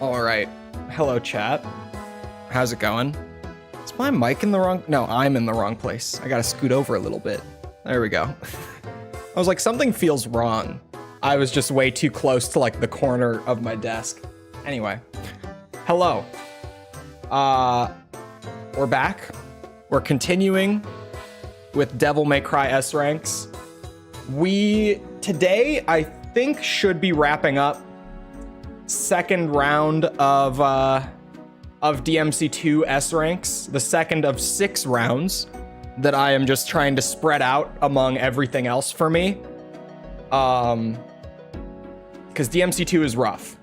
All right. Hello, chat. How's it going? Is my mic in the wrong? No, I'm in the wrong place. I gotta scoot over a little bit. There we go. I was like, something feels wrong. I was just way too close to like the corner of my desk. Anyway, hello. We're back. We're continuing with Devil May Cry S ranks. We today, I think, should be wrapping up second round of DMC2 S ranks, the second of 6 rounds that I am just trying to spread out among everything else for me. Because DMC2 is rough.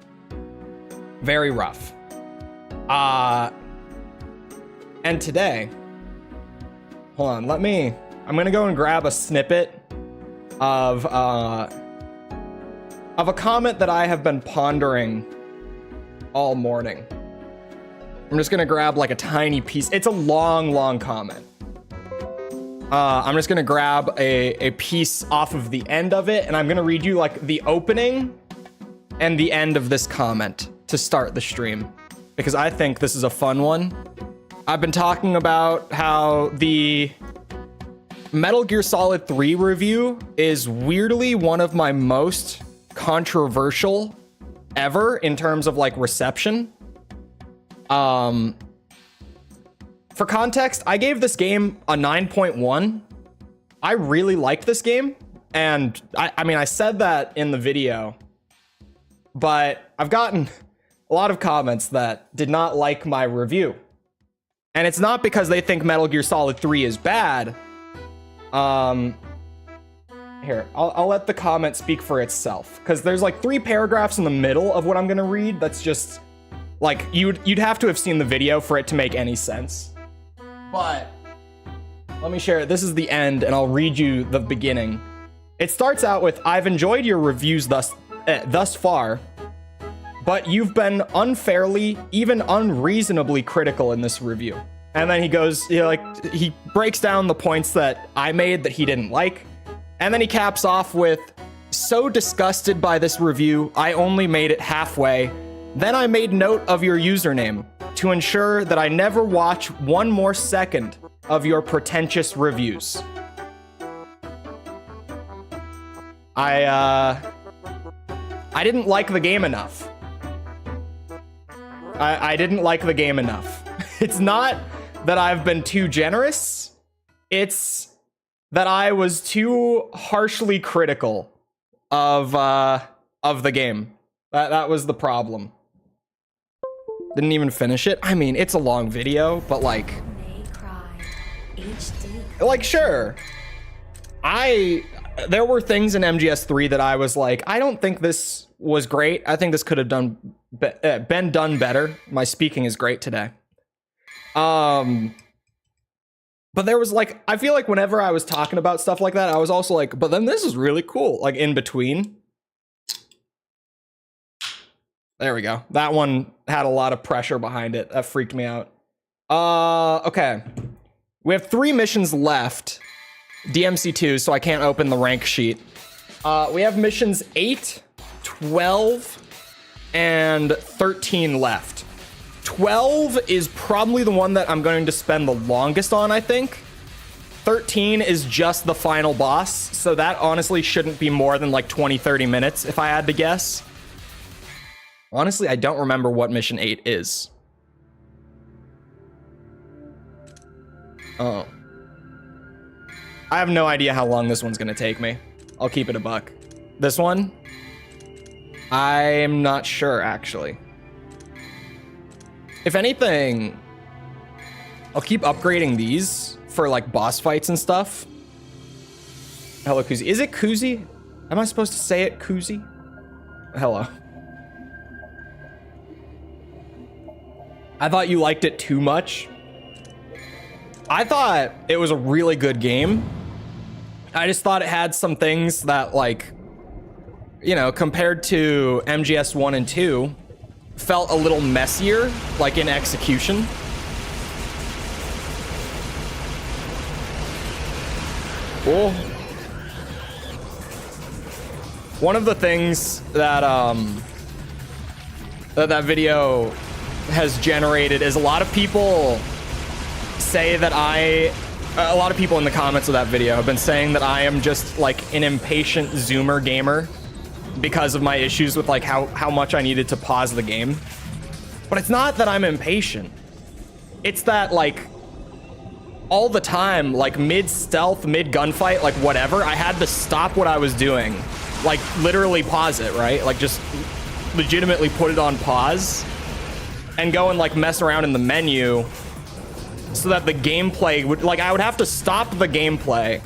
Very rough. And today, hold on, I'm gonna go and grab a snippet of a comment that I have been pondering all morning. I'm just gonna grab like a tiny piece. It's a long comment. I'm just gonna grab a piece off of the end of it, and I'm gonna read you like the opening and the end of this comment to start the stream, because I think this is a fun one. I've been talking about how the Metal Gear Solid 3 review is weirdly one of my most controversial ever in terms of like reception. For context, I gave this game a 9.1. I really liked this game, and I mean, I said that in the video, but I've gotten a lot of comments that did not like my review. And it's not because they think Metal Gear Solid 3 is bad. Here, I'll let the comment speak for itself, because there's like 3 paragraphs in the middle of what I'm gonna read that's just like, you'd have to have seen the video for it to make any sense. But let me share it. This is the end, and I'll read you the beginning. It starts out with, "I've enjoyed your reviews thus far, but you've been unfairly, even unreasonably critical in this review." And then he goes, he breaks down the points that I made that he didn't like. And then he caps off with, "So disgusted by this review, I only made it halfway. Then I made note of your username to ensure that I never watch one more second of your pretentious reviews." I didn't like the game enough. I didn't like the game enough. It's not that I've been too generous. It's that I was too harshly critical of the game. That was the problem. Didn't even finish it. I mean, it's a long video, but like sure. There were things in MGS3 that I was like, I don't think this was great. I think this could have been done better. My speaking is great today. But there was like, I feel like whenever I was talking about stuff like that, I was also like, but then this is really cool, like in between. There we go. That one had a lot of pressure behind it. That freaked me out. Okay. We have 3 missions left. DMC2, so I can't open the rank sheet. We have missions 8, 12, and 13 left. 12 is probably the one that I'm going to spend the longest on, I think. 13 is just the final boss, so that honestly shouldn't be more than like 20-30 minutes if I had to guess. Honestly, I don't remember what mission 8 is. Oh. I have no idea how long this one's gonna take me. I'll keep it a buck. This one? I'm not sure, actually. If anything, I'll keep upgrading these for like boss fights and stuff. Hello, Kuzi. Is it Kuzi? Am I supposed to say it Kuzi? Hello. I thought you liked it too much. I thought it was a really good game. I just thought it had some things that, like, you know, compared to MGS 1 and 2, felt a little messier, like in execution. Cool. One of the things that that that video has generated is a lot of people say that a lot of people in the comments of that video have been saying that I am just like an impatient Zoomer gamer because of my issues with like how much I needed to pause the game. But it's not that I'm impatient. It's that like all the time, like mid stealth, mid gunfight, like whatever, I had to stop what I was doing. Like literally pause it, right? Like just legitimately put it on pause and go and like mess around in the menu so that the gameplay would, like I would have to stop the gameplay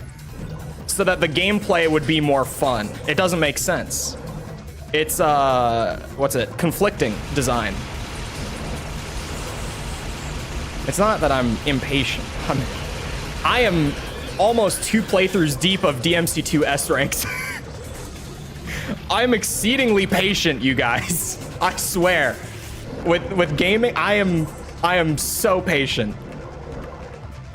so that the gameplay would be more fun. It doesn't make sense. It's what's it? Conflicting design. It's not that I'm impatient. I am almost 2 playthroughs deep of DMC2 S ranks. I'm exceedingly patient, you guys. I swear. With gaming, I am so patient.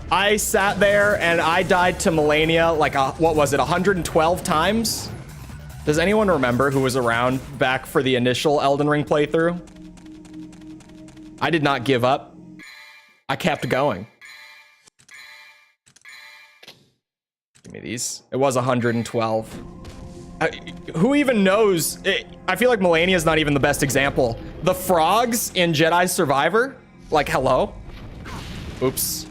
I sat there and I died to Melania like what was it, 112 times? Does anyone remember who was around back for the initial Elden Ring playthrough? I did not give up. I kept going. Give me these. It was 112. Who even knows? I feel like Melania is not even the best example. The frogs in Jedi Survivor? Like, hello? Oops.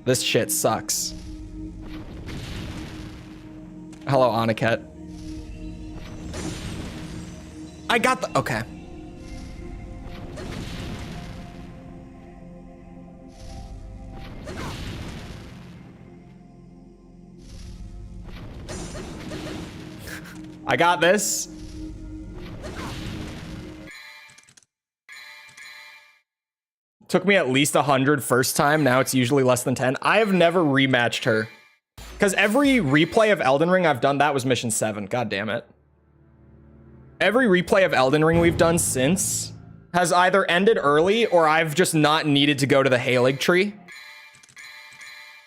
This shit sucks. Hello, Aniket. I got the... Okay. I got this. Took me at least 100 first time. Now it's usually less than 10. I have never rematched her. Because every replay of Elden Ring I've done, that was mission 7. God damn it. Every replay of Elden Ring we've done since has either ended early or I've just not needed to go to the Halig tree.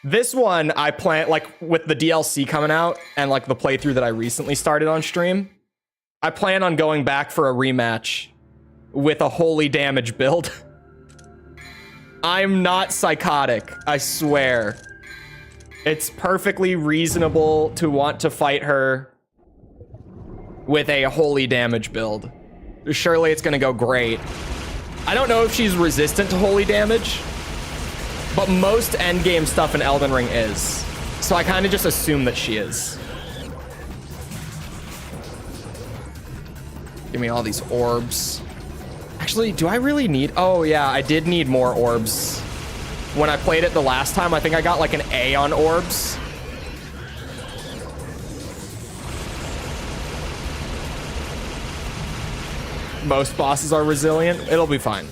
This one, I plan, like, with the DLC coming out and, like, the playthrough that I recently started on stream, I plan on going back for a rematch with a holy damage build. I'm not psychotic, I swear. It's perfectly reasonable to want to fight her with a holy damage build. Surely it's gonna go great. I don't know if she's resistant to holy damage, but most endgame stuff in Elden Ring is. So I kind of just assume that she is. Give me all these orbs. Actually, do I really need... Oh, yeah, I did need more orbs. When I played it the last time, I think I got like an A on orbs. Most bosses are resilient. It'll be fine.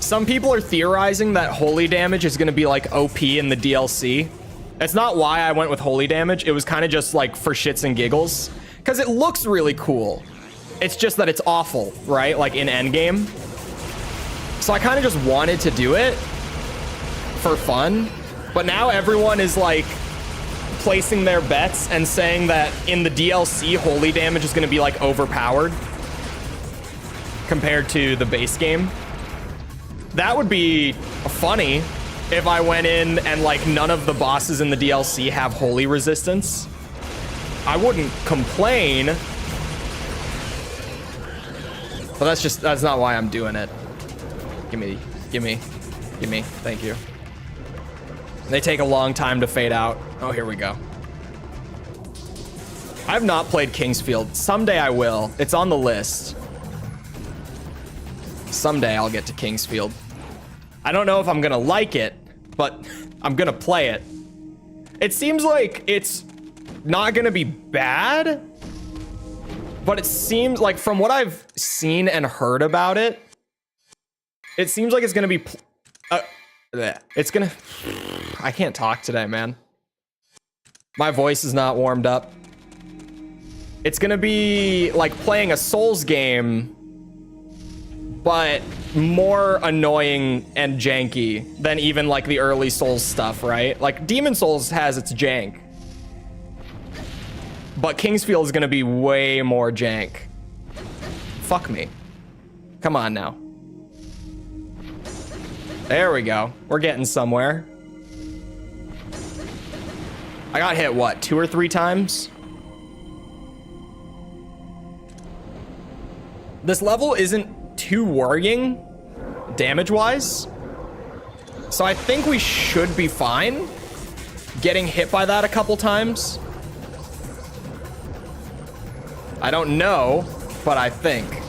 Some people are theorizing that holy damage is going to be like OP in the DLC. That's not why I went with holy damage. It was kind of just like for shits and giggles. Because it looks really cool. It's just that it's awful, right? Like in endgame. So I kind of just wanted to do it for fun. But now everyone is like placing their bets and saying that in the DLC, holy damage is going to be like overpowered compared to the base game. That would be funny if I went in and like none of the bosses in the DLC have holy resistance. I wouldn't complain. But that's not why I'm doing it. Gimme. Thank you. They take a long time to fade out. Oh, here we go. I've not played Kingsfield. Someday I will. It's on the list. Someday I'll get to Kingsfield. I don't know if I'm gonna like it, but I'm gonna play it. It seems like it's not gonna be bad, but it seems like from what I've seen and heard about it, it seems like it's gonna be... it's gonna... I can't talk today, man. My voice is not warmed up. It's gonna be like playing a Souls game, but more annoying and janky than even like the early Souls stuff, right? Like Demon Souls has its jank, but Kingsfield is gonna be way more jank. fuck me. Come on now. There we go. We're getting somewhere. I got hit, what, 2 or 3 times? This level isn't too worrying damage-wise. So I think we should be fine getting hit by that a couple times. I don't know, but I think.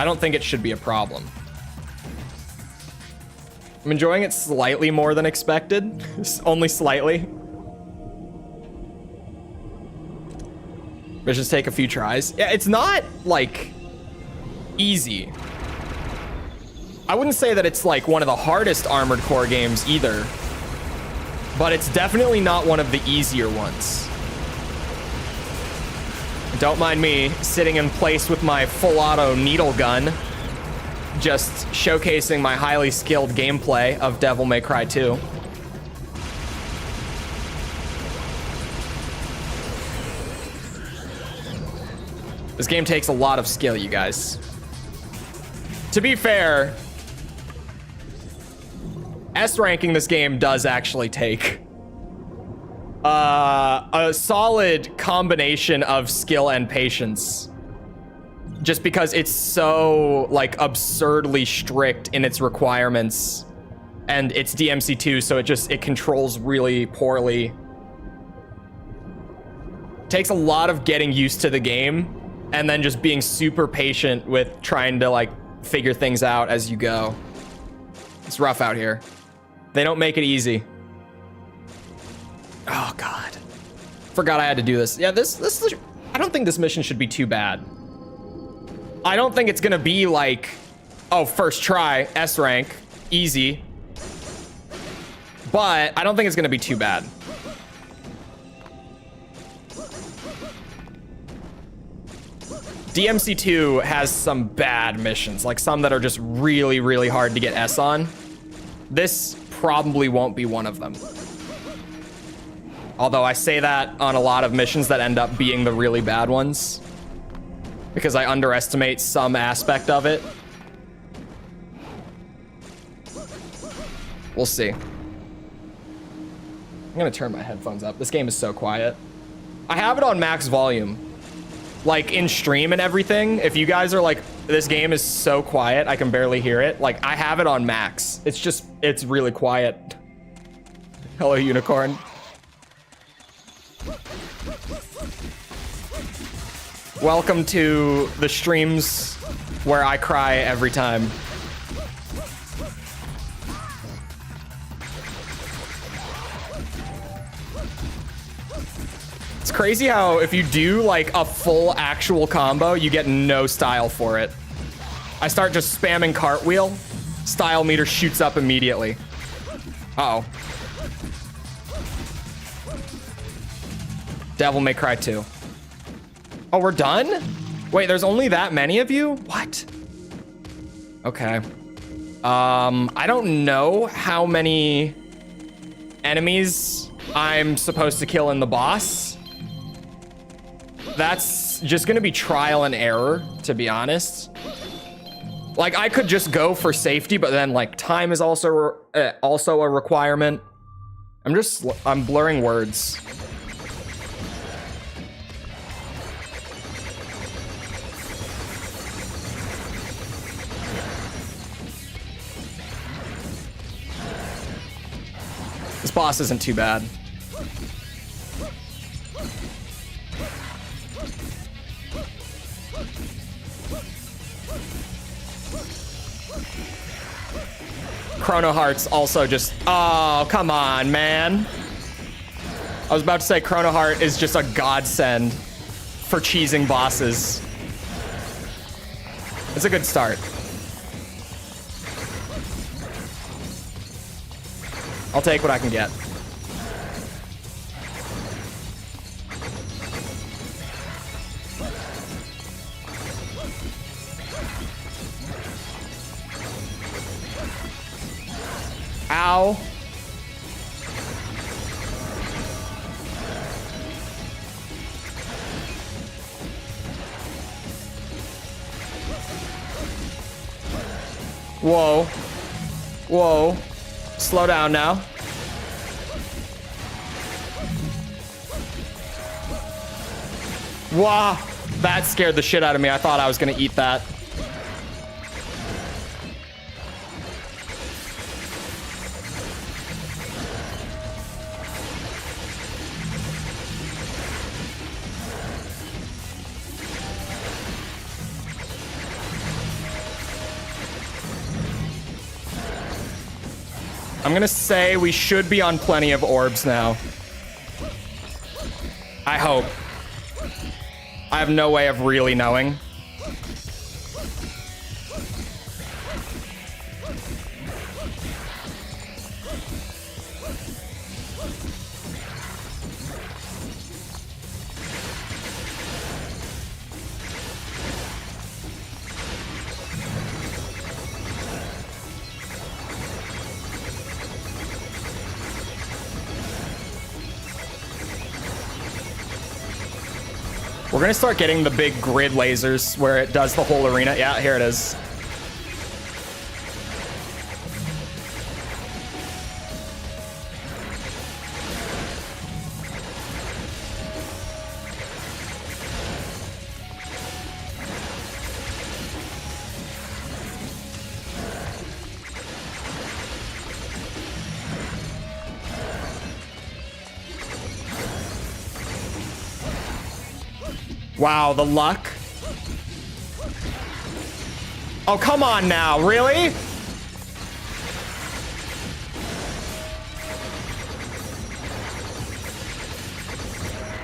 I don't think it should be a problem. I'm enjoying it slightly more than expected. Only slightly. Let's just take a few tries. Yeah, it's not, like, easy. I wouldn't say that it's, like, one of the hardest Armored Core games either. But it's definitely not one of the easier ones. Don't mind me sitting in place with my full auto needle gun, just showcasing my highly skilled gameplay of Devil May Cry 2. This game takes a lot of skill, you guys. To be fair, S ranking this game does actually take a solid combination of skill and patience, just because it's so, like, absurdly strict in its requirements, and it's DMC2, so it controls really poorly. Takes a lot of getting used to the game and then just being super patient with trying to, like, figure things out as you go. It's rough out here. They don't make it easy. Oh god, forgot I had to do this. Yeah, this I don't think this mission should be too bad. I don't think it's gonna be like, oh, first try, S rank, easy. But I don't think it's gonna be too bad. DMC2 has some bad missions, like some that are just really, really hard to get S on. This probably won't be one of them. Although I say that on a lot of missions that end up being the really bad ones, because I underestimate some aspect of it. We'll see. I'm gonna turn my headphones up. This game is so quiet. I have it on max volume. Like, in stream and everything, if you guys are like, this game is so quiet, I can barely hear it. Like, I have it on max. It's really quiet. Hello, Unicorn. Welcome to the streams where I cry every time. It's crazy how if you do like a full actual combo, you get no style for it. I start just spamming cartwheel, style meter shoots up immediately. Uh-oh. Devil May Cry 2. Oh, we're done? Wait, there's only that many of you? What? Okay. I don't know how many enemies I'm supposed to kill in the boss. That's just gonna be trial and error, to be honest. Like, I could just go for safety, but then like time is also a requirement. I'm blurring words. This boss isn't too bad. Chrono Heart's also just, oh, come on, man. I was about to say Chrono Heart is just a godsend for cheesing bosses. It's a good start. I'll take what I can get. Ow. Whoa. Whoa. Slow down now. Wow. That scared the shit out of me. I thought I was gonna eat that. I'm gonna say we should be on plenty of orbs now. I hope. I have no way of really knowing. We're gonna start getting the big grid lasers where it does the whole arena. Yeah, here it is. Wow, the luck. Oh, come on now, really?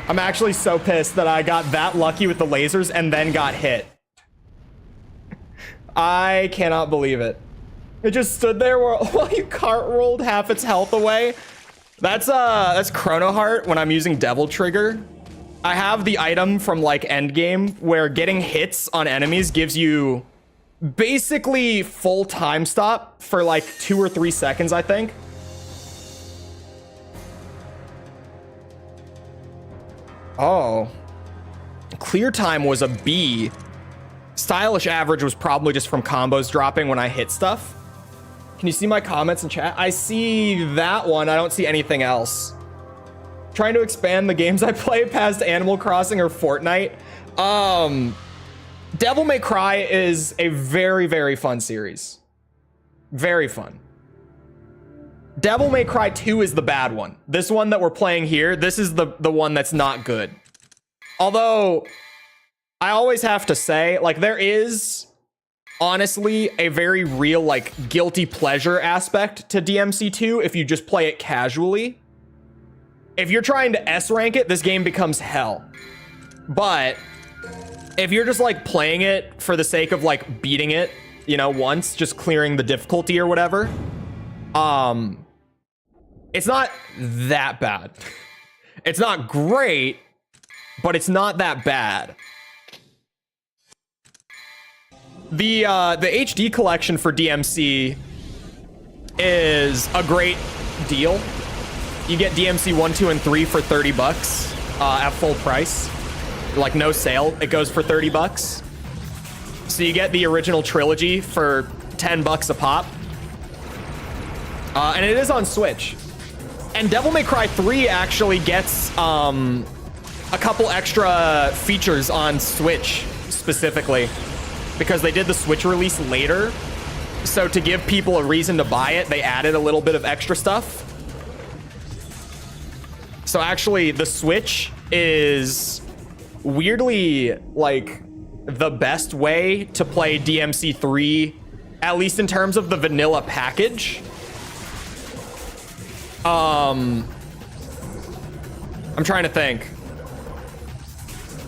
I'm actually so pissed that I got that lucky with the lasers and then got hit. I cannot believe it. It just stood there while you cart rolled half its health away. That's Chrono Heart when I'm using Devil Trigger. I have the item from like endgame where getting hits on enemies gives you basically full time stop for like 2 or 3 seconds, I think. Oh. Clear time was a B. Stylish average was probably just from combos dropping when I hit stuff. Can you see my comments in chat? I see that one. I don't see anything else. Trying to expand the games I play past Animal Crossing or Fortnite. Devil May Cry is a very, very fun series. Very fun. Devil May Cry 2 is the bad one. This one that we're playing here, this is the one that's not good. Although, I always have to say, like, there is honestly a very real, like, guilty pleasure aspect to DMC2 if you just play it casually. If you're trying to S rank it, this game becomes hell. But if you're just like playing it for the sake of like beating it, you know, once, just clearing the difficulty or whatever, it's not that bad. It's not great, but it's not that bad. The HD collection for DMC is a great deal. You get DMC 1, 2, and 3 for 30 bucks at full price. Like no sale, it goes for 30 bucks. So you get the original trilogy for 10 bucks a pop. And it is on Switch. And Devil May Cry 3 actually gets a couple extra features on Switch specifically because they did the Switch release later. So to give people a reason to buy it, they added a little bit of extra stuff. So actually, the Switch is weirdly like the best way to play DMC3, at least in terms of the vanilla package. I'm trying to think.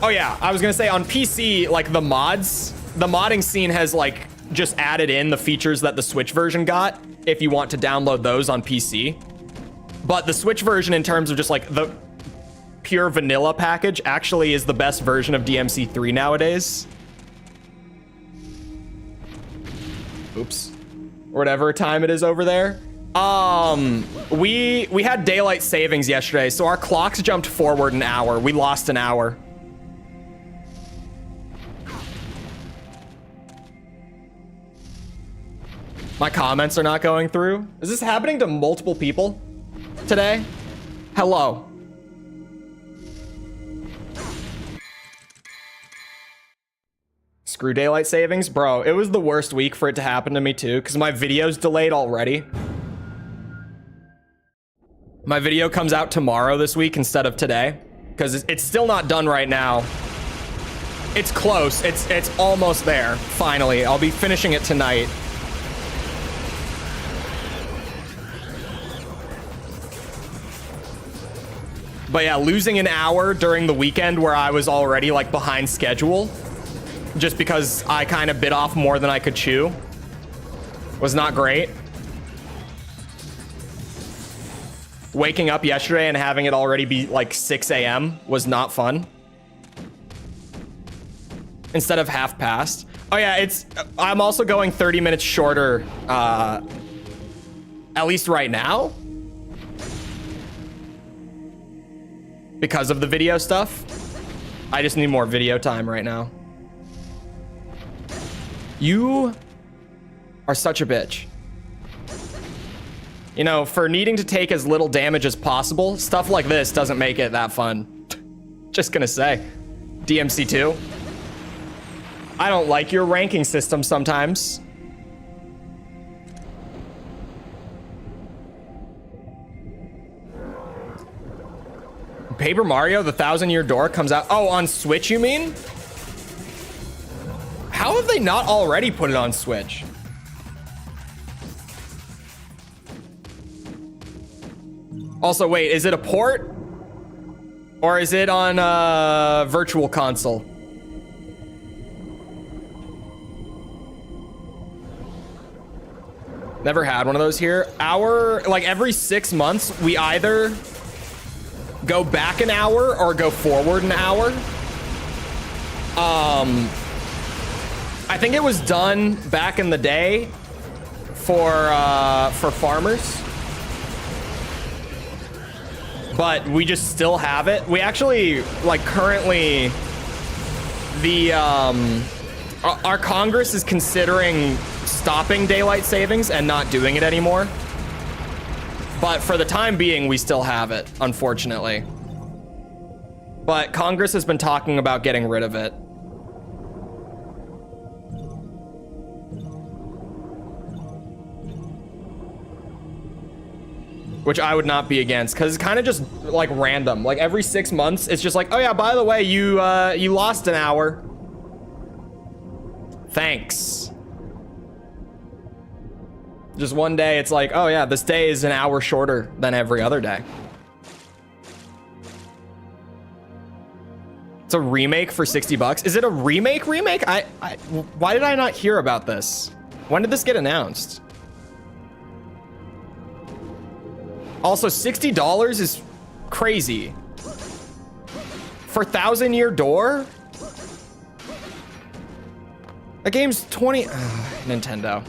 Oh yeah, I was gonna say on PC, like the modding scene has like just added in the features that the Switch version got if you want to download those on PC. But the Switch version, in terms of just like the pure vanilla package, actually is the best version of DMC3 nowadays. Oops. Whatever time it is over there. We had daylight savings yesterday, so our clocks jumped forward an hour. We lost an hour. My comments are not going through. Is this happening to multiple people today? Hello. Screw daylight savings. Bro, it was the worst week for it to happen to me too, because my video's delayed already. My video comes out tomorrow this week instead of today, because it's still not done right now. It's close. It's almost there. Finally, I'll be finishing it tonight. But yeah, losing an hour during the weekend where I was already like behind schedule, just because I kind of bit off more than I could chew, was not great. Waking up yesterday and having it already be like 6 a.m. was not fun. Instead of half past. Oh yeah, I'm also going 30 minutes shorter, at least right now, because of the video stuff. I just need more video time right now. You are such a bitch. You know, for needing to take as little damage as possible, stuff like this doesn't make it that fun. Just gonna say. DMC2. I don't like your ranking system sometimes. Paper Mario, the 1000-Year Door comes out. Oh, on Switch, you mean? How have they not already put it on Switch? Also, wait, is it a port? Or is it on Virtual Console? Never had one of those here. Like every 6 months, we either go back an hour or go forward an hour. I think it was done back in the day for farmers. But we just still have it. We actually, like, currently, our Congress is considering stopping daylight savings and not doing it anymore. But for the time being, we still have it, unfortunately. But Congress has been talking about getting rid of it. Which I would not be against, because it's kind of just like random. Like every 6 months, it's just like, oh yeah, by the way, you lost an hour. Thanks. Just one day, it's like, oh yeah, this day is an hour shorter than every other day. It's a remake for 60 bucks. Is it a remake? Why did I not hear about this? When did this get announced? Also, $60 is crazy. For 1000-Year Door? That game's 20... Nintendo.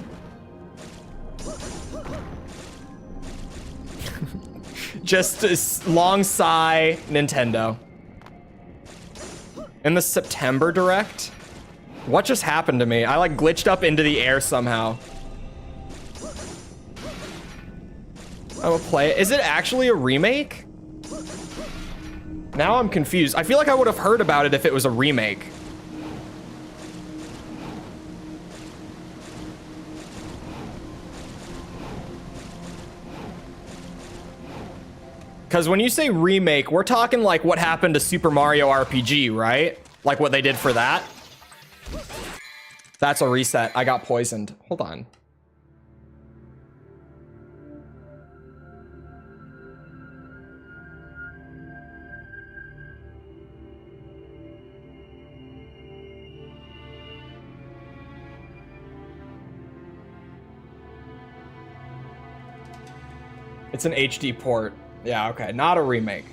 Just a long sigh, Nintendo. In the September Direct? What just happened to me? I like glitched up into the air somehow. I will play it. Is it actually a remake? Now I'm confused. I feel like I would have heard about it if it was a remake. Because when you say remake, we're talking like what happened to Super Mario RPG, right? Like what they did for that? That's a reset. I got poisoned. Hold on. It's an HD port. Yeah, okay. Not a remake.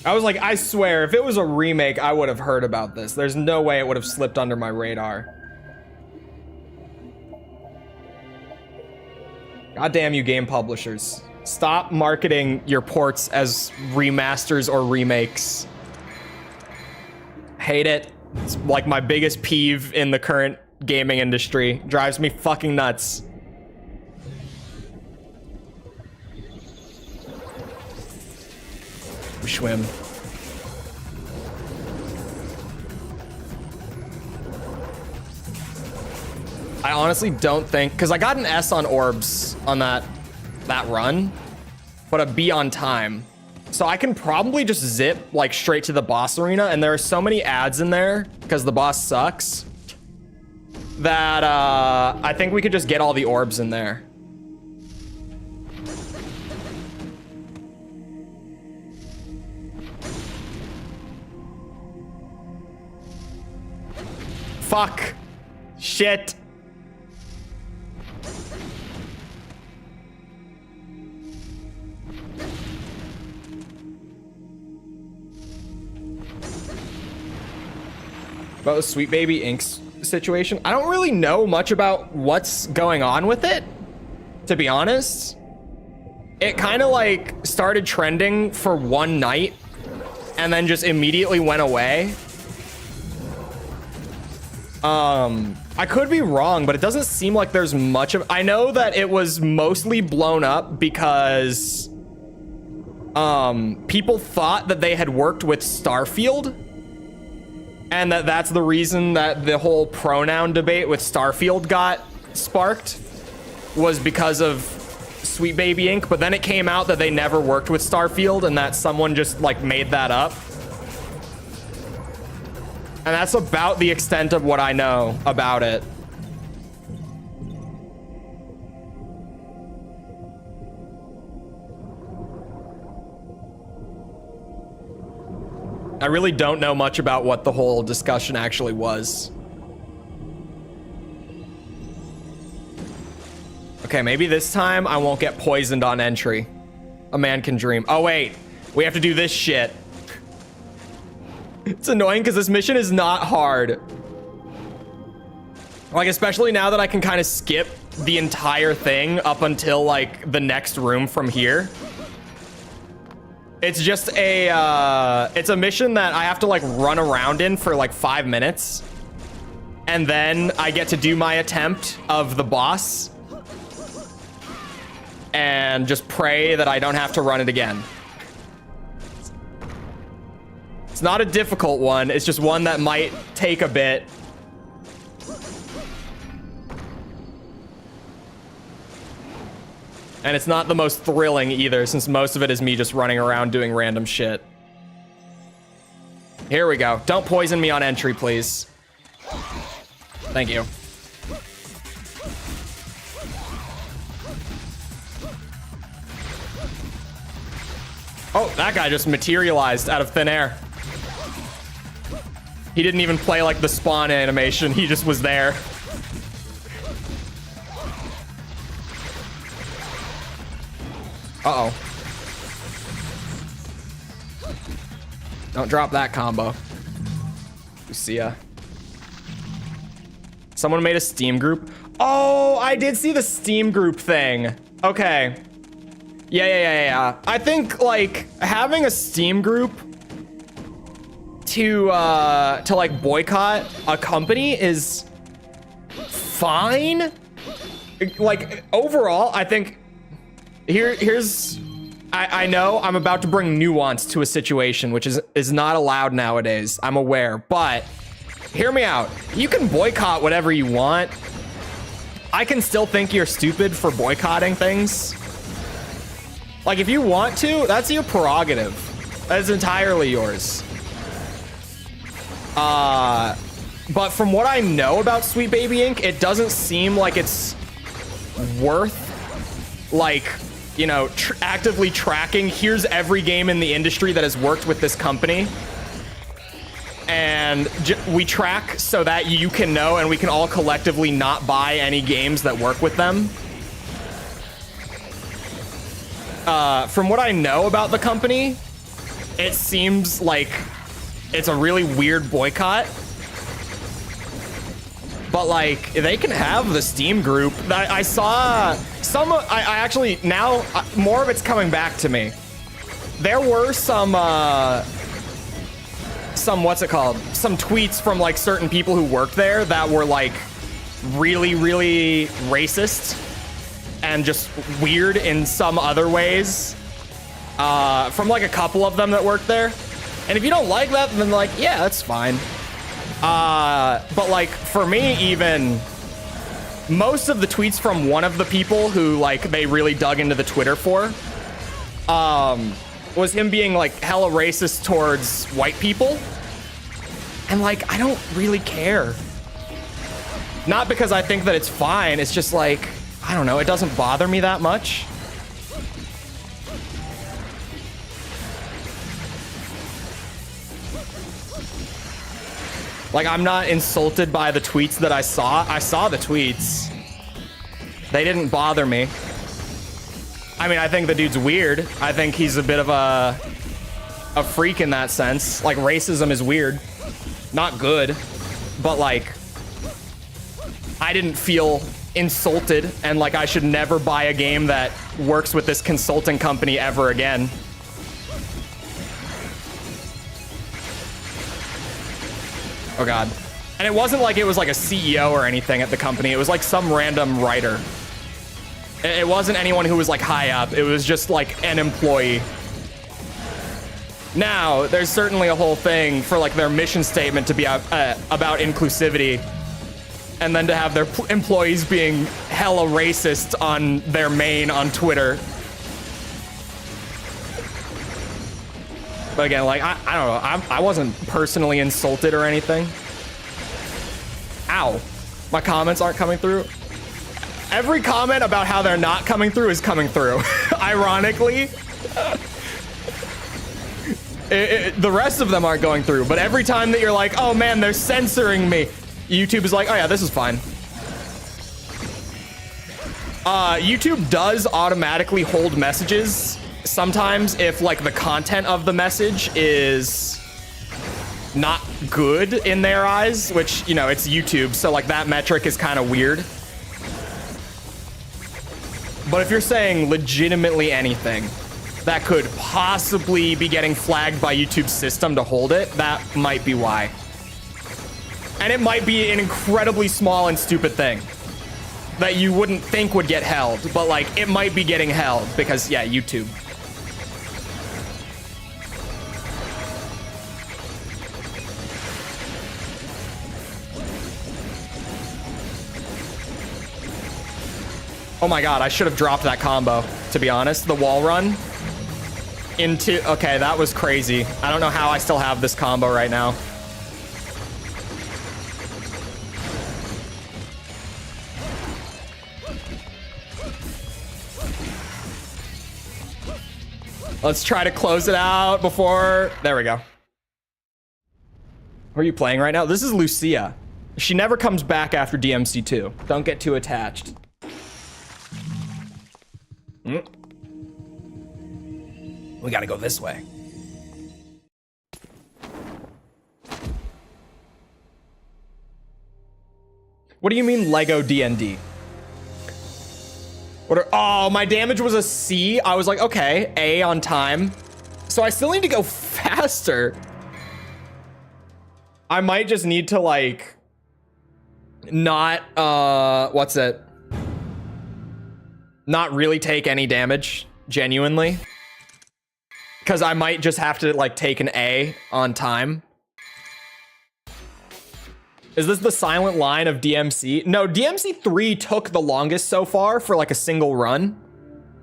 I was like, I swear, if it was a remake, I would have heard about this. There's no way it would have slipped under my radar. God damn you, game publishers. Stop marketing your ports as remasters or remakes. Hate it. It's like my biggest peeve in the current gaming industry. Drives me fucking nuts. Schwim. I honestly don't think, because I got an S on orbs on that run, but a B on time. So I can probably just zip like straight to the boss arena, and there are so many ads in there because the boss sucks that I think we could just get all the orbs in there. Fuck. Shit. About the Sweet Baby Inc. situation, I don't really know much about what's going on with it, to be honest. It kind of like started trending for one night and then just immediately went away. I could be wrong, but it doesn't seem like there's much of... I know that it was mostly blown up because people thought that they had worked with Starfield, and that's the reason that the whole pronoun debate with Starfield got sparked, was because of Sweet Baby Inc. But then it came out that they never worked with Starfield and that someone just like made that up. And that's about the extent of what I know about it. I really don't know much about what the whole discussion actually was. Okay, maybe this time I won't get poisoned on entry. A man can dream. Oh wait, we have to do this shit. It's annoying because this mission is not hard. Like, especially now that I can kind of skip the entire thing up until like the next room from here. It's just it's a mission that I have to like run around in for like 5 minutes. And then I get to do my attempt of the boss. And just pray that I don't have to run it again. It's not a difficult one. It's just one that might take a bit. And it's not the most thrilling either, since most of it is me just running around doing random shit. Here we go. Don't poison me on entry, please. Thank you. Oh, that guy just materialized out of thin air. He didn't even play like the spawn animation. He just was there. Uh-oh. Don't drop that combo. Lucia. Someone made a Steam group. Oh, I did see the Steam group thing. Okay. Yeah. I think like having a Steam group to like boycott a company is fine. Like overall, I think here's I know I'm about to bring nuance to a situation which is not allowed nowadays. I'm aware, but hear me out. You can boycott whatever you want. I can still think you're stupid for boycotting things. Like, if you want to, that's your prerogative. That's entirely yours. But from what I know about Sweet Baby Inc., it doesn't seem like it's worth, like, you know, actively tracking. Here's every game in the industry that has worked with this company. And we track so that you can know and we can all collectively not buy any games that work with them. From what I know about the company, it seems like it's a really weird boycott. But like, they can have the Steam group. I saw some, I actually, now more of it's coming back to me. There were some, what's it called? Some tweets from like certain people who worked there that were like really, really racist and just weird in some other ways. from like a couple of them that work there. And if you don't like that, then like, yeah, that's fine. But like for me, even most of the tweets from one of the people who like they really dug into the Twitter for, was him being like hella racist towards white people. And like, I don't really care. Not because I think that it's fine. It's just like, I don't know. It doesn't bother me that much. Like, I'm not insulted by the tweets that I saw. I saw the tweets. They didn't bother me. I mean, I think the dude's weird. I think he's a bit of a freak in that sense. Like, racism is weird. Not good. But, like, I didn't feel insulted and like I should never buy a game that works with this consulting company ever again. Oh God. And it wasn't like it was like a CEO or anything at the company. It was like some random writer. It wasn't anyone who was like high up. It was just like an employee. Now, there's certainly a whole thing for like their mission statement to be about inclusivity. And then to have their employees being hella racist on their main on Twitter. But again, like, I don't know. I wasn't personally insulted or anything. Ow. My comments aren't coming through. Every comment about how they're not coming through is coming through. Ironically. The rest of them aren't going through. But every time that you're like, oh man, they're censoring me. YouTube is like, oh yeah, this is fine. YouTube does automatically hold messages sometimes if like the content of the message is not good in their eyes, which, you know, it's YouTube, so like that metric is kind of weird. But if you're saying legitimately anything that could possibly be getting flagged by YouTube's system to hold it, that might be why. And it might be an incredibly small and stupid thing that you wouldn't think would get held, but like it might be getting held because, yeah, YouTube. Oh my God, I should have dropped that combo, to be honest. The wall run into, okay, that was crazy. I don't know how I still have this combo right now. Let's try to close it out before... There we go. What are you playing right now? This is Lucia. She never comes back after DMC2. Don't get too attached. We gotta go this way. What do you mean Lego D&D? Oh, my damage was a C. I was like, okay, A on time. So I still need to go faster. I might just need to like not what's it? Not really take any damage, genuinely. Because I might just have to like take an A on time. Is this the silent line of DMC? No, DMC 3 took the longest so far for like a single run.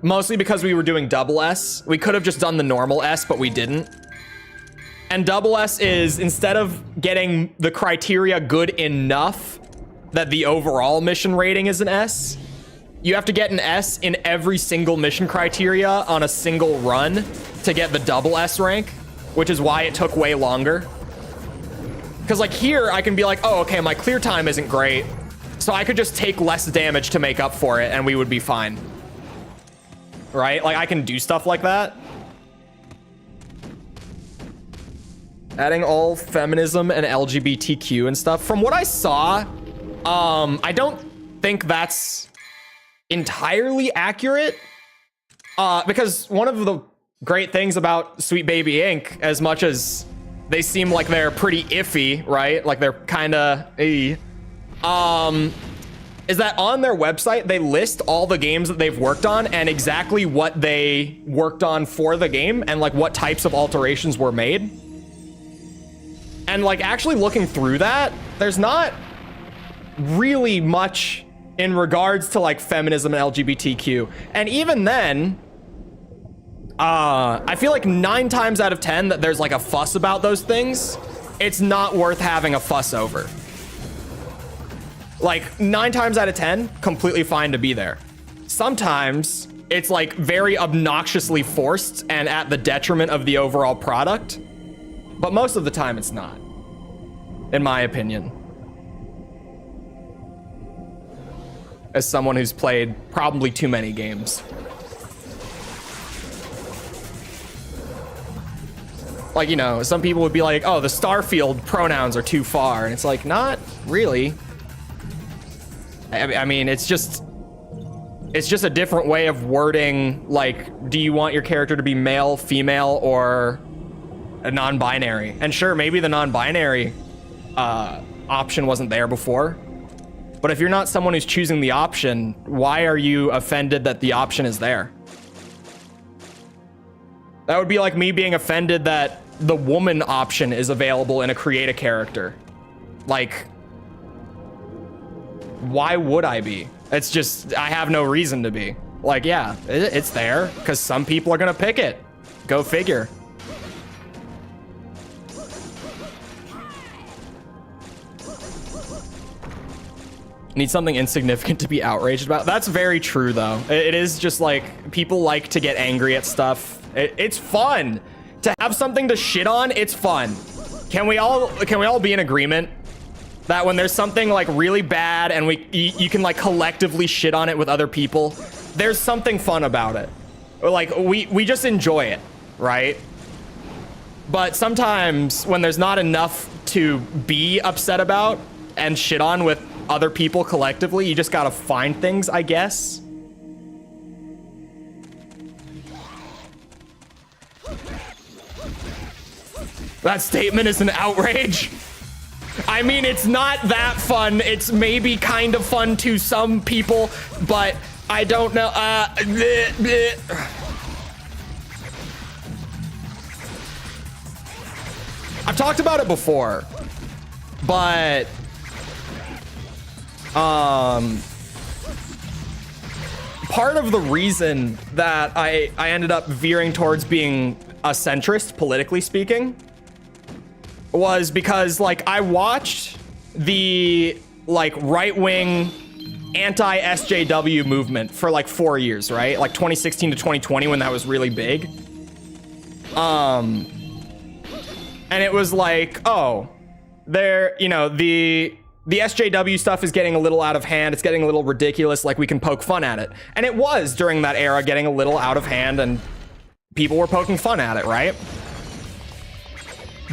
Mostly because we were doing double S. We could have just done the normal S, but we didn't. And double S is, instead of getting the criteria good enough that the overall mission rating is an S, you have to get an S in every single mission criteria on a single run to get the double S rank, which is why it took way longer. Because like here, I can be like, oh, okay, my clear time isn't great. So I could just take less damage to make up for it and we would be fine. Right? Like I can do stuff like that. Adding all feminism and LGBTQ and stuff. From what I saw, I don't think that's entirely accurate. Because one of the great things about Sweet Baby Inc., as much as they seem like they're pretty iffy, right? Like they're kind of, is is that on their website, they list all the games that they've worked on and exactly what they worked on for the game and like what types of alterations were made. And like actually looking through that, there's not really much in regards to like feminism and LGBTQ. And even then, I feel like 9 times out of 10 that there's like a fuss about those things, it's not worth having a fuss over. Like 9 times out of 10, completely fine to be there. Sometimes it's like very obnoxiously forced and at the detriment of the overall product. But most of the time it's not, in my opinion. As someone who's played probably too many games. Like, you know, some people would be like, oh, the Starfield pronouns are too far. And it's like, not really. I mean, it's just a different way of wording, like, do you want your character to be male, female, or a non-binary? And sure, maybe the non-binary option wasn't there before. But if you're not someone who's choosing the option, why are you offended that the option is there? That would be like me being offended that the woman option is available in a create a character. Like, why would I be? It's just, I have no reason to be. Like, yeah, it's there because some people are gonna pick it. Go figure. Need something insignificant to be outraged about. That's very true, though. It is just like people like to get angry at stuff. It's fun to have something to shit on. It's fun. Can we all be in agreement that when there's something like really bad and you can like collectively shit on it with other people, there's something fun about it. Like we just enjoy it, right? But sometimes when there's not enough to be upset about and shit on with other people collectively, you just gotta find things, I guess. That statement is an outrage. I mean, it's not that fun. It's maybe kind of fun to some people, but I don't know. I've talked about it before, but part of the reason that I ended up veering towards being a centrist, politically speaking, was because like I watched the like right-wing anti-SJW movement for like 4 years, right? Like 2016 to 2020 when that was really big. And it was like, oh, there, you know, the SJW stuff is getting a little out of hand. It's getting a little ridiculous. Like we can poke fun at it. And it was during that era getting a little out of hand and people were poking fun at it, right?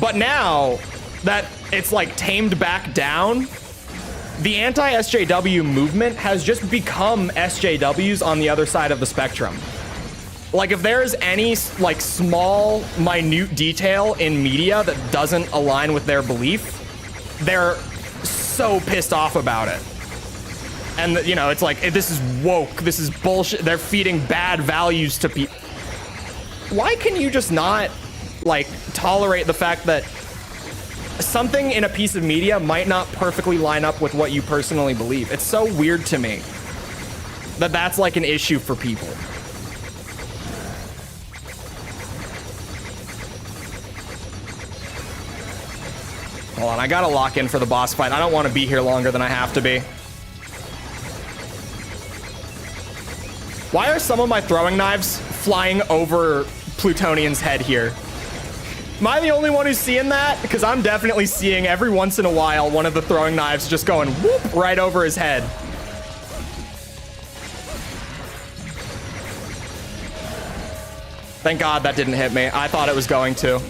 But now that it's like tamed back down, the anti-SJW movement has just become SJWs on the other side of the spectrum. Like if there's any like small, minute detail in media that doesn't align with their belief, they're so pissed off about it. And you know, it's like, this is woke, this is bullshit. They're feeding bad values to people. Why can you just not like tolerate the fact that something in a piece of media might not perfectly line up with what you personally believe? It's so weird to me that that's like an issue for people. Hold on, I gotta lock in for the boss fight. I don't want to be here longer than I have to be. Why are some of my throwing knives flying over Plutonian's head here? Am I the only one who's seeing that? Because I'm definitely seeing every once in a while one of the throwing knives just going whoop right over his head. Thank God that didn't hit me. I thought it was going to.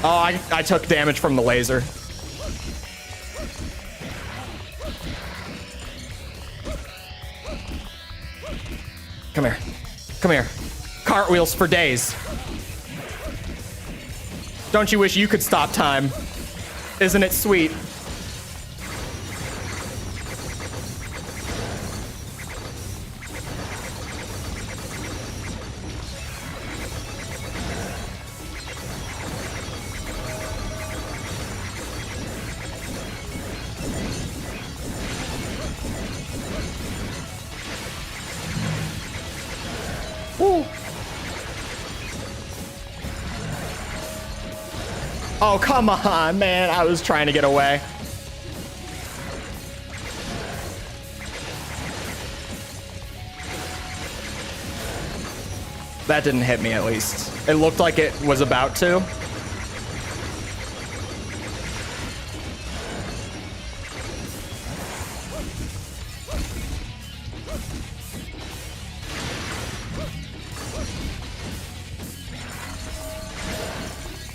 Oh, I took damage from the laser. Come here. Come here. Cartwheels for days. Don't you wish you could stop time? Isn't it sweet? Woo. Oh, come on, man. I was trying to get away. That didn't hit me, at least. It looked like it was about to.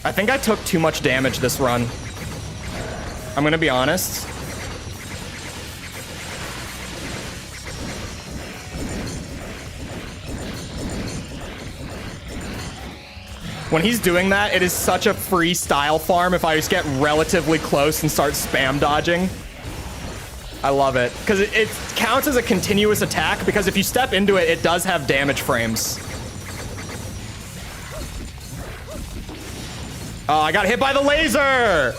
I think I took too much damage this run. I'm gonna be honest. When he's doing that, it is such a freestyle farm if I just get relatively close and start spam dodging. I love it. Because it counts as a continuous attack, because if you step into it, it does have damage frames. Oh, I got hit by the laser!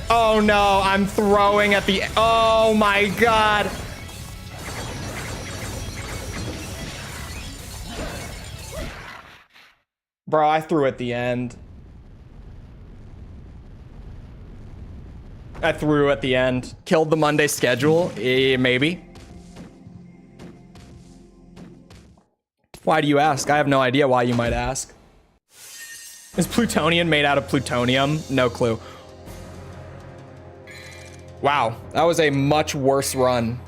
Oh no, I'm throwing at the... Oh my god! Bro, I threw at the end. I threw at the end. Killed the Monday schedule? Maybe. Why do you ask? I have no idea why you might ask. Is plutonium made out of plutonium? No clue. Wow, that was a much worse run.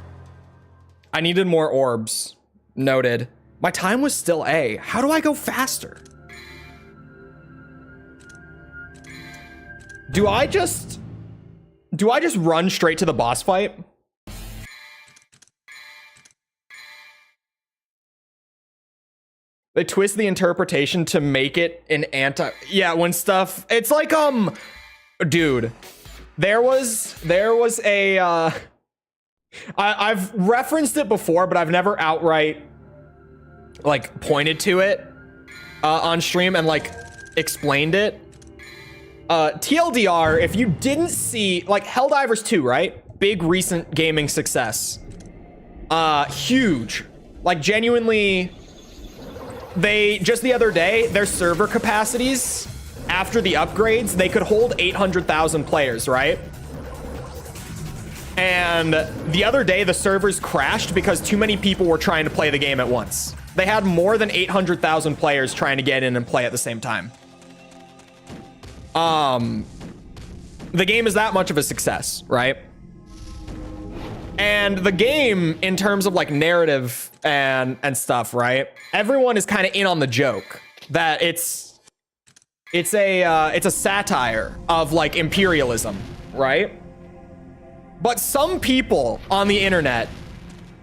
I needed more orbs. Noted. My time was still A. How do I go faster? Do I just run straight to the boss fight? They twist the interpretation to make it an anti... Yeah, when stuff... It's like, dude. There was a, I've referenced it before, but I've never outright, like, pointed to it, on stream and, like, explained it. TLDR, if you didn't see... Like, Helldivers 2, right? Big recent gaming success. Huge. Like, genuinely... They, just the other day, their server capacities, after the upgrades, they could hold 800,000 players, right? And the other day, the servers crashed because too many people were trying to play the game at once. They had more than 800,000 players trying to get in and play at the same time. The game is that much of a success, right? And the game, in terms of, like, narrative and stuff, right? Everyone is kind of in on the joke that it's a satire of, like, imperialism, right? But some people on the internet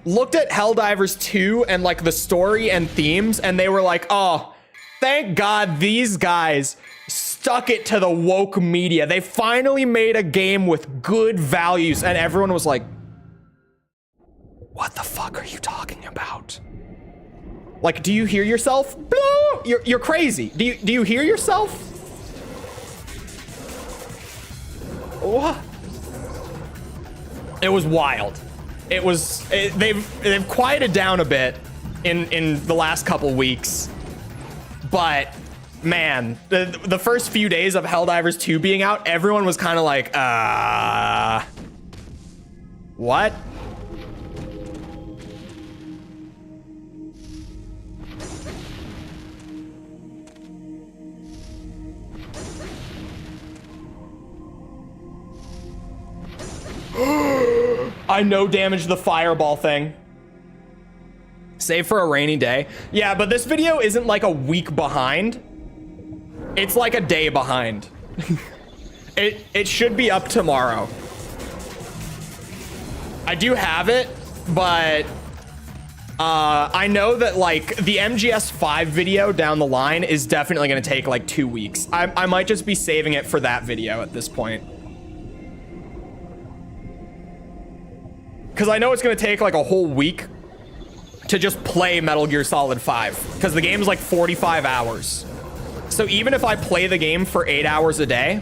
looked at Helldivers 2 and, like, the story and themes, and they were like, oh, thank God these guys stuck it to the woke media. They finally made a game with good values. And everyone was like, what the fuck are you talking about? Like, do you hear yourself? You're crazy. Do you hear yourself? What? It was wild. It was, they've quieted down a bit in the last couple weeks, but man, the first few days of Helldivers 2 being out, everyone was kind of like, what? I no damage the fireball thing. Save for a rainy day. Yeah, but this video isn't like a week behind. It's like a day behind. It should be up tomorrow. I do have it, but I know that like the MGS5 video down the line is definitely going to take like 2 weeks. I might just be saving it for that video at this point. Because I know it's going to take like a whole week to just play Metal Gear Solid 5. Because the game is like 45 hours. So even if I play the game for 8 hours a day,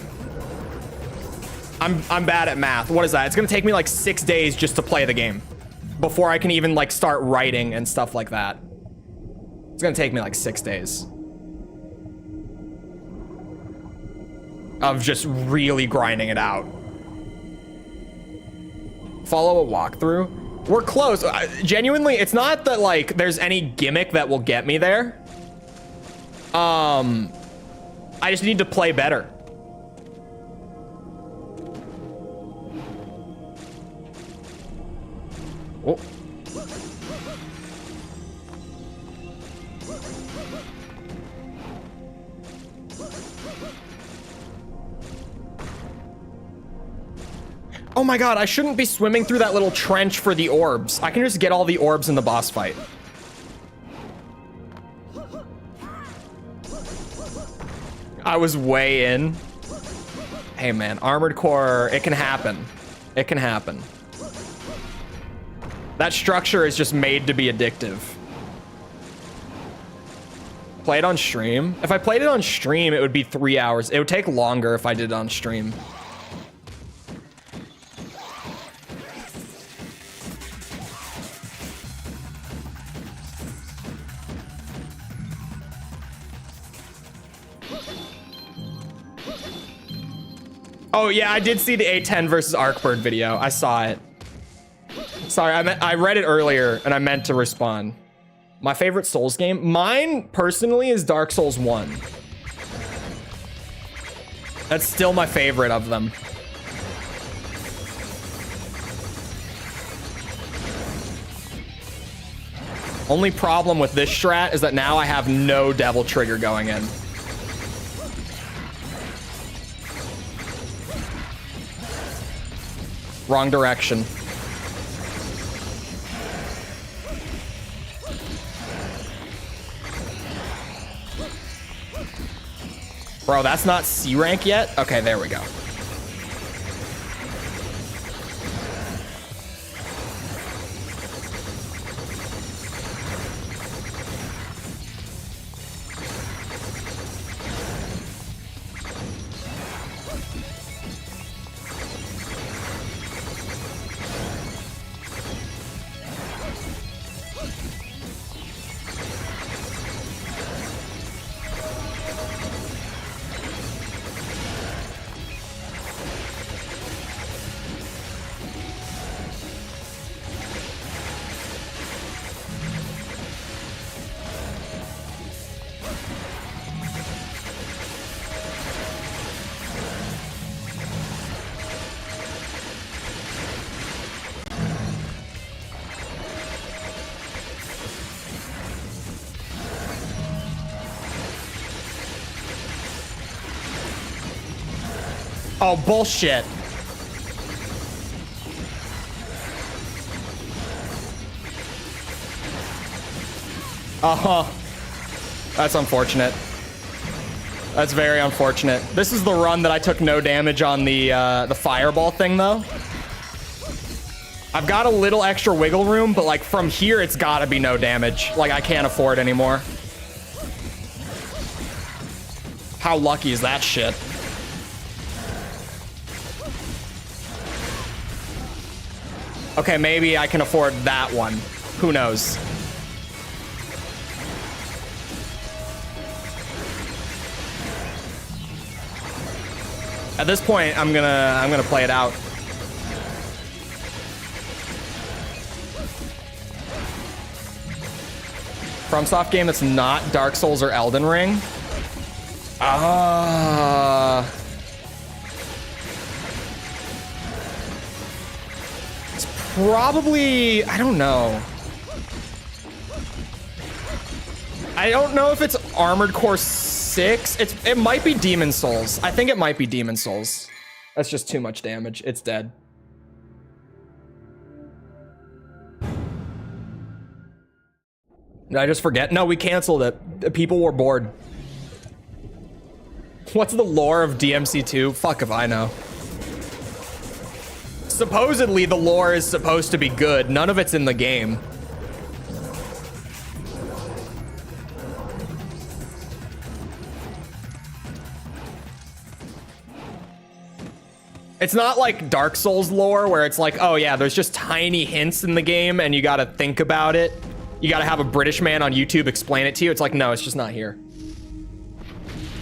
I'm bad at math. What is that? It's going to take me like 6 days just to play the game before I can even like start writing and stuff like that. It's going to take me like 6 days of just really grinding it out. Follow a walkthrough. We're close. Genuinely, it's not that like there's any gimmick that will get me there. I just need to play better. Oh. Oh my god, I shouldn't be swimming through that little trench for the orbs. I can just get all the orbs in the boss fight. I was way in. Hey man, Armored Core, it can happen. It can happen. That structure is just made to be addictive. Play it on stream? If I played it on stream, it would be 3 hours. It would take longer if I did it on stream. Oh yeah, I did see the A10 versus Arcbird video. I saw it. Sorry, I read it earlier and I meant to respond. My favorite Souls game? Mine, personally, is Dark Souls 1. That's still my favorite of them. Only problem with this strat is that now I have no Devil Trigger going in. Wrong direction. Bro, that's not C rank yet? Okay, there we go. Oh, bullshit. Uh-huh. That's unfortunate. That's very unfortunate. This is the run that I took no damage on the fireball thing, though. I've got a little extra wiggle room, but like from here, it's gotta be no damage. Like I can't afford anymore. How lucky is that shit? Okay, maybe I can afford that one. Who knows? At this point, I'm gonna play it out. FromSoft game that's not Dark Souls or Elden Ring. Probably, I don't know. I don't know if it's Armored Core 6. It might be Demon Souls. I think it might be Demon Souls. That's just too much damage. It's dead. Did I just forget? No, we canceled it. People were bored. What's the lore of DMC2? Fuck if I know. Supposedly the lore is supposed to be good. None of it's in the game. It's not like Dark Souls lore where it's like, oh yeah, there's just tiny hints in the game and you gotta think about it. You gotta have a British man on YouTube explain it to you. It's like, no, it's just not here.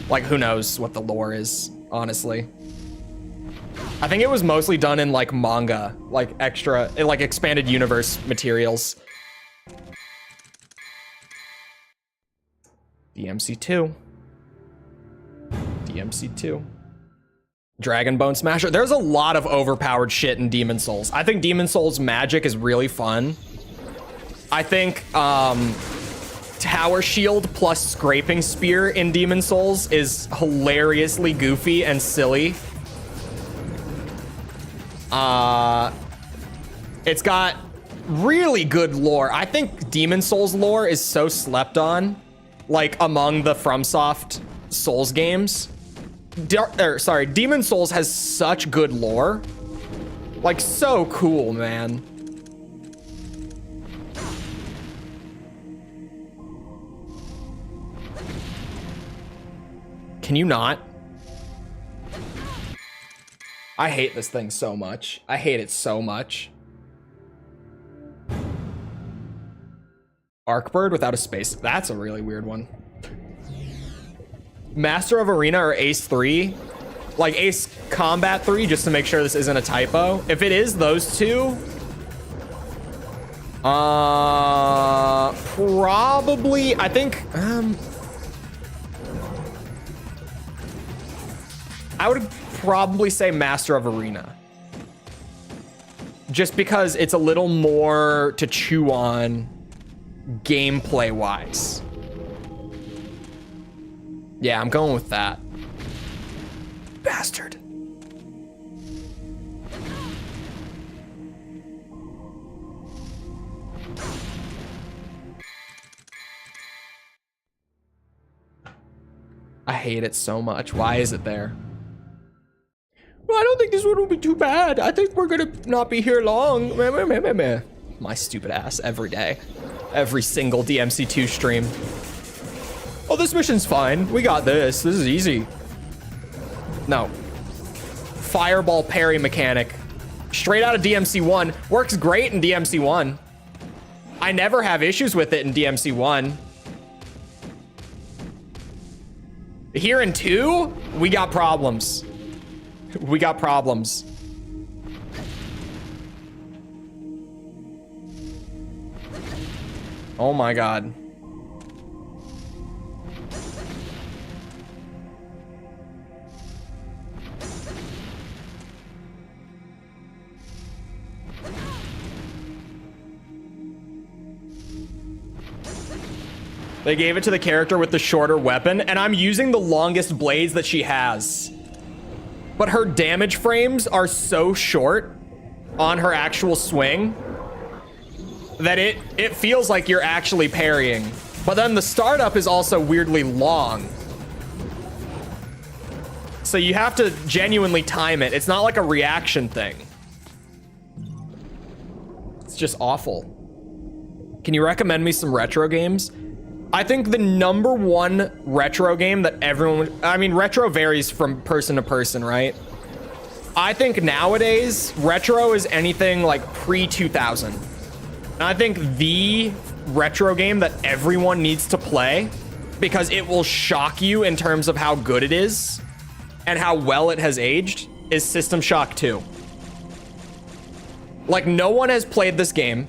Like, who knows what the lore is, honestly. I think it was mostly done in like manga, like extra, like expanded universe materials. DMC2. DMC2. Dragon Bone Smasher. There's a lot of overpowered shit in Demon Souls. I think Demon Souls magic is really fun. I think Tower Shield plus Scraping Spear in Demon Souls is hilariously goofy and silly. It's got really good lore. I think Demon Souls lore is so slept on, like among the FromSoft Souls games. Demon Souls has such good lore. Like, so cool, man. Can you not? I hate this thing so much. I hate it so much. Arcbird without a space. That's a really weird one. Master of Arena or Ace 3? Like Ace Combat 3, just to make sure this isn't a typo. If it is those two, probably, I think, I would probably say Master of Arena. Just because it's a little more to chew on gameplay-wise. Yeah, I'm going with that. Bastard. I hate it so much. Why is it there? Well, I don't think this one will be too bad. I think we're gonna not be here long. My stupid ass every day. Every single DMC2 stream. Oh, this mission's fine. We got this. This is easy. No. Fireball parry mechanic. Straight out of DMC1. Works great in DMC1. I never have issues with it in DMC1. Here in 2, we got problems. We got problems. Oh my god. They gave it to the character with the shorter weapon, and I'm using the longest blades that she has. But her damage frames are so short on her actual swing that it feels like you're actually parrying. But then the startup is also weirdly long. So you have to genuinely time it. It's not like a reaction thing. It's just awful. Can you recommend me some retro games? I think the #1 retro game that everyone, I mean, retro varies from person to person, right? I think nowadays, retro is anything like pre-2000. And I think the retro game that everyone needs to play, because it will shock you in terms of how good it is and how well it has aged, is System Shock 2. Like, no one has played this game,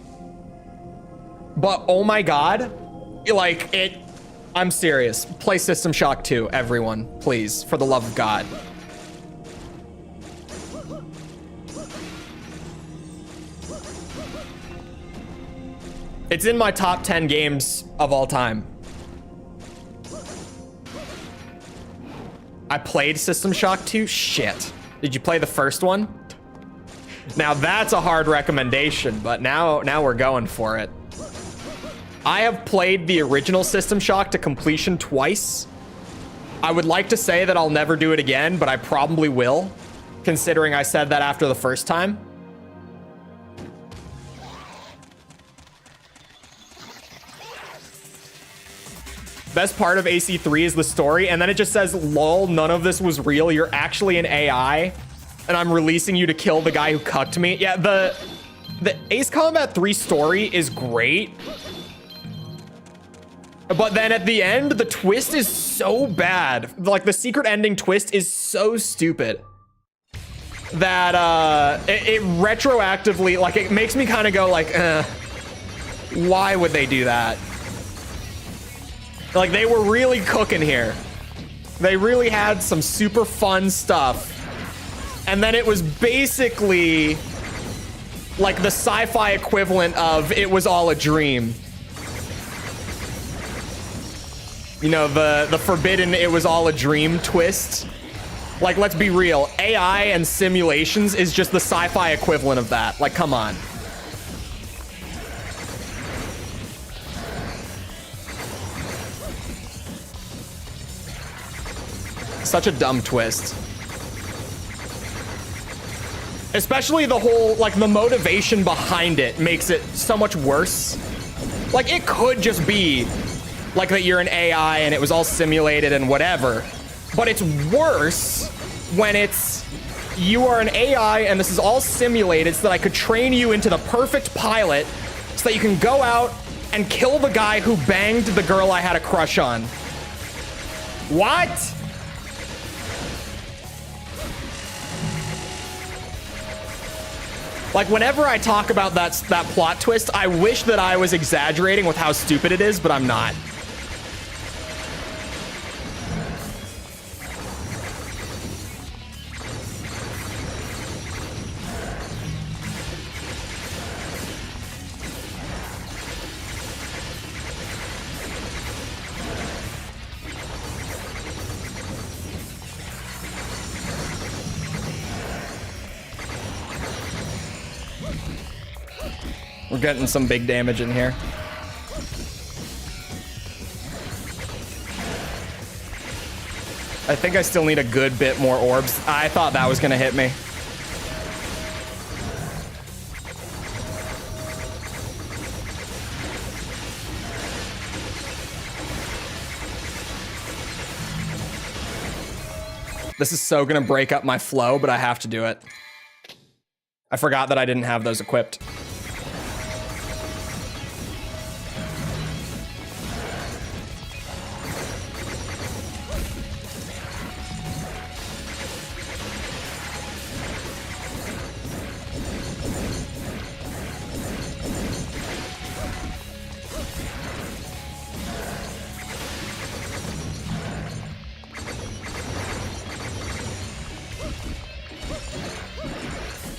but oh my god, like, I'm serious. Play System Shock 2, everyone, please, for the love of God. It's in my top 10 games of all time. I played System Shock 2. Shit. Did you play the first one? Now that's a hard recommendation, but now we're going for it. I have played the original System Shock to completion twice. I would like to say that I'll never do it again, but I probably will, considering I said that after the first time. Best part of AC3 is the story, and then it just says, lol, none of this was real. You're actually an AI, and I'm releasing you to kill the guy who cucked me. Yeah, the Ace Combat 3 story is great. But then at the end, the twist is so bad. Like, the secret ending twist is so stupid that it retroactively, like, it makes me kind of go like, why would they do that? Like, they were really cooking here. They really had some super fun stuff. And then it was basically like the sci-fi equivalent of it was all a dream. You know, the forbidden it was all a dream twist. Like, let's be real. AI and simulations is just the sci-fi equivalent of that. Like, come on. Such a dumb twist. Especially the whole, like, the motivation behind it makes it so much worse. Like, it could just be like that you're an AI and it was all simulated and whatever. But it's worse when it's you are an AI and this is all simulated so that I could train you into the perfect pilot so that you can go out and kill the guy who banged the girl I had a crush on. What? Like, whenever I talk about that plot twist, I wish that I was exaggerating with how stupid it is, but I'm not. We're getting some big damage in here. I think I still need a good bit more orbs. I thought that was gonna hit me. This is so gonna break up my flow, but I have to do it. I forgot that I didn't have those equipped.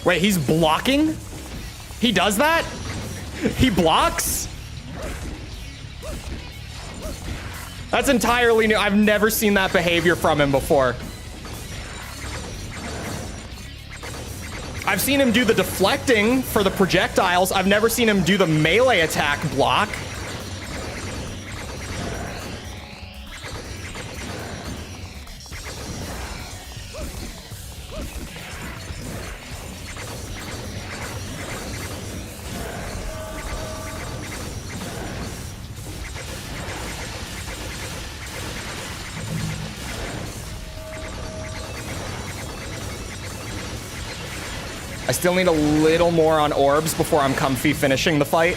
Wait, he's blocking? He does that? He blocks? That's entirely new. I've never seen that behavior from him before. I've seen him do the deflecting for the projectiles. I've never seen him do the melee attack block. I still need a little more on orbs before I'm comfy finishing the fight.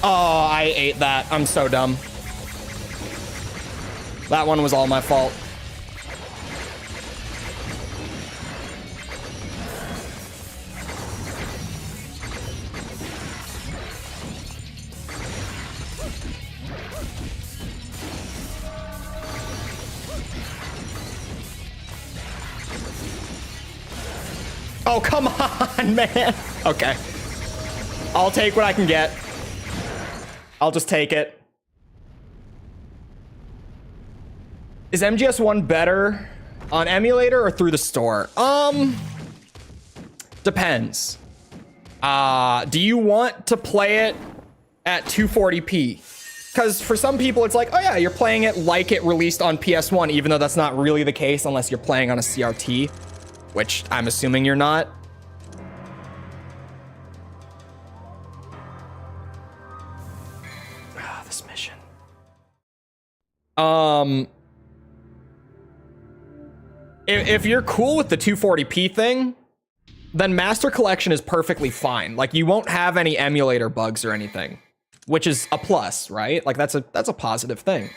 Oh, I ate that. I'm so dumb. That one was all my fault. Oh, come on, man. Okay. I'll take what I can get. I'll just take it. Is MGS1 better on emulator or through the store? Depends. Do you want to play it at 240p? Because for some people, it's like, oh yeah, you're playing it like it released on PS1, even though that's not really the case unless you're playing on a CRT, which I'm assuming you're not. This mission. If you're cool with the 240p thing, then Master Collection is perfectly fine. Like, you won't have any emulator bugs or anything, which is a plus, right? Like, that's a positive thing.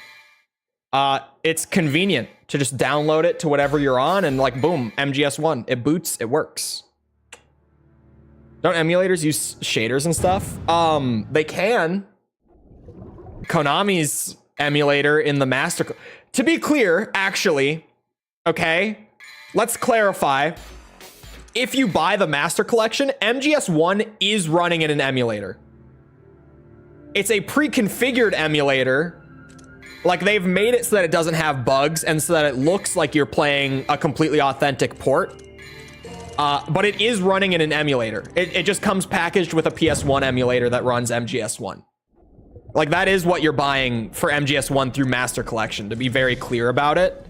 It's convenient to just download it to whatever you're on and like, boom, MGS1, it boots, it works. Don't emulators use shaders and stuff? They can. Konami's emulator in the Master... To be clear, actually, okay, let's clarify. If you buy the Master Collection, MGS1 is running in an emulator. It's a pre-configured emulator. Like, they've made it so that it doesn't have bugs and so that it looks like you're playing a completely authentic port. But it is running in an emulator. It just comes packaged with a PS1 emulator that runs MGS1. Like, that is what you're buying for MGS1 through Master Collection, to be very clear about it.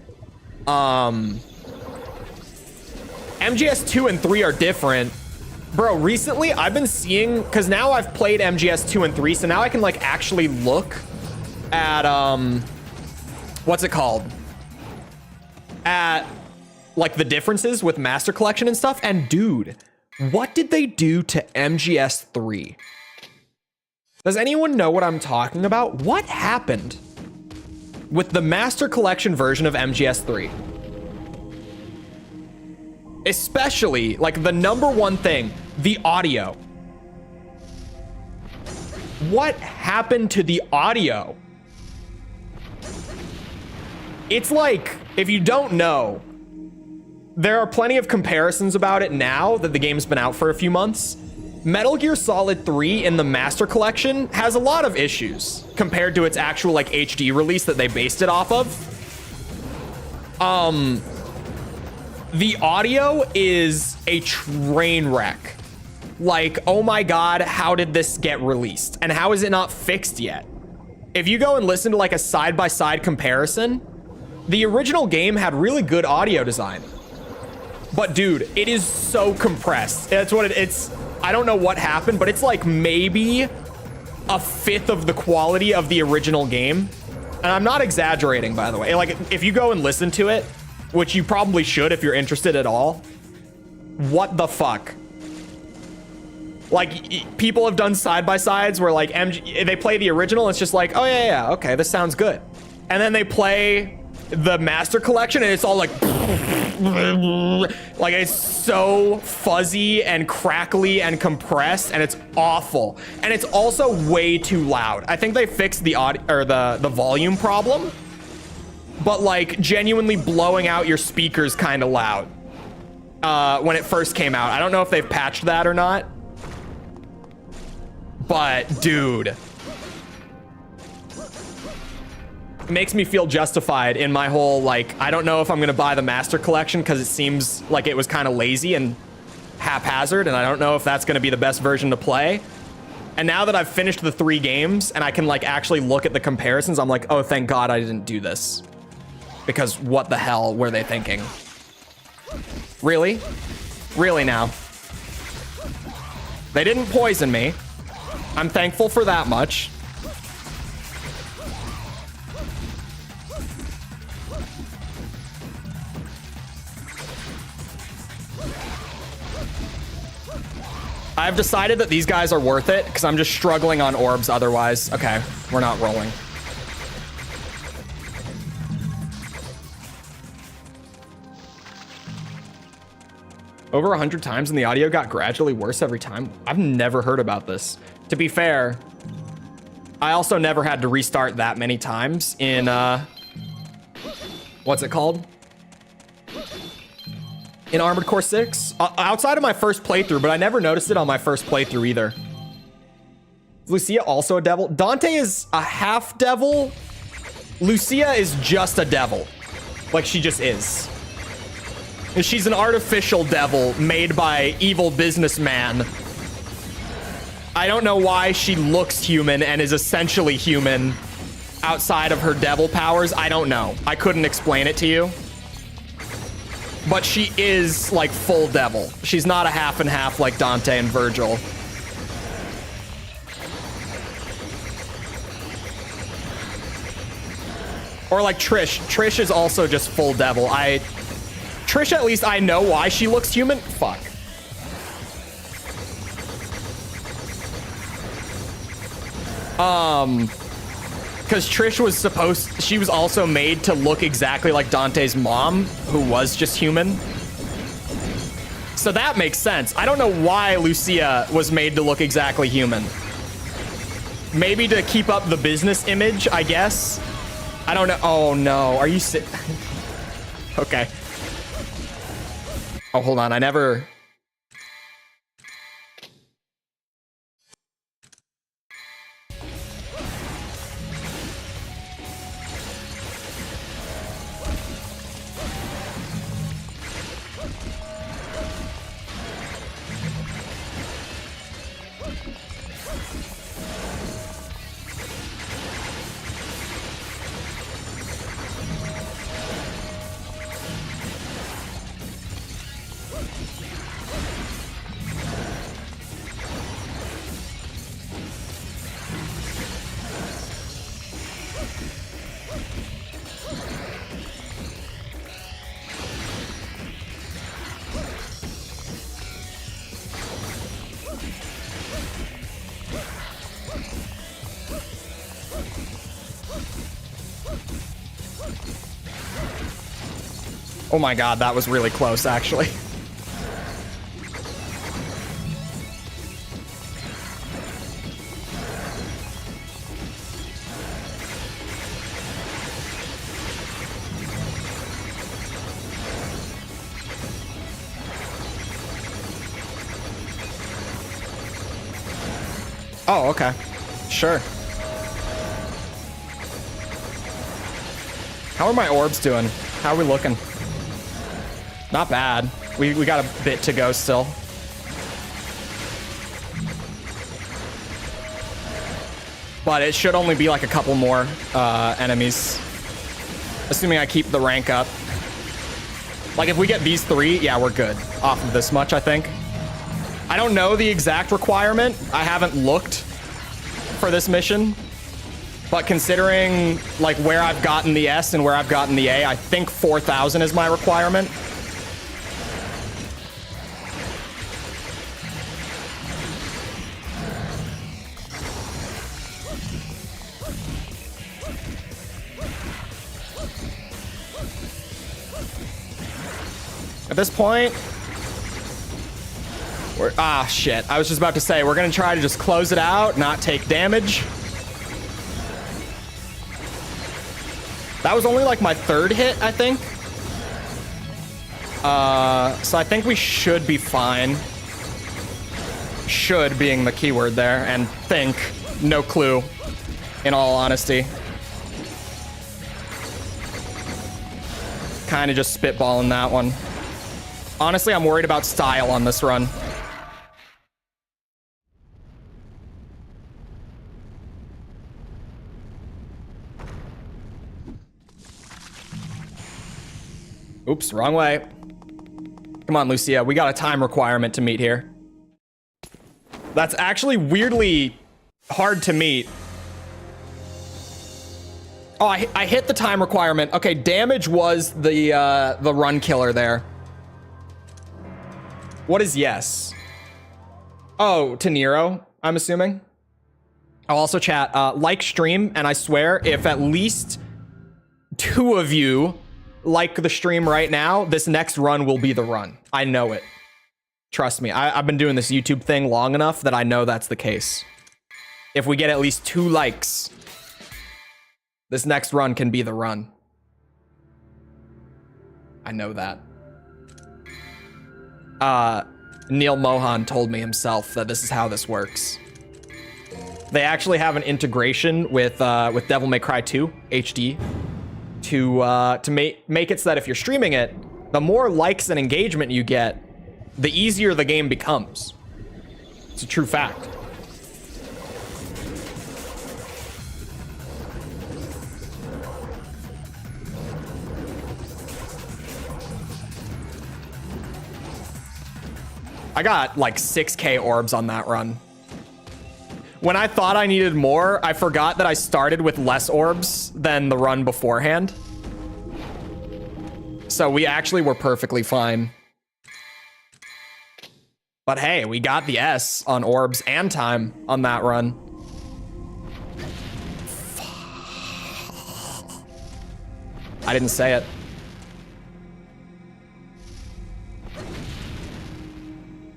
MGS 2 and 3 are different. Bro, recently I've been seeing, because now I've played MGS 2 and 3, so now I can like actually look at, what's it called? At like the differences with Master Collection and stuff. And dude, what did they do to MGS 3? Does anyone know what I'm talking about? What happened with the Master Collection version of MGS 3? Especially, like, the number one thing, the audio. What happened to the audio? It's like, if you don't know, there are plenty of comparisons about it now that the game's been out for a few months. Metal Gear Solid 3 in the Master Collection has a lot of issues compared to its actual, like, HD release that they based it off of. The audio is a train wreck. Like, oh my god, how did this get released? And how is it not fixed yet? If you go and listen to like a side-by-side comparison, the original game had really good audio design. But dude, it is so compressed. That's what it's. I don't know what happened, but it's like maybe a fifth of the quality of the original game. And I'm not exaggerating, by the way. Like, if you go and listen to it, which you probably should if you're interested at all. What the fuck? Like, people have done side-by-sides where, like, they play the original, and it's just like, oh, yeah, okay, this sounds good. And then they play the Master Collection, and it's all like... like, it's so fuzzy and crackly and compressed, and it's awful. And it's also way too loud. I think they fixed the audio, or the volume problem. But like genuinely blowing out your speakers kind of loud when it first came out. I don't know if they've patched that or not. But dude, it makes me feel justified in my whole, like, I don't know if I'm going to buy the Master Collection because it seems like it was kind of lazy and haphazard. And I don't know if that's going to be the best version to play. And now that I've finished the 3 games and I can like actually look at the comparisons, I'm like, oh, thank God I didn't do this. Because what the hell were they thinking? Really? Really now? They didn't poison me. I'm thankful for that much. I've decided that these guys are worth it because I'm just struggling on orbs otherwise. Okay, we're not rolling. Over 100 times and the audio got gradually worse every time. I've never heard about this. To be fair, I also never had to restart that many times in, what's it called? in Armored Core 6? Outside of my first playthrough, but I never noticed it on my first playthrough either. Is Lucia also a devil? Dante is a half devil. Lucia is just a devil. Like, she just is. And she's an artificial devil made by evil businessman. I don't know why she looks human and is essentially human outside of her devil powers. I don't know. I couldn't explain it to you. But she is like full devil. She's not a half and half like Dante and Virgil. Or like Trish. Trish is also just full devil. Trish, at least I know why she looks human. Fuck. Because Trish was she was also made to look exactly like Dante's mom, who was just human. So that makes sense. I don't know why Lucia was made to look exactly human. Maybe to keep up the business image, I guess. I don't know. Oh no, are you okay. Oh, hold on, I never... Oh my god, that was really close, actually. Oh, okay. Sure. How are my orbs doing? How are we looking? Not bad. We got a bit to go still. But it should only be like a couple more enemies. Assuming I keep the rank up. Like if we get these 3, yeah, we're good. Off of this much, I think. I don't know the exact requirement. I haven't looked for this mission. But considering like where I've gotten the S and where I've gotten the A, I think 4,000 is my requirement. At this point, shit. I was just about to say, we're gonna try to just close it out, not take damage. That was only like my 3rd hit, I think. So I think we should be fine. Should being the keyword there, and think, no clue, in all honesty. Kind of just spitballing that one. Honestly, I'm worried about style on this run. Oops, wrong way. Come on, Lucia. We got a time requirement to meet here. That's actually weirdly hard to meet. Oh, I hit the time requirement. Okay, damage was the run killer there. What is yes? Oh, to Nero, I'm assuming. I'll also chat, like stream, and I swear, if at least 2 of you like the stream right now, this next run will be the run. I know it. Trust me, I've been doing this YouTube thing long enough that I know that's the case. If we get at least 2 likes, this next run can be the run. I know that. Neil Mohan told me himself that this is how this works. They actually have an integration with Devil May Cry 2 HD to make it so that if you're streaming it, the more likes and engagement you get, the easier the game becomes. It's a true fact. I got like 6K orbs on that run. When I thought I needed more, I forgot that I started with less orbs than the run beforehand. So we actually were perfectly fine. But hey, we got the S on orbs and time on that run. I didn't say it.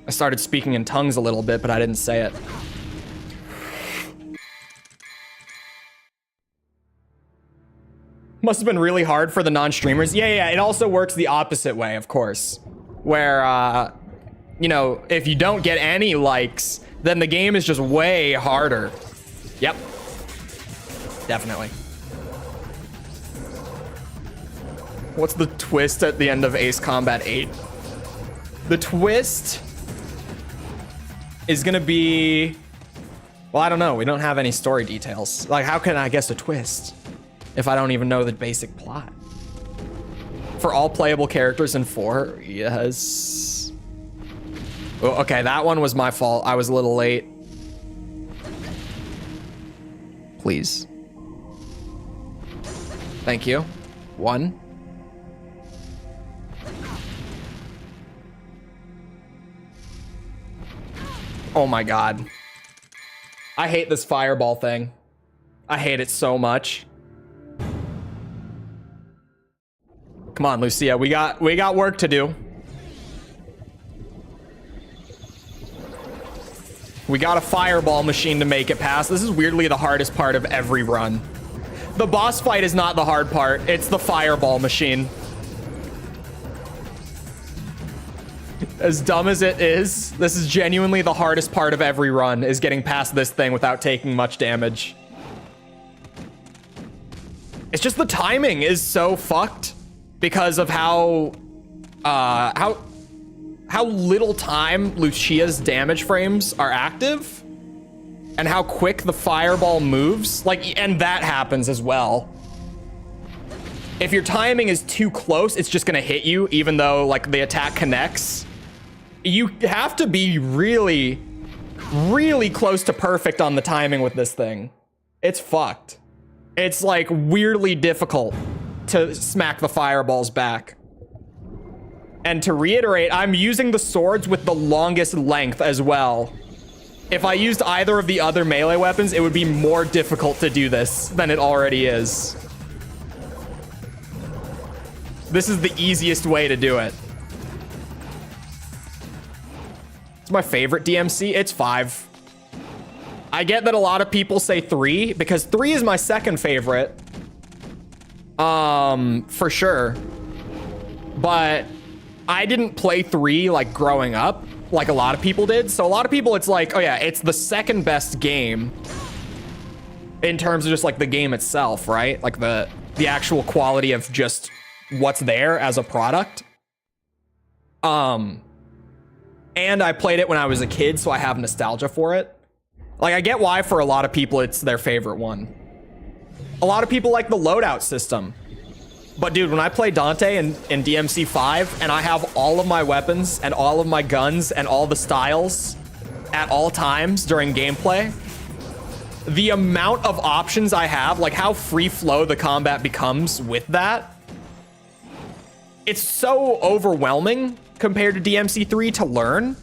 I started speaking in tongues a little bit, but I didn't say it. Must have been really hard for the non-streamers. Yeah, it also works the opposite way, of course. Where, you know, if you don't get any likes, then the game is just way harder. Yep. Definitely. What's the twist at the end of Ace Combat 8? The twist is gonna be... Well, I don't know. We don't have any story details. Like, how can I guess a twist if I don't even know the basic plot? For all playable characters in 4, yes. Oh, okay, that one was my fault. I was a little late. Please. Thank you. 1. Oh my god. I hate this fireball thing. I hate it so much. Come on, Lucia. We got work to do. We got a fireball machine to make it past. This is weirdly the hardest part of every run. The boss fight is not the hard part. It's the fireball machine. As dumb as it is, this is genuinely the hardest part of every run, is getting past this thing without taking much damage. It's just the timing is so fucked because of how little time Lucia's damage frames are active and how quick the fireball moves. Like, and that happens as well. If your timing is too close, it's just gonna hit you even though like the attack connects. You have to be really, really close to perfect on the timing with this thing. It's fucked. It's like weirdly difficult to smack the fireballs back. And to reiterate, I'm using the swords with the longest length as well. If I used either of the other melee weapons, it would be more difficult to do this than it already is. This is the easiest way to do it. It's my favorite DMC. It's 5. I get that a lot of people say 3 because 3 is my second favorite. For sure. But I didn't play 3 like growing up like a lot of people did. So a lot of people, it's like, oh yeah, it's the second best game in terms of just like the game itself, right? Like the actual quality of just what's there as a product. And I played it when I was a kid, so I have nostalgia for it. Like, I get why for a lot of people it's their favorite one. A lot of people like the loadout system. But dude, when I play Dante in DMC 5 and I have all of my weapons and all of my guns and all the styles at all times during gameplay, the amount of options I have, like how free flow the combat becomes with that, it's so overwhelming compared to DMC 3 to learn.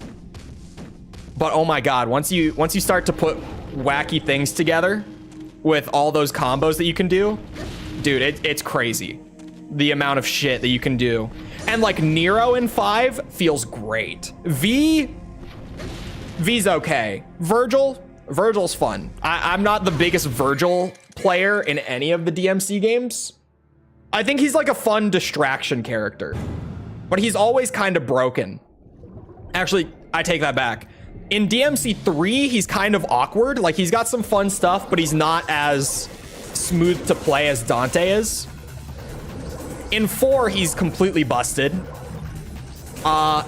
But oh my god, once you start to put wacky things together with all those combos that you can do, dude, it's crazy the amount of shit that you can do. And like Nero in 5 feels great. V's okay. Virgil's fun. I'm not the biggest Virgil player in any of the DMC games. I think he's like a fun distraction character, but he's always kind of broken. Actually, I take that back. In DMC 3, he's kind of awkward. Like, he's got some fun stuff, but he's not as smooth to play as Dante is. In 4, he's completely busted.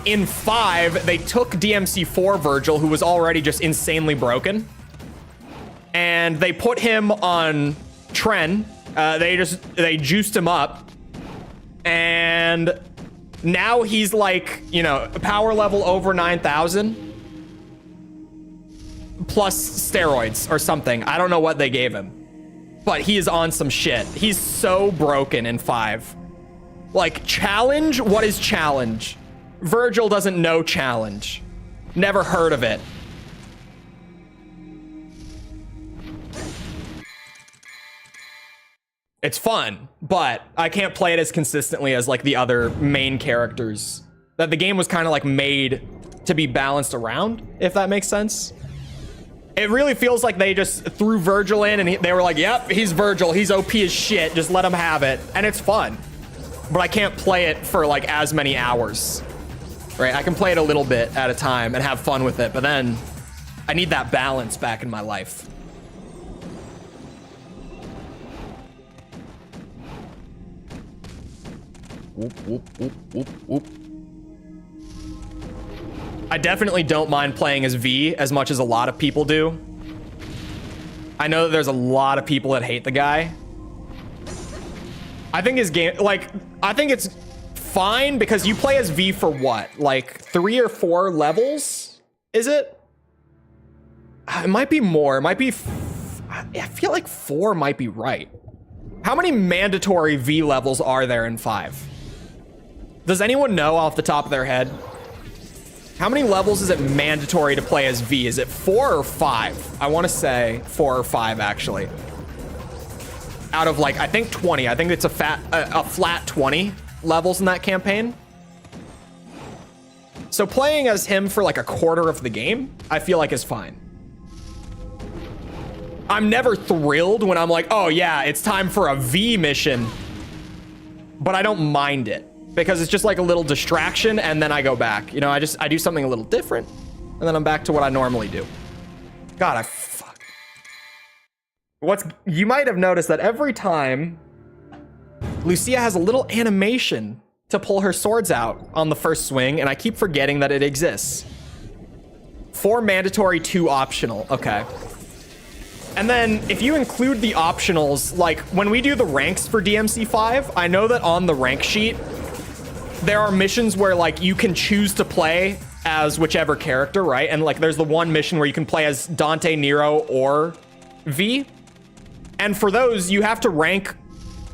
In 5, they took DMC 4 Virgil, who was already just insanely broken, and they put him on Tren. They juiced him up, and now he's like, you know, power level over 9,000 plus steroids or something. I don't know what they gave him, but he is on some shit. He's so broken in 5. Like, challenge? What is challenge? Virgil doesn't know challenge. Never heard of it. It's fun, but I can't play it as consistently as like the other main characters that the game was kind of like made to be balanced around, if that makes sense. It really feels like they just threw Virgil in and they were like, yep, he's Virgil. He's OP as shit. Just let him have it. And it's fun, but I can't play it for like as many hours, right? I can play it a little bit at a time and have fun with it, but then I need that balance back in my life. Whoop, whoop, whoop, whoop, whoop. I definitely don't mind playing as V as much as a lot of people do. I know that there's a lot of people that hate the guy. I think his game, like, I think it's fine because you play as V for what? Like 3 or 4 levels? Is it? It might be more. It might be, I feel like 4 might be right. How many mandatory V levels are there in 5? Does anyone know off the top of their head? How many levels is it mandatory to play as V? Is it 4 or 5? I want to say 4 or 5, actually. Out of like, I think 20. I think it's a flat 20 levels in that campaign. So playing as him for like a quarter of the game, I feel like is fine. I'm never thrilled when I'm like, oh yeah, it's time for a V mission. But I don't mind it because it's just like a little distraction and then I go back. You know, I do something a little different and then I'm back to what I normally do. God, you might have noticed that every time Lucia has a little animation to pull her swords out on the first swing, and I keep forgetting that it exists. 4 mandatory, 2 optional. Okay. And then if you include the optionals, like when we do the ranks for DMC 5, I know that on the rank sheet, there are missions where like you can choose to play as whichever character, right? And like there's the one mission where you can play as Dante, Nero, or V. And for those, you have to rank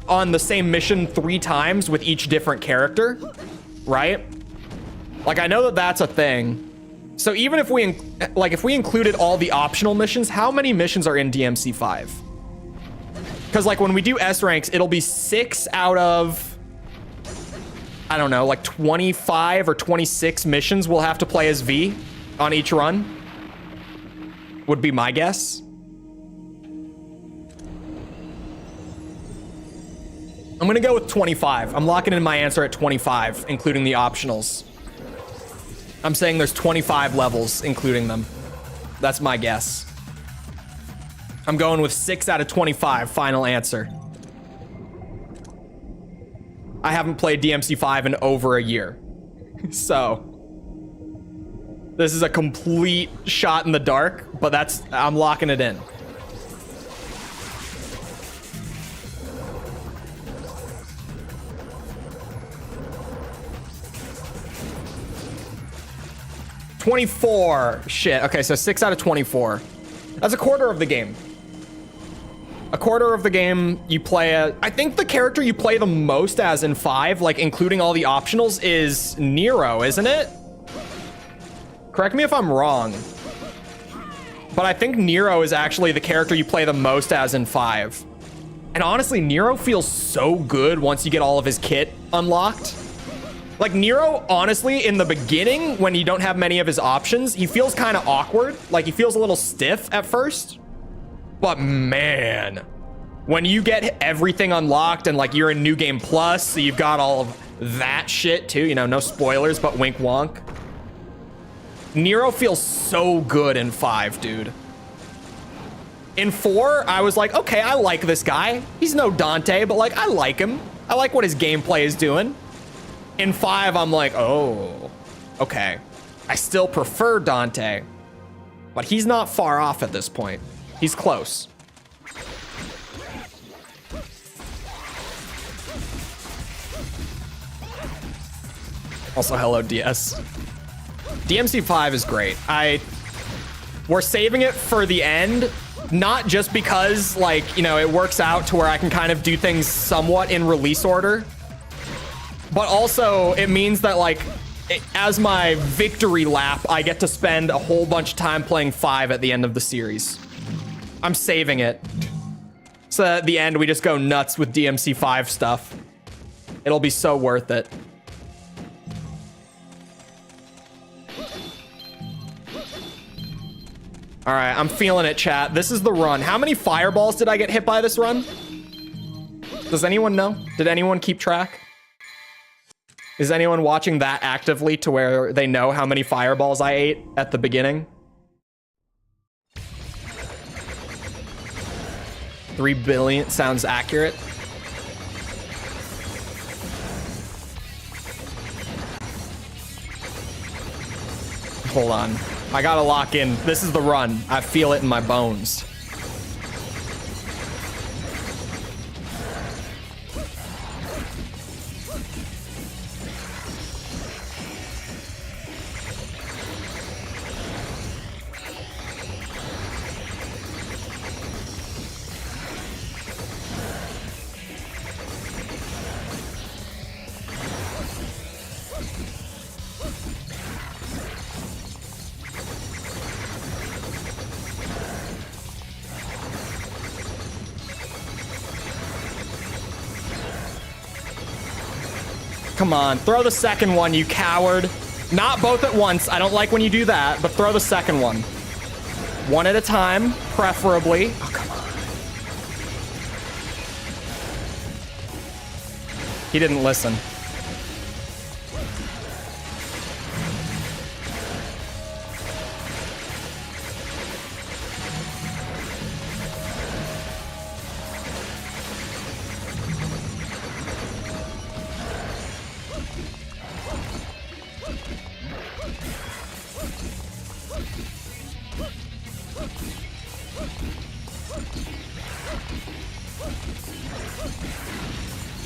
on the same mission 3 times with each different character, right? Like I know that that's a thing. So even if we included all the optional missions, how many missions are in DMC 5? Because like when we do S ranks, it'll be 6 out of, I don't know, like 25 or 26 missions we'll have to play as V on each run. Would be my guess. I'm gonna go with 25. I'm locking in my answer at 25, including the optionals. I'm saying there's 25 levels, including them. That's my guess. I'm going with 6 out of 25, final answer. I haven't played DMC 5 in over a year. So, this is a complete shot in the dark, but I'm locking it in. $24. Shit. Okay, so 6 out of 24. That's a quarter of the game. A quarter of the game you play as... I think the character you play the most as in 5, like including all the optionals, is Nero, isn't it? Correct me if I'm wrong. But I think Nero is actually the character you play the most as in 5. And honestly, Nero feels so good once you get all of his kit unlocked. Like Nero, honestly, in the beginning, when you don't have many of his options, he feels kind of awkward. Like he feels a little stiff at first. But man, when you get everything unlocked and like you're in New Game Plus, so you've got all of that shit too, you know, no spoilers, but wink wonk. Nero feels so good in 5, dude. In 4, I was like, okay, I like this guy. He's no Dante, but like, I like him. I like what his gameplay is doing. In 5, I'm like, oh, okay. I still prefer Dante, but he's not far off at this point. He's close. Also, hello, DS. DMC5 is great. We're saving it for the end, not just because, like, you know, it works out to where I can kind of do things somewhat in release order, but also it means that, like, as my victory lap, I get to spend a whole bunch of time playing 5 at the end of the series. I'm saving it. So at the end, we just go nuts with DMC5 stuff. It'll be so worth it. All right, I'm feeling it, chat. This is the run. How many fireballs did I get hit by this run? Does anyone know? Did anyone keep track? Is anyone watching that actively to where they know how many fireballs I ate at the beginning? 3 billion sounds accurate. Hold on. I gotta lock in. This is the run. I feel it in my bones. Come on, throw the second one, you coward. Not both at once. I don't like when you do that, but throw the second one. One at a time, preferably. Oh, come on. He didn't listen.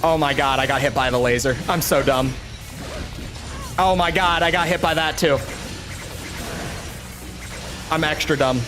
Oh my god, I got hit by the laser. I'm so dumb. Oh my god, I got hit by that too. I'm extra dumb.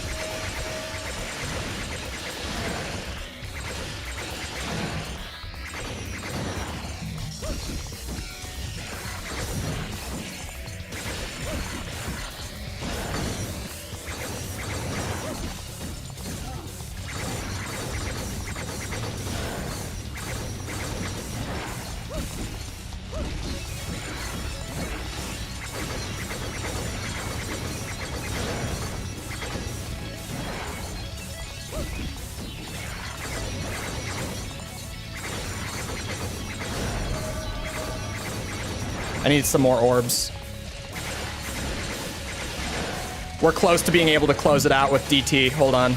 I need some more orbs. We're close to being able to close it out with DT. Hold on.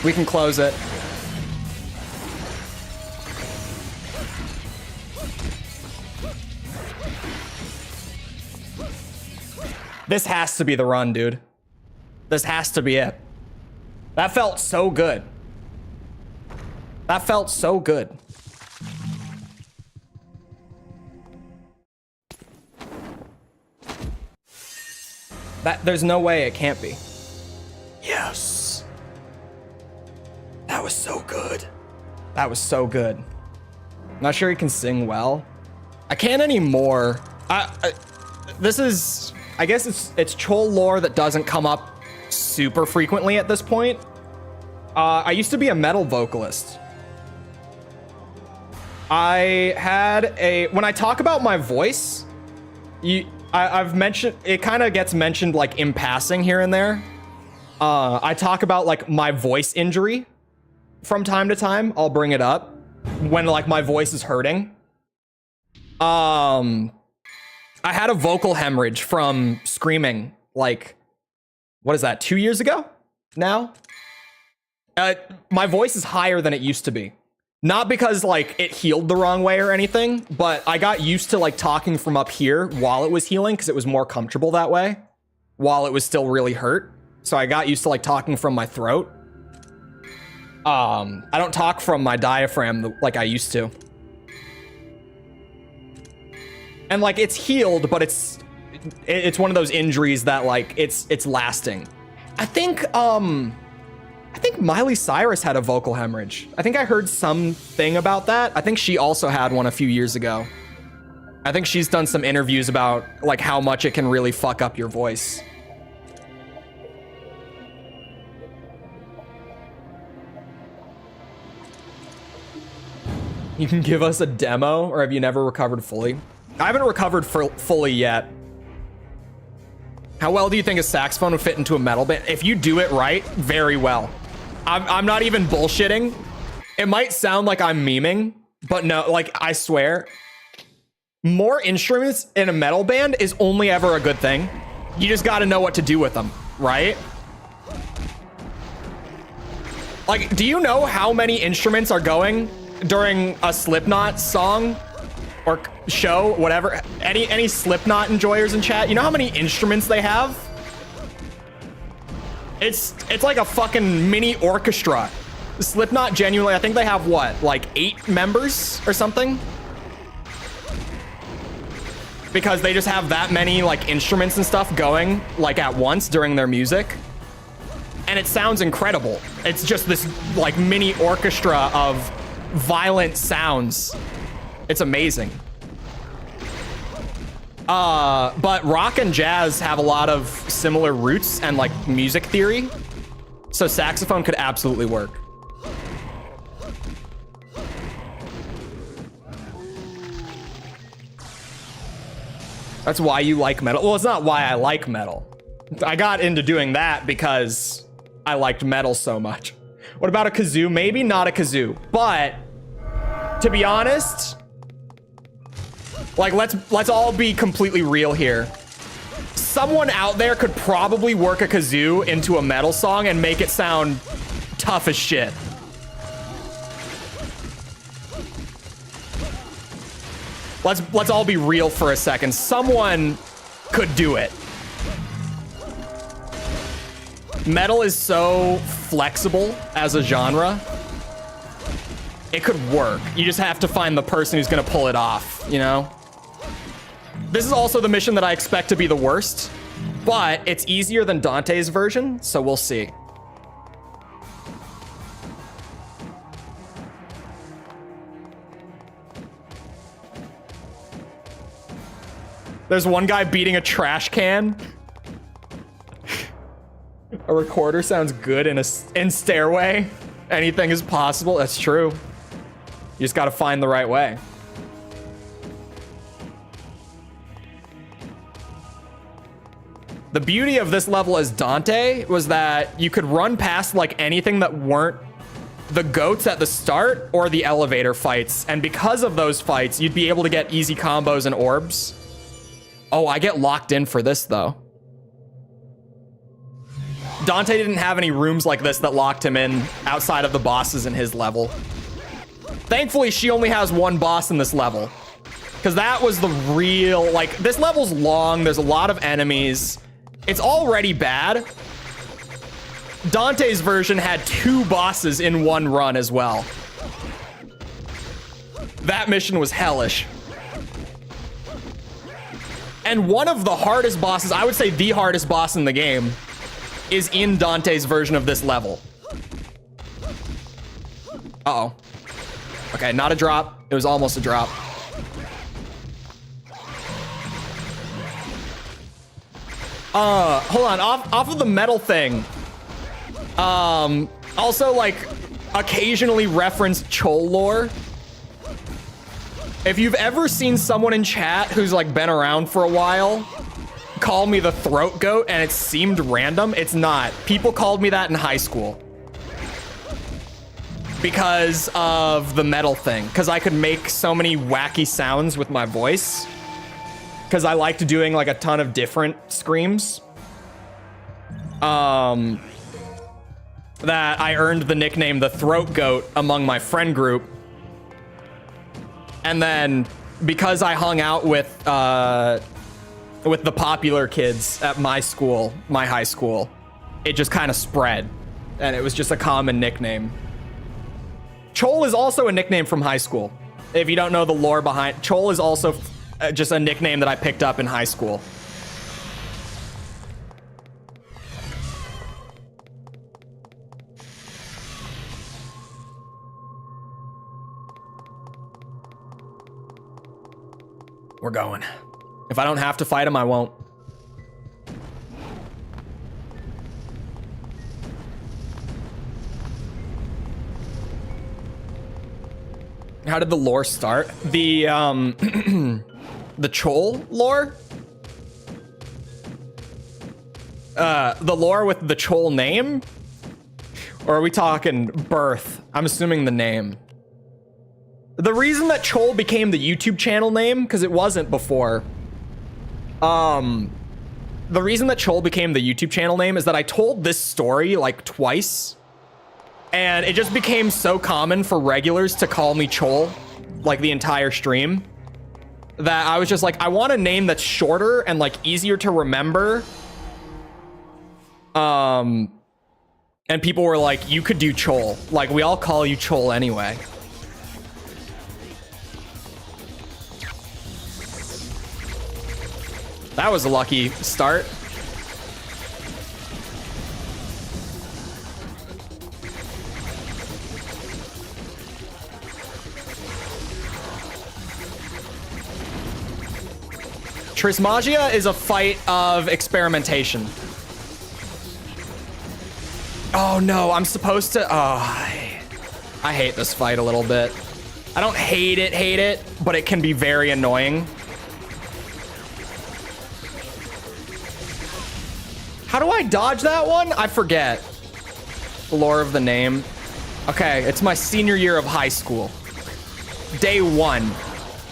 We can close it. This has to be the run, dude. This has to be it. That felt so good. That felt so good. There's no way it can't be. Yes. That was so good. That was so good. Not sure he can sing well. I can't anymore. This is, I guess it's Chole lore that doesn't come up super frequently at this point. I used to be a metal vocalist. I had when I talk about my voice, I've mentioned, it kind of gets mentioned like in passing here and there. I talk about like my voice injury from time to time. I'll bring it up when like my voice is hurting. I had a vocal hemorrhage from screaming like, what is that, 2 years ago now? My voice is higher than it used to be. Not because like it healed the wrong way or anything, but I got used to like talking from up here while it was healing because it was more comfortable that way while it was still really hurt. So I got used to like talking from my throat. I don't talk from my diaphragm like I used to. And like it's healed, but it's one of those injuries that like it's lasting. I think Miley Cyrus had a vocal hemorrhage. I think I heard something about that. I think she also had one a few years ago. I think she's done some interviews about like how much it can really fuck up your voice. You can give us a demo, or have you never recovered fully? I haven't recovered fully yet. How well do you think a saxophone would fit into a metal band? If you do it right, very well. I'm not even bullshitting. It might sound like I'm memeing, but no, like I swear, more instruments in a metal band is only ever a good thing. You just got to know what to do with them, right? Like, do you know how many instruments are going during a Slipknot song or show, whatever? Any Slipknot enjoyers in chat? You know how many instruments they have? It's like a fucking mini orchestra. Slipknot genuinely, I think they have what, like 8 members or something? Because they just have that many like instruments and stuff going like at once during their music. And it sounds incredible. It's just this like mini orchestra of violent sounds. It's amazing. But rock and jazz have a lot of similar roots and like music theory. So saxophone could absolutely work. That's why you like metal. Well, it's not why I like metal. I got into doing that because I liked metal so much. What about a kazoo? Maybe not a kazoo, but to be honest, like let's all be completely real here. Someone out there could probably work a kazoo into a metal song and make it sound tough as shit. Let's all be real for a second. Someone could do it. Metal is so flexible as a genre. It could work. You just have to find the person who's gonna pull it off, you know? This is also the mission that I expect to be the worst, but it's easier than Dante's version, so we'll see. There's one guy beating a trash can. A recorder sounds good in Stairway. Anything is possible. That's true. You just gotta find the right way. The beauty of this level as Dante was that you could run past like anything that weren't the goats at the start or the elevator fights. And because of those fights, you'd be able to get easy combos and orbs. Oh, I get locked in for this though. Dante didn't have any rooms like this that locked him in outside of the bosses in his level. Thankfully, she only has one boss in this level. Because that was the real, like, this level's long, there's a lot of enemies. It's already bad. Dante's version had 2 bosses in one run as well. That mission was hellish. And one of the hardest bosses, I would say the hardest boss in the game, is in Dante's version of this level. Uh-oh. Okay, not a drop. It was almost a drop. Hold on, off of the metal thing. Also, like, occasionally reference Chole lore. If you've ever seen someone in chat who's like been around for a while call me the throat goat and it seemed random, it's not. People called me that in high school because of the metal thing, because I could make so many wacky sounds with my voice, because I liked doing like a ton of different screams. That I earned the nickname the throat goat among my friend group. And then because I hung out with the popular kids at my school, my high school, it just kind of spread and it was just a common nickname. Chole is also a nickname from high school. If you don't know the lore behind, Chole is also just a nickname that I picked up in high school. We're going. If I don't have to fight him, I won't. How did the lore start? The the Chole lore? The lore with the Chole name? Or are we talking birth? I'm assuming the name. The reason that Chole became the YouTube channel name, because it wasn't before. The reason that Chole became the YouTube channel name is that I told this story like twice. And it just became so common for regulars to call me Chole, like the entire stream, that I was just like, I want a name that's shorter and like easier to remember. And people were like, you could do Chole. Like, we all call you Chole anyway. That was a lucky start. Trismagia is a fight of experimentation. Oh no, I'm supposed to, I hate this fight a little bit. I don't hate it, but it can be very annoying. How do I dodge that one? I forget. The lore of the name. Okay, it's my senior year of high school. Day 1.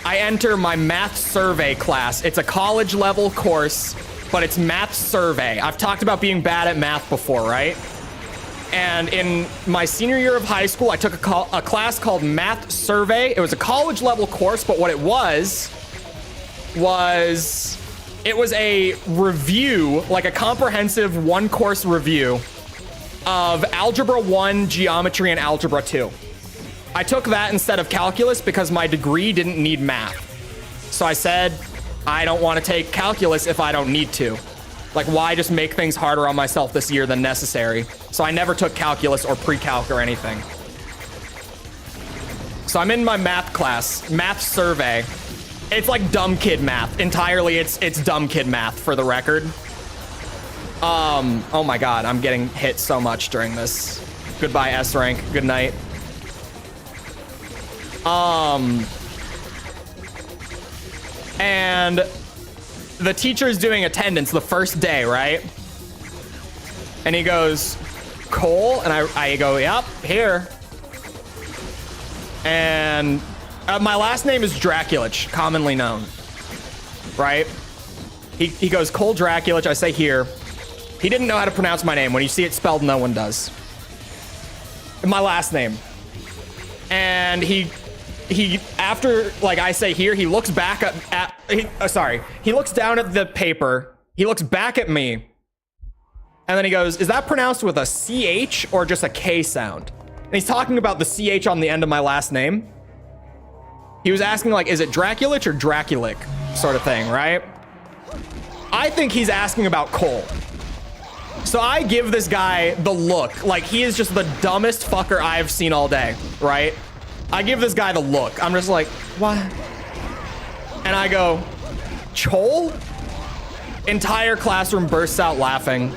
I enter my math survey class. It's a college level course, but it's math survey. I've talked about being bad at math before, right? And in my senior year of high school, I took a class called math survey. It was a college level course, but what it was it was a review, like a comprehensive one course review of Algebra 1, Geometry, and Algebra 2. I took that instead of calculus because my degree didn't need math. So I said, I don't want to take calculus if I don't need to. Like, why just make things harder on myself this year than necessary? So I never took calculus or pre-calc or anything. So I'm in my math class, math survey. It's like dumb kid math. Entirely, it's dumb kid math, for the record. Oh my god, I'm getting hit so much during this. Goodbye, S rank. Good night. And the teacher's doing attendance the first day, right? And he goes, Cole? And I go, yep, here. And my last name is Draculich, commonly known, right? He goes, Cole Draculich. I say here. He didn't know how to pronounce my name. When you see it spelled, no one does. My last name. And he after, like, I say here, he looks back he looks down at the paper. He looks back at me. And then he goes, is that pronounced with a CH or just a K sound? And he's talking about the CH on the end of my last name. He was asking, like, is it Draculich or Draculic sort of thing, right? I think he's asking about Cole. So I give this guy the look. Like, he is just the dumbest fucker I've seen all day, right? I give this guy the look. I'm just like, what? And I go, Chole? Entire classroom bursts out laughing.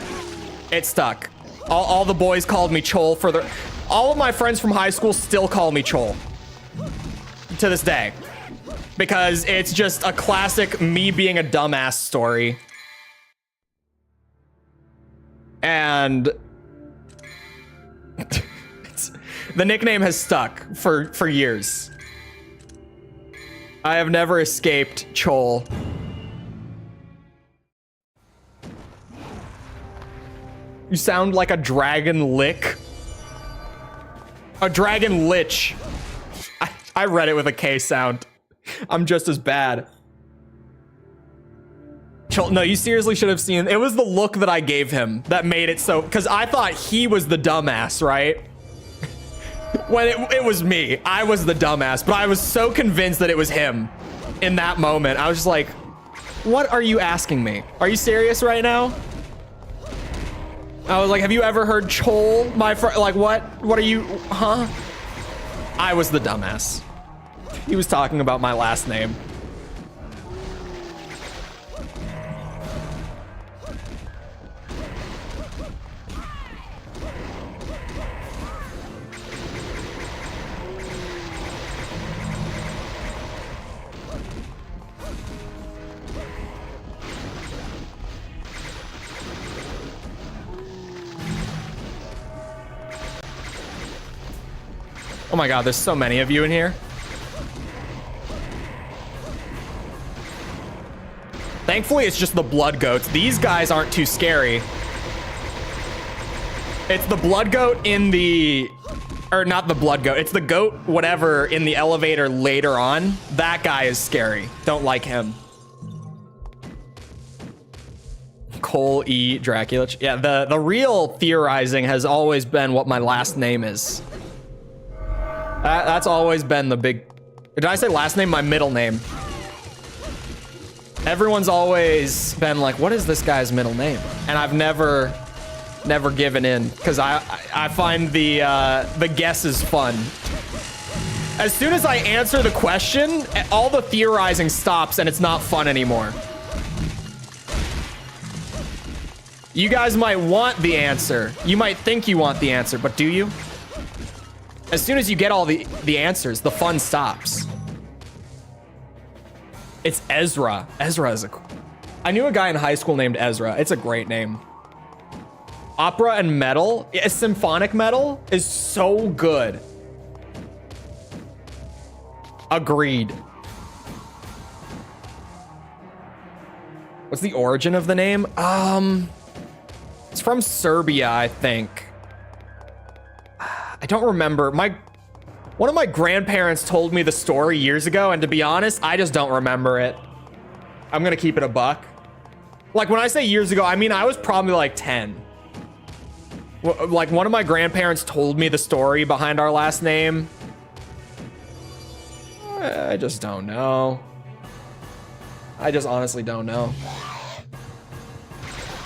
It stuck. All the boys called me Chole for the... All of my friends from high school still call me Chole. To this day. because it's just a classic me being a dumbass story. And the nickname has stuck for years. I have never escaped Chole. You sound like a dragon lick. A dragon lich. I read it with a K sound. I'm just as bad. No, you seriously should have seen. It was the look that I gave him that made it so, because I thought he was the dumbass, right? When it was me. I was the dumbass, but I was so convinced that it was him in that moment. I was just like, what are you asking me? Are you serious right now? I was like, have you ever heard Chole, my friend? Like, what? What are you, huh? I was the dumbass. He was talking about my last name. Oh my god, there's so many of you in here. Thankfully, it's just the blood goats. These guys aren't too scary. It's the blood goat in the... Or not the blood goat. It's the goat whatever in the elevator later on. That guy is scary. Don't like him. Cole E. Dracula. Yeah, the real theorizing has always been what my last name is. That's always been the big... Did I say last name? My middle name. Everyone's always been like, what is this guy's middle name? And I've never given in, because I find the guesses fun. As soon as I answer the question, all the theorizing stops and it's not fun anymore. You guys might want the answer. You might think you want the answer, but do you? As soon as you get all the answers, the fun stops. It's Ezra. Ezra is I knew a guy in high school named Ezra. It's a great name. Opera and metal. Yeah, symphonic metal is so good. Agreed. What's the origin of the name? It's from Serbia, I think. I don't remember. One of my grandparents told me the story years ago, and to be honest, I just don't remember it. I'm gonna keep it a buck. Like, when I say years ago, I mean I was probably like 10. Like, one of my grandparents told me the story behind our last name. I just don't know. I just honestly don't know.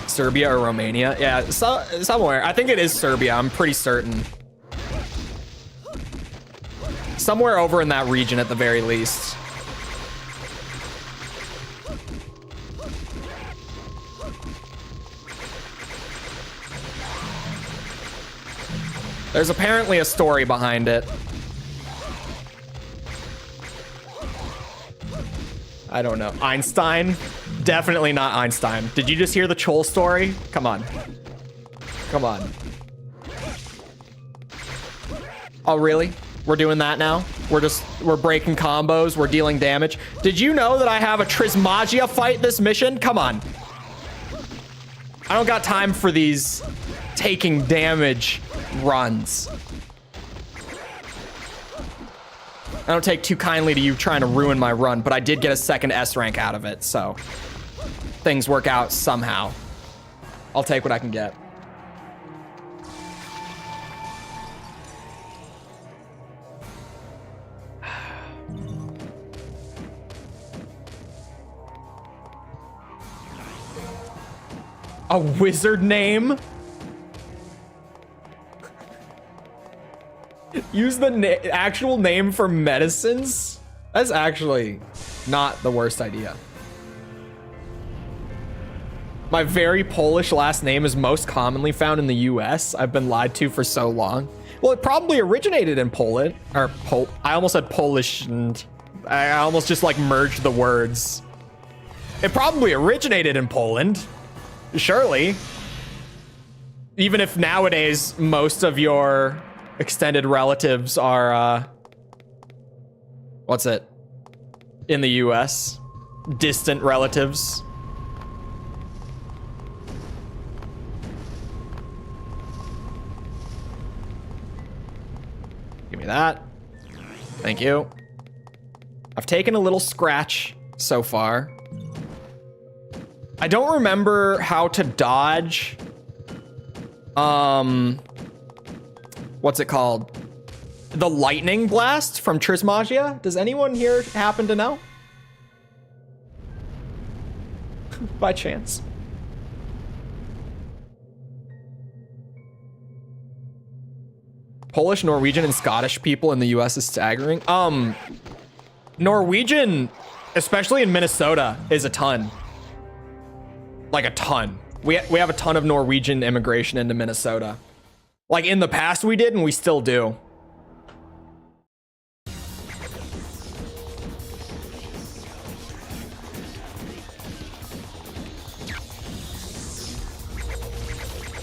Serbia or Romania? Yeah, somewhere. I think it is Serbia. I'm pretty certain. Somewhere over in that region at the very least. There's apparently a story behind it. I don't know. Einstein? Definitely not Einstein. Did you just hear the Chole story? Come on. Come on. Oh, really? We're doing that now? We're breaking combos. We're dealing damage. Did you know that I have a Trismagia fight this mission? Come on. I don't got time for these taking damage runs. I don't take too kindly to you trying to ruin my run, but I did get a second S rank out of it, so things work out somehow. I'll take what I can get. A wizard name? Use the actual name for medicines? That's actually not the worst idea. My very Polish last name is most commonly found in the US. I've been lied to for so long. Well, it probably originated in Poland. Or I almost said Polish and I almost just like merged the words. It probably originated in Poland. Surely. Even if nowadays most of your extended relatives are, what's it? In the US. Distant relatives. Give me that. Thank you. I've taken a little scratch so far. I don't remember how to dodge. What's it called? The lightning blast from Trismagia? Does anyone here happen to know? By chance. Polish, Norwegian, and Scottish people in the US is staggering. Norwegian, especially in Minnesota, is a ton. Like a ton. We have a ton of Norwegian immigration into Minnesota. Like in the past we did, and we still do.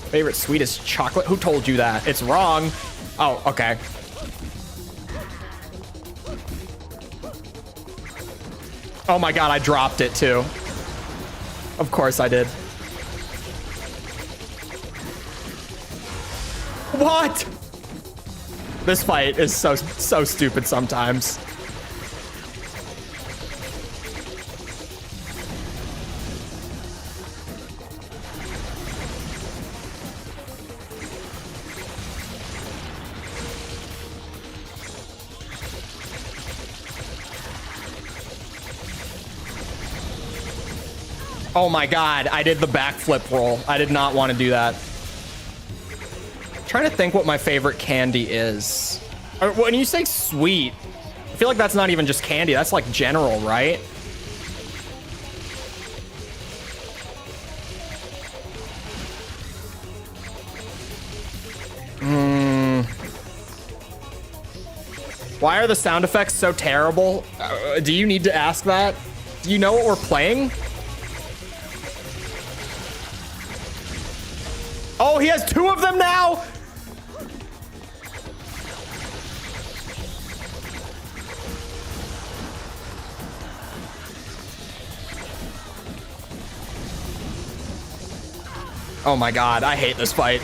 Favorite sweet is chocolate? Who told you that? It's wrong. Oh, okay. Oh my god, I dropped it too. Of course I did. What? This fight is so stupid sometimes. Oh my god, I did the backflip roll. I did not want to do that. I'm trying to think what my favorite candy is. When you say sweet, I feel like that's not even just candy. That's like general, right? Why are the sound effects so terrible? Do you need to ask that? Do you know what we're playing? Oh, he has two of them now? Oh my god, I hate this fight.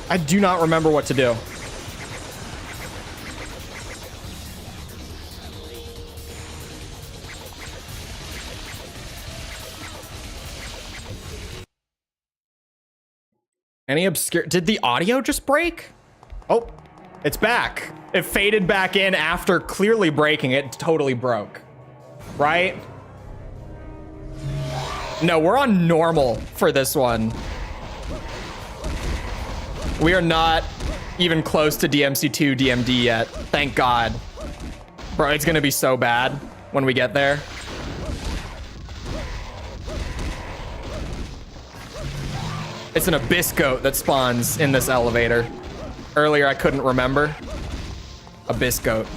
I do not remember what to do. Any obscure... Did the audio just break? Oh, it's back. It faded back in after clearly breaking. It totally broke. Right? No, we're on normal for this one. We are not even close to DMC2 DMD yet. Thank God. Bro, it's gonna be so bad when we get there. It's an abyss goat that spawns in this elevator. Earlier, I couldn't remember. Abyss goat.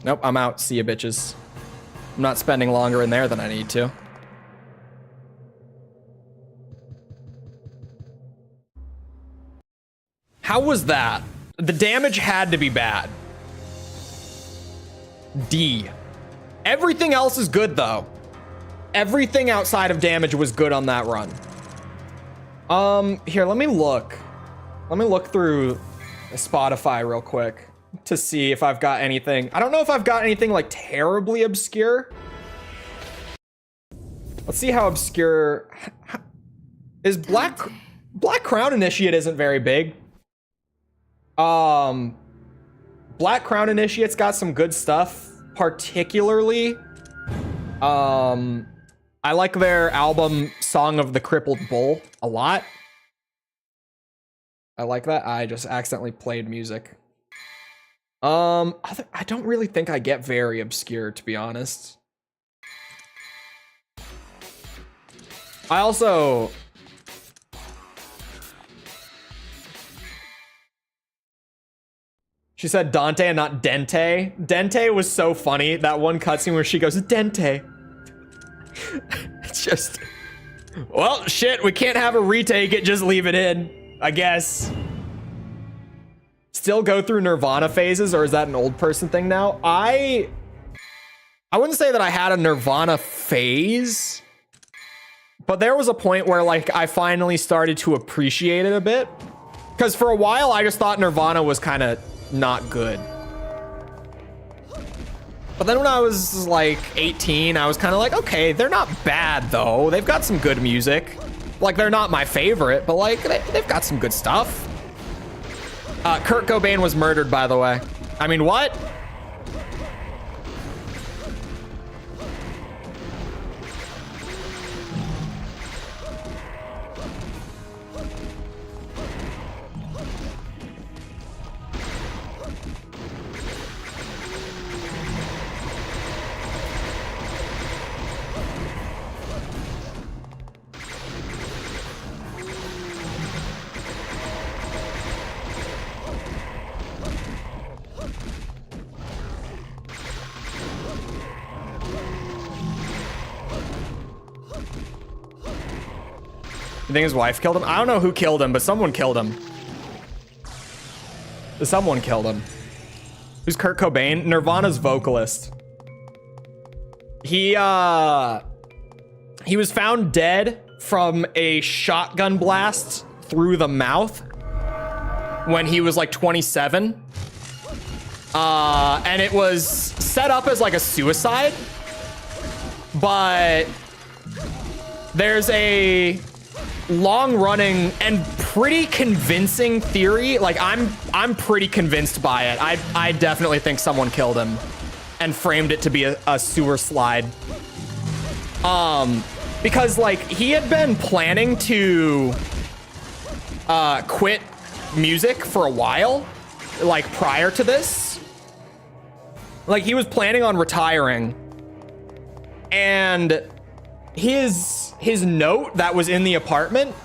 Nope, I'm out. See ya, bitches. I'm not spending longer in there than I need to. How was that? The damage had to be bad. D. Everything else is good, though. Everything outside of damage was good on that run. Here, let me look. Let me look through Spotify real quick to see if I've got anything. I don't know if I've got anything like terribly obscure. Let's see how obscure is Black. Black Crown Initiate isn't very big. Black Crown Initiate's got some good stuff, particularly. I like their album Song of the Crippled Bull a lot. I like that. I just accidentally played music. I don't really think I get very obscure, to be honest. I also... She said Dante and not Dente. Dente was so funny. That one cutscene where she goes, Dente. It's just... Well, shit, we can't have a retake it, just leave it in, I guess. Still go through Nirvana phases, or is that an old person thing now? I wouldn't say that I had a Nirvana phase, but there was a point where, like, I finally started to appreciate it a bit. Because for a while, I just thought Nirvana was kind of not good. But then when I was like 18, I was kind of like, okay, they're not bad though. They've got some good music. Like, they're not my favorite, but like they've got some good stuff. Kurt Cobain was murdered, by the way. I mean, what? You think his wife killed him? I don't know who killed him, but someone killed him. Someone killed him. Who's Kurt Cobain? Nirvana's vocalist. He was found dead from a shotgun blast through the mouth when he was like 27. And it was set up as like a suicide, but there's a long-running and pretty convincing theory. Like, I'm pretty convinced by it. I definitely think someone killed him and framed it to be a sewer slide. Because like he had been planning to quit music for a while, like prior to this. Like, he was planning on retiring, and his note that was in the apartment,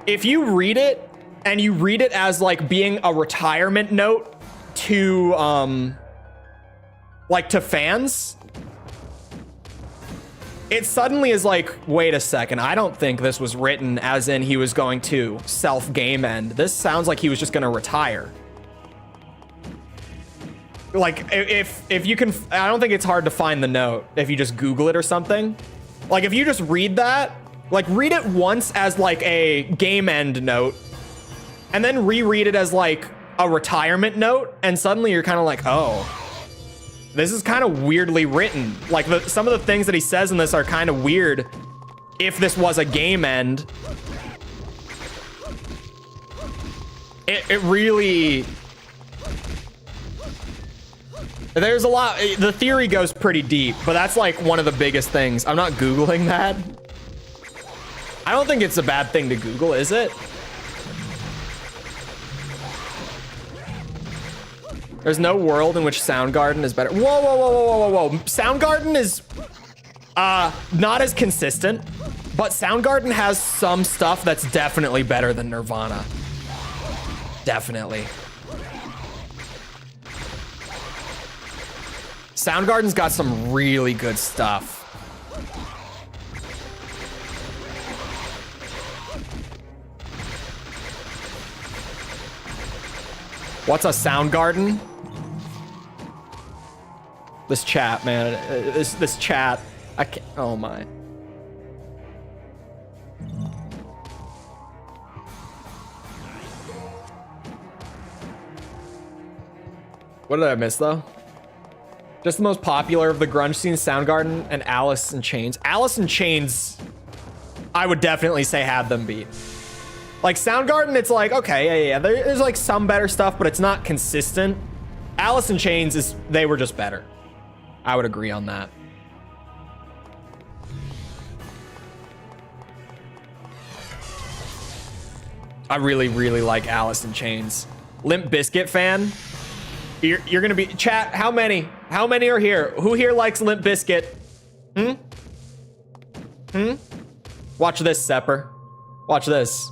if you read it and you read it as like being a retirement note to like to fans, it suddenly is like, wait a second, I don't think this was written as in he was going to self-game end. This sounds like he was just going to retire. Like, if you can, I don't think it's hard to find the note if you just Google it or something. Like, if you just read that, like, read it once as like a game end note, and then reread it as like a retirement note, and suddenly you're kind of like, oh, this is kind of weirdly written. Like, some of the things that he says in this are kind of weird if this was a game end. It really... There's a lot, the theory goes pretty deep, but that's like one of the biggest things. I'm not Googling that. I don't think it's a bad thing to Google, is it? There's no world in which Soundgarden is better. Whoa, whoa, whoa, whoa, whoa, whoa, whoa. Soundgarden is not as consistent, but Soundgarden has some stuff that's definitely better than Nirvana. Definitely. Soundgarden's got some really good stuff. What's a Soundgarden? This chat, man. This chat. I can't. Oh my. What did I miss though? Just the most popular of the grunge scene, Soundgarden and Alice in Chains. Alice in Chains, I would definitely say had them beat. Like Soundgarden, it's like, okay, yeah. There's like some better stuff, but it's not consistent. Alice in Chains they were just better. I would agree on that. I really, really like Alice in Chains. Limp Bizkit fan? You're gonna be chat. How many are here? Who here likes Limp Bizkit? Watch this, Sepper. Watch this.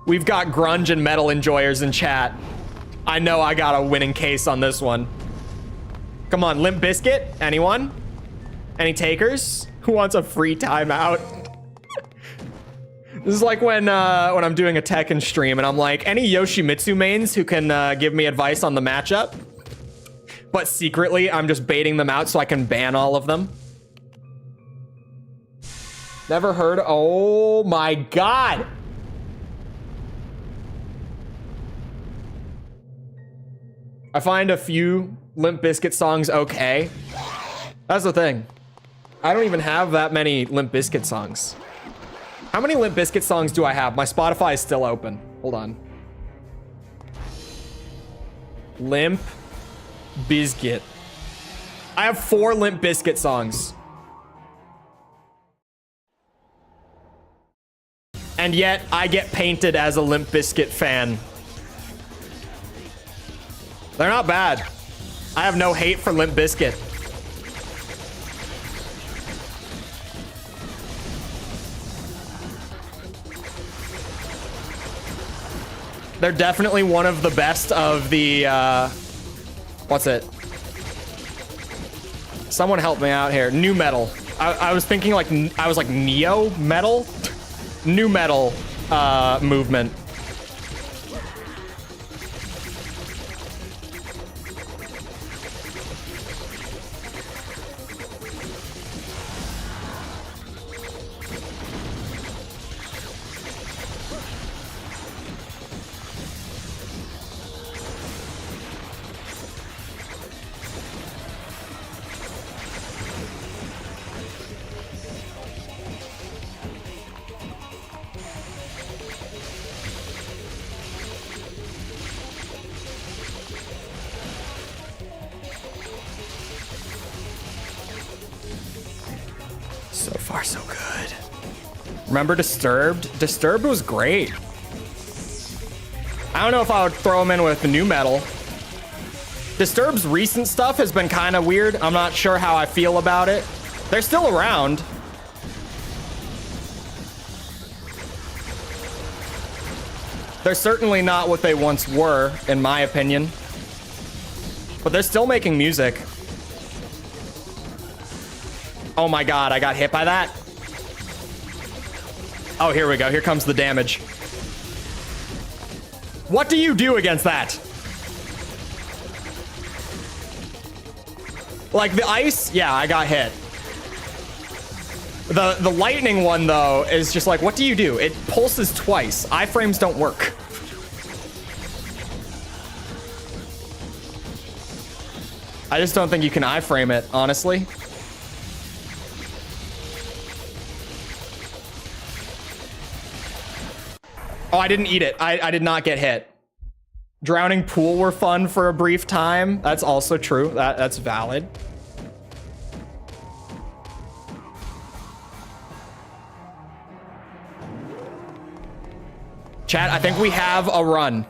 We've got grunge and metal enjoyers in chat. I know I got a winning case on this one. Come on, Limp Bizkit. Anyone? Any takers? Who wants a free timeout? This is like when I'm doing a Tekken stream and I'm like, any Yoshimitsu mains who can give me advice on the matchup? But secretly, I'm just baiting them out so I can ban all of them. Never heard. Oh my God. I find a few Limp Bizkit songs okay. That's the thing. I don't even have that many Limp Bizkit songs. How many Limp Bizkit songs do I have? My Spotify is still open. Hold on. Limp Bizkit. I have 4 Limp Bizkit songs. And yet, I get painted as a Limp Bizkit fan. They're not bad. I have no hate for Limp Bizkit. They're definitely one of the best of the, what's it? Someone help me out here. New metal. I was thinking like, I was like neo metal? New metal, movement. So far, so good. Remember Disturbed? Disturbed was great. I don't know if I would throw him in with new metal. Disturbed's recent stuff has been kind of weird. I'm not sure how I feel about it. They're still around. They're certainly not what they once were, in my opinion. But they're still making music. Oh my God, I got hit by that. Oh, here we go. Here comes the damage. What do you do against that? Like the ice? Yeah, I got hit. The lightning one, though, is just like, what do you do? It pulses twice. Iframes don't work. I just don't think you can iframe it, honestly. Oh, I didn't eat it. I did not get hit. Drowning pool were fun for a brief time. That's also true. That's valid. Chat, I think we have a run.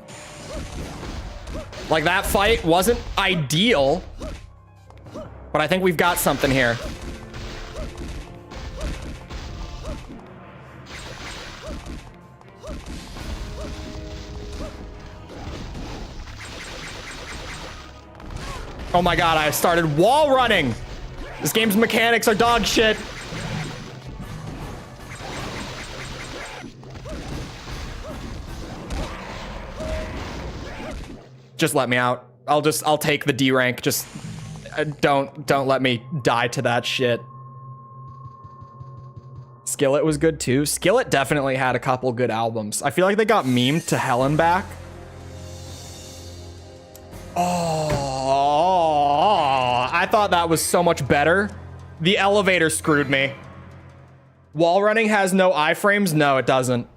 Like, that fight wasn't ideal, but I think we've got something here. Oh my God, I started wall running. This game's mechanics are dog shit. Just let me out. I'll take the D rank. Just don't let me die to that shit. Skillet was good too. Skillet definitely had a couple good albums. I feel like they got memed to hell and back. Oh, I thought that was so much better. The elevator screwed me. Wall running has no iframes? No, it doesn't.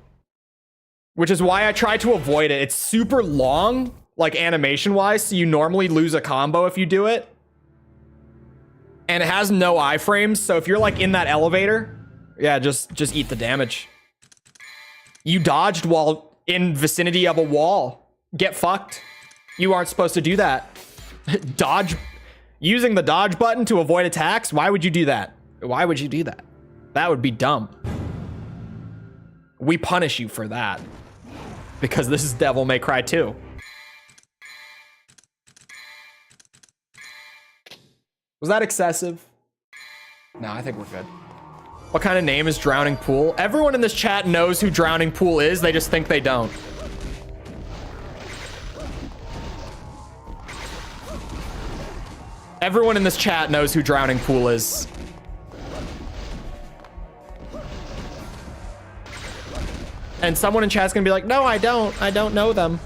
Which is why I try to avoid it. It's super long, like animation-wise, so you normally lose a combo if you do it. And it has no iframes, so if you're like in that elevator, yeah, just eat the damage. You dodged while in vicinity of a wall. Get fucked. You aren't supposed to do that. Dodge. Using the dodge button to avoid attacks? Why would you do that? Why would you do that? That would be dumb. We punish you for that. Because this is Devil May Cry 2. Was that excessive? No, I think we're good. What kind of name is Drowning Pool? Everyone in this chat knows who Drowning Pool is. They just think they don't. Everyone in this chat knows who Drowning Pool is. And someone in chat's gonna be like, no, I don't know them.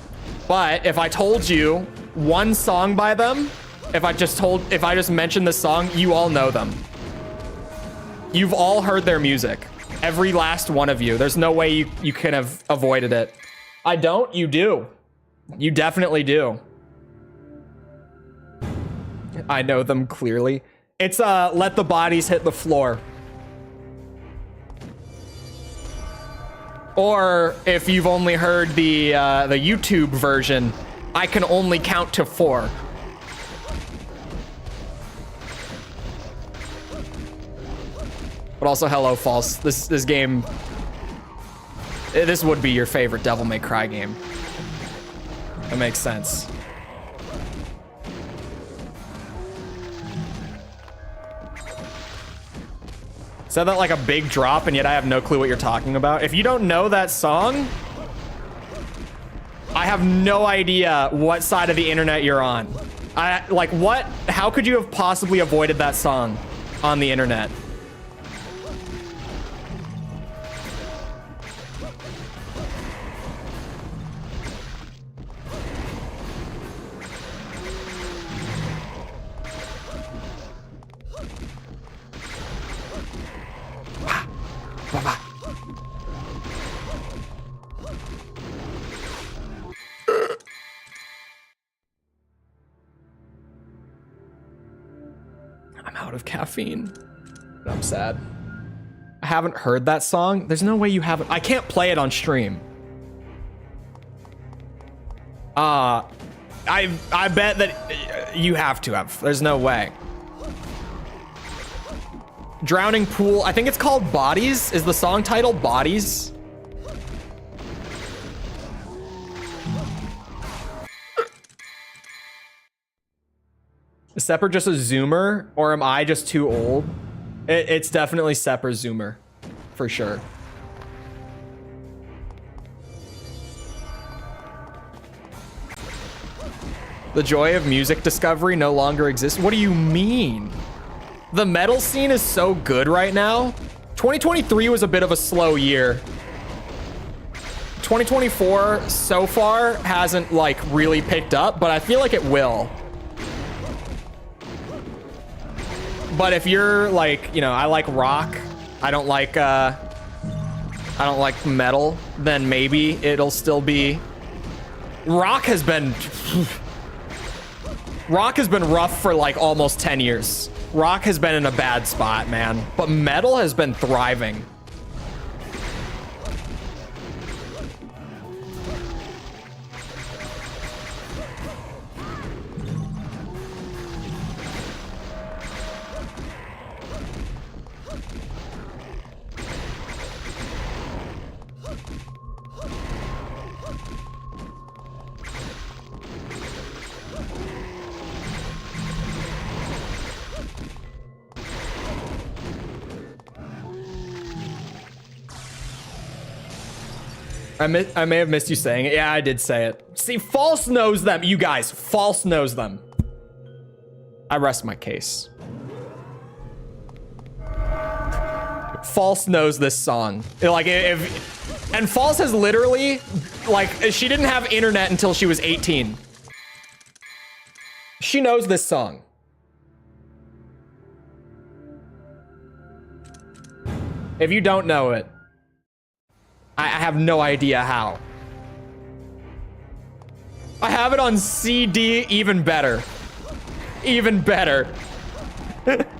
But if I told you one song by them, if I just mentioned this song, you all know them. You've all heard their music. Every last one of you. There's no way you can have avoided it. I don't, you do. You definitely do. I know them clearly. It's Let the Bodies Hit the Floor. Or if you've only heard the YouTube version, I Can Only Count to 4. But also, hello, False. This game, this would be your favorite Devil May Cry game. That makes sense. Said that like a big drop, and yet I have no clue what you're talking about. If you don't know that song, I have no idea what side of the internet you're on. Like what? How could you have possibly avoided that song on the internet? I'm out of caffeine. I'm sad. I haven't heard that song. There's no way you haven't. I can't play it on stream. I bet that you have to have. There's no way. Drowning Pool. I think it's called Bodies. Is the song title Bodies? Is Sepper just a zoomer, or am I just too old? It's definitely Sepper zoomer, for sure. The joy of music discovery no longer exists. What do you mean? The metal scene is so good right now. 2023 was a bit of a slow year. 2024 so far hasn't like really picked up, but I feel like it will. But if you're like, you know, I like rock, I don't like metal, then maybe it'll still be. Rock has been rough for like almost 10 years. Rock has been in a bad spot, man. But metal has been thriving. I may have missed you saying it. Yeah, I did say it. See, False knows them. You guys, False knows them. I rest my case. False knows this song. Like, and False has literally, like, she didn't have internet until she was 18. She knows this song. If you don't know it, I have no idea how. I have it on CD, even better. Even better.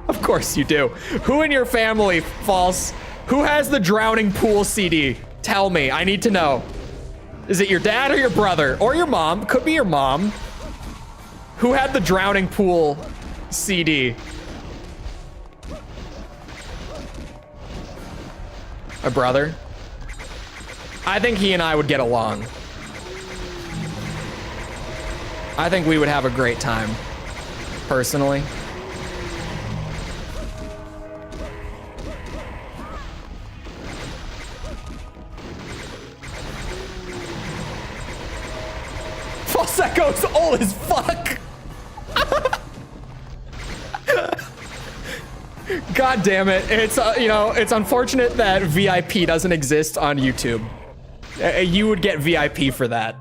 Of course you do. Who in your family, False? Who has the Drowning Pool CD? Tell me, I need to know. Is it your dad or your brother? Or your mom? Could be your mom. Who had the Drowning Pool CD? My brother. I think he and I would get along. I think we would have a great time, personally. Falseco's old as fuck. God damn it. It's, you know, it's unfortunate that VIP doesn't exist on YouTube. You would get VIP for that.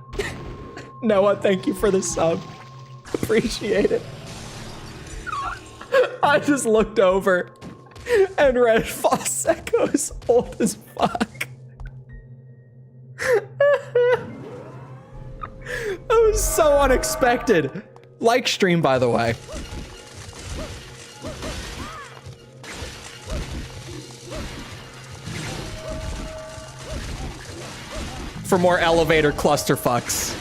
Noah, thank you for the sub. Appreciate it. I just looked over and read Falseco's old as fuck. That was so unexpected. Like stream, by the way. For more elevator clusterfucks.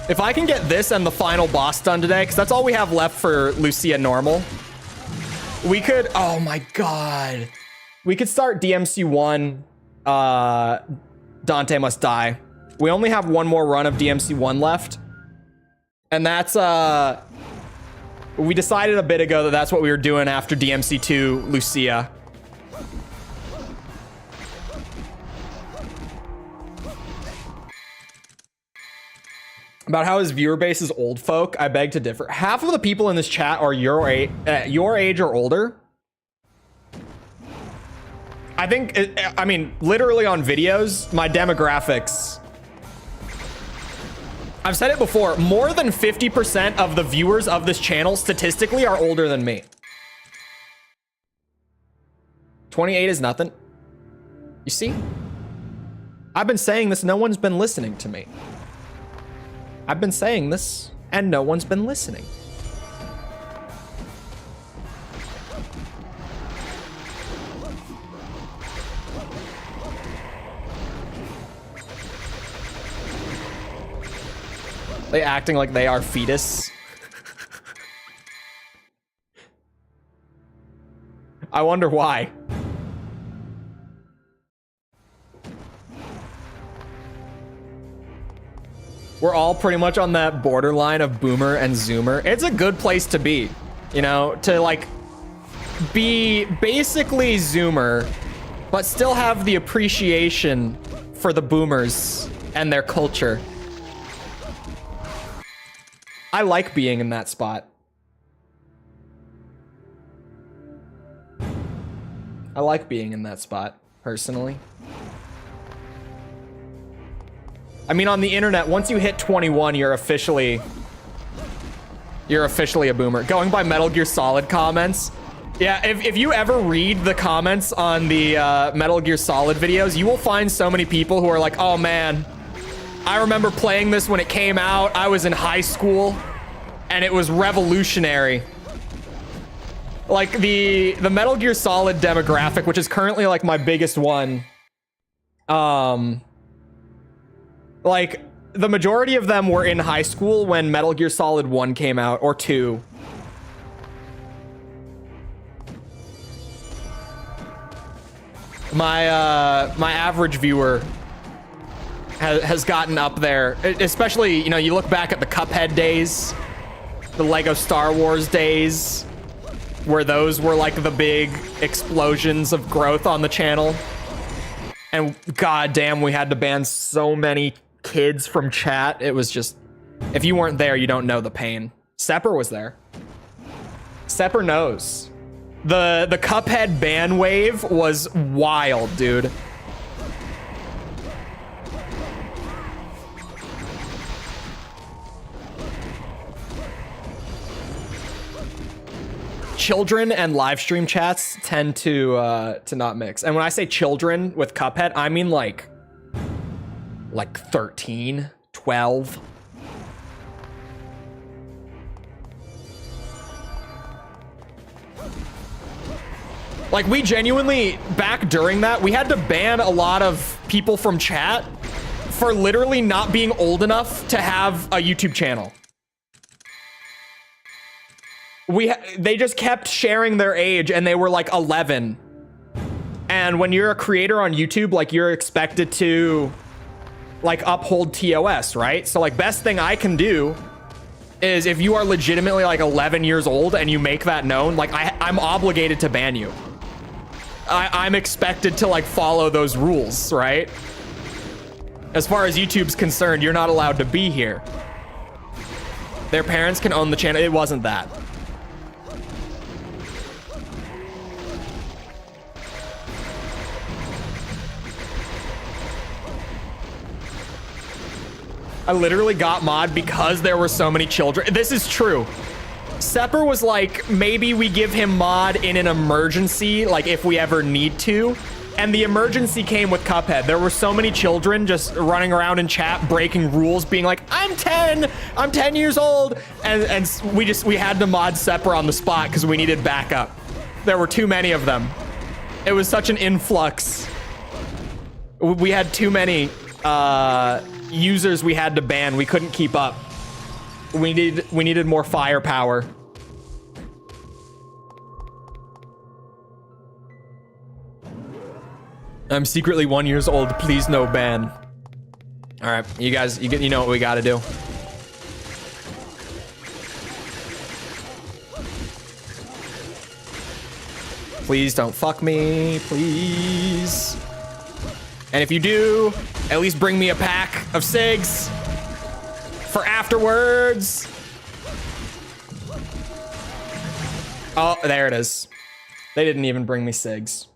If I can get this and the final boss done today, because that's all we have left for Lucia Normal, we could, oh my god. We could start DMC 1, Dante Must Die. We only have one more run of DMC 1 left. And that's, we decided a bit ago that that's what we were doing after DMC 2, Lucia. About how his viewer base is old folk, I beg to differ. Half of the people in this chat are your age or older. I think, I mean, literally on videos, my demographics. I've said it before, more than 50% of the viewers of this channel statistically are older than me. 28 is nothing. You see? I've been saying this, no one's been listening to me. I've been saying this, and no one's been listening. They acting like they are fetus. I wonder why. We're all pretty much on that borderline of boomer and zoomer. It's a good place to be, you know, to like be basically zoomer, but still have the appreciation for the boomers and their culture. I like being in that spot. I like being in that spot, personally. I mean, on the internet, once you hit 21, you're officially a boomer. Going by Metal Gear Solid comments. Yeah, if you ever read the comments on the Metal Gear Solid videos, you will find so many people who are like, oh man, I remember playing this when it came out. I was in high school and it was revolutionary. Like the Metal Gear Solid demographic, which is currently like my biggest one, like, the majority of them were in high school when Metal Gear Solid 1 came out, or 2. My average viewer has gotten up there, especially, you know, you look back at the Cuphead days, the Lego Star Wars days, where those were like the big explosions of growth on the channel. And goddamn, we had to ban so many kids from chat. It was just, if you weren't there, you don't know the pain. Sepper was there. Sepper knows. The Cuphead ban wave was wild, dude. children and live stream chats tend to not mix. And when I say children with Cuphead, I mean like 13, 12. Like, we genuinely, back during that, we had to ban a lot of people from chat for literally not being old enough to have a YouTube channel. They just kept sharing their age, and they were like 11. And when you're a creator on YouTube, like, you're expected to like uphold TOS, right? So like, best thing I can do is if you are legitimately like 11 years old and you make that known, like I'm obligated to ban you. I'm expected to like follow those rules, right? As far as YouTube's concerned, you're not allowed to be here. Their parents can own the channel. It wasn't that. I literally got mod because there were so many children. This is true. Sepper was like, maybe we give him mod in an emergency, like if we ever need to. And the emergency came with Cuphead. There were so many children just running around in chat, breaking rules, being like, I'm 10 years old. And we had to mod Sepper on the spot because we needed backup. There were too many of them. It was such an influx. We had too many users we had to ban. We couldn't keep up. We needed more firepower. I'm secretly 1 year old. Please no ban. All right, you guys, you know what we got to do. Please don't fuck me, please. And if you do, at least bring me a pack of cigs for afterwards. Oh, there it is. They didn't even bring me cigs.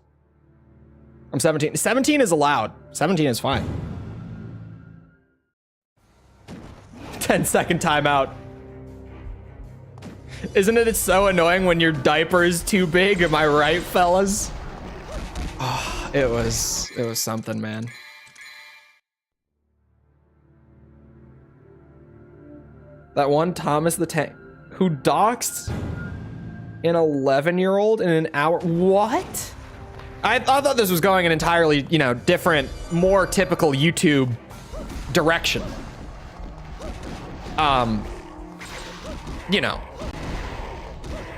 I'm 17. 17 is allowed. 17 is fine. 10-second timeout. Isn't it so annoying when your diaper is too big? Am I right, fellas? Oh, it was something, man. That one Thomas the Tank who doxed an 11-year-old in an hour. What? I thought this was going an entirely, you know, different, more typical YouTube direction. You know.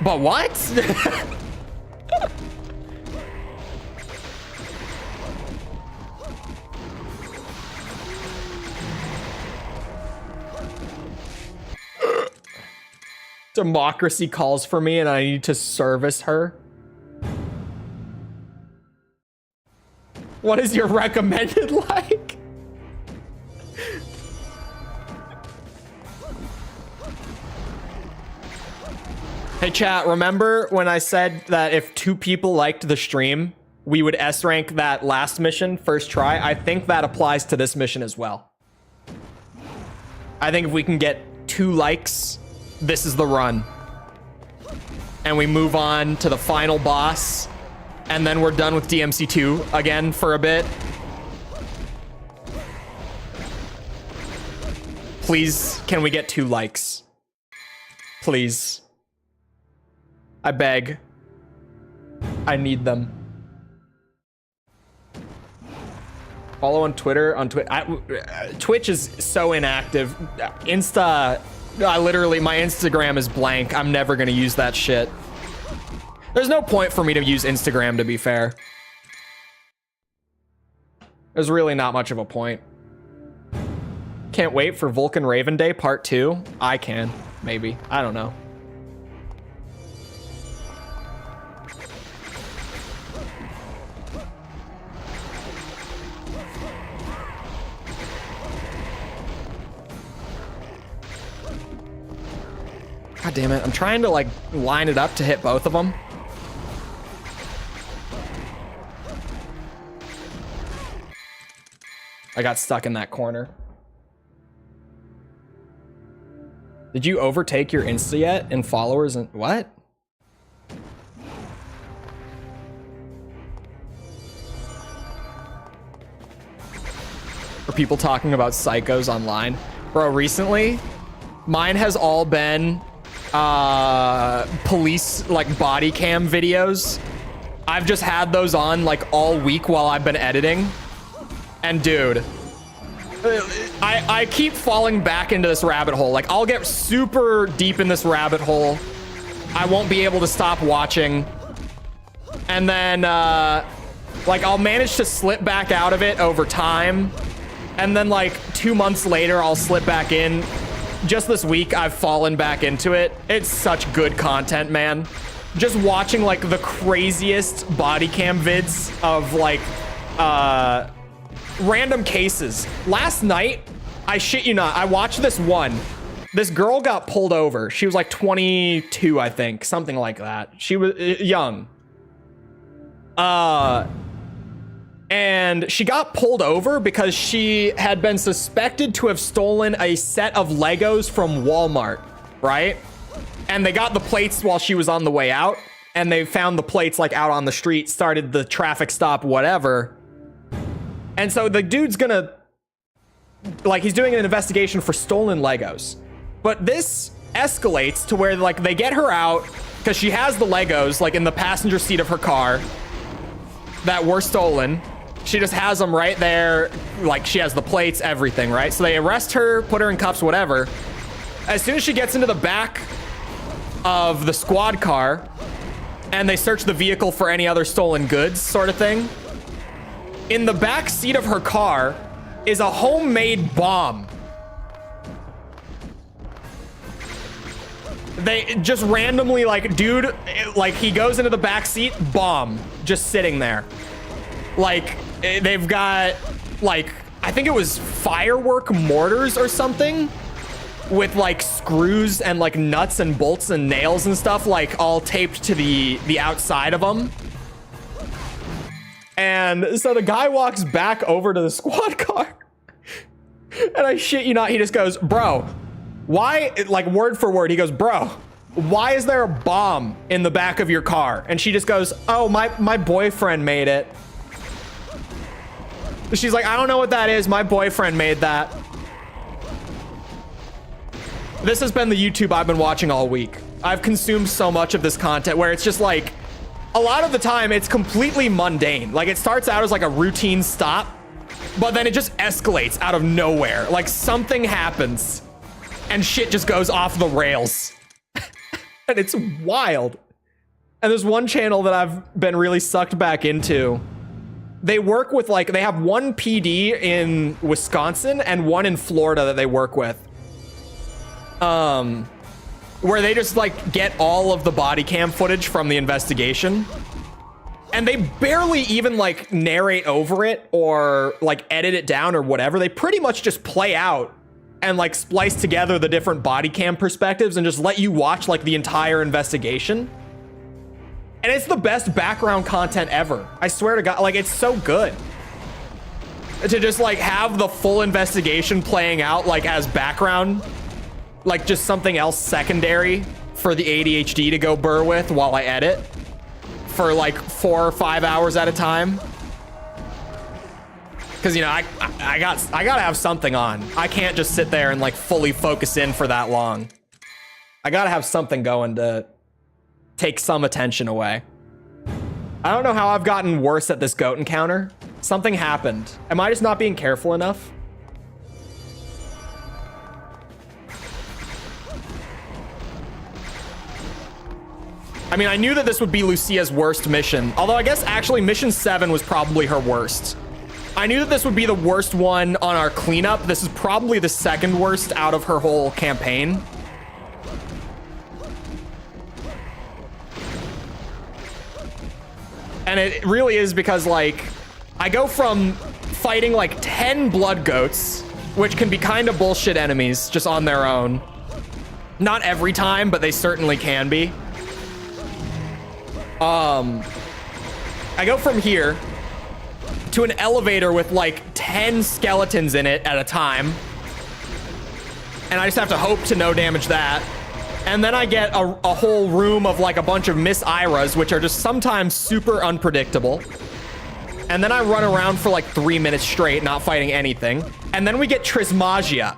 But what? Democracy calls for me and I need to service her. What is your recommended like? Hey chat, remember when I said that if 2 people liked the stream, we would S rank that last mission first try? I think that applies to this mission as well. I think if we can get 2 likes, this is the run. And we move on to the final boss. And then we're done with DMC2 again for a bit. Please, can we get 2 likes? Please. I beg. I need them. Follow on Twitter. Twitch is so inactive. Insta, literally, my Instagram is blank. I'm never gonna use that shit. There's no point for me to use Instagram, to be fair. There's really not much of a point. Can't wait for Vulcan Raven Day Part 2. I can, maybe. I don't know. God damn it. I'm trying to like line it up to hit both of them. I got stuck in that corner. Did you overtake your Insta yet and followers and what? people talking about psychos online. Bro, recently, mine has all been police like body cam videos. I've just had those on like all week while I've been editing. And dude, I keep falling back into this rabbit hole. Like, I'll get super deep in this rabbit hole. I won't be able to stop watching. And then, like, I'll manage to slip back out of it over time. And then, like, 2 months later, I'll slip back in. Just this week, I've fallen back into it. It's such good content, man. Just watching, like, the craziest body cam vids of, like, random cases. Last night, I shit you not, I watched this one. This girl got pulled over. She was like 22, I think, something like that. She was young. And she got pulled over because she had been suspected to have stolen a set of Legos from Walmart, right? And they got the plates while she was on the way out, and they found the plates like out on the street, started the traffic stop, whatever. And so the dude's gonna, like, he's doing an investigation for stolen Legos. But this escalates to where, like, they get her out because she has the Legos, like, in the passenger seat of her car that were stolen. She just has them right there. Like, she has the plates, everything, right? So they arrest her, put her in cuffs, whatever. As soon as she gets into the back of the squad car and they search the vehicle for any other stolen goods, sort of thing, in the back seat of her car is a homemade bomb. They just randomly, like, dude, like, he goes into the back seat, bomb, just sitting there. Like, they've got, like, I think it was firework mortars or something with, like, screws and, like, nuts and bolts and nails and stuff, like, all taped to the outside of them. And so the guy walks back over to the squad car. And I shit you not, he just goes, bro, why, like, word for word, he goes, bro, why is there a bomb in the back of your car? And she just goes, oh, my boyfriend made it. She's like, I don't know what that is. My boyfriend made that. This has been the YouTube I've been watching all week. I've consumed so much of this content where it's just like, a lot of the time it's completely mundane. Like, it starts out as like a routine stop, but then it just escalates out of nowhere. Like, something happens and shit just goes off the rails. And it's wild. And there's one channel that I've been really sucked back into. They work with, like, they have one PD in Wisconsin and one in Florida that they work with. Where they just, like, get all of the body cam footage from the investigation. And they barely even, like, narrate over it or, like, edit it down or whatever. They pretty much just play out and, like, splice together the different body cam perspectives and just let you watch, like, the entire investigation. And it's the best background content ever. I swear to God, like, it's so good. To just, like, have the full investigation playing out, like, as background. Like, just something else secondary for the ADHD to go burr with while I edit. For, like, 4 or 5 hours at a time. Because, you know, I gotta have something on. I can't just sit there and, like, fully focus in for that long. I gotta have something going to take some attention away. I don't know how I've gotten worse at this goat encounter. Something happened. Am I just not being careful enough? I mean, I knew that this would be Lucia's worst mission. Although I guess actually mission 7 was probably her worst. I knew that this would be the worst one on our cleanup. This is probably the second worst out of her whole campaign. And it really is because, like, I go from fighting like 10 blood goats, which can be kind of bullshit enemies just on their own. Not every time, but they certainly can be. I go from here to an elevator with like 10 skeletons in it at a time. And I just have to hope to no damage that. And then I get a whole room of like a bunch of Miss Iras, which are just sometimes super unpredictable. And then I run around for like 3 minutes straight, not fighting anything. And then we get Transphobia.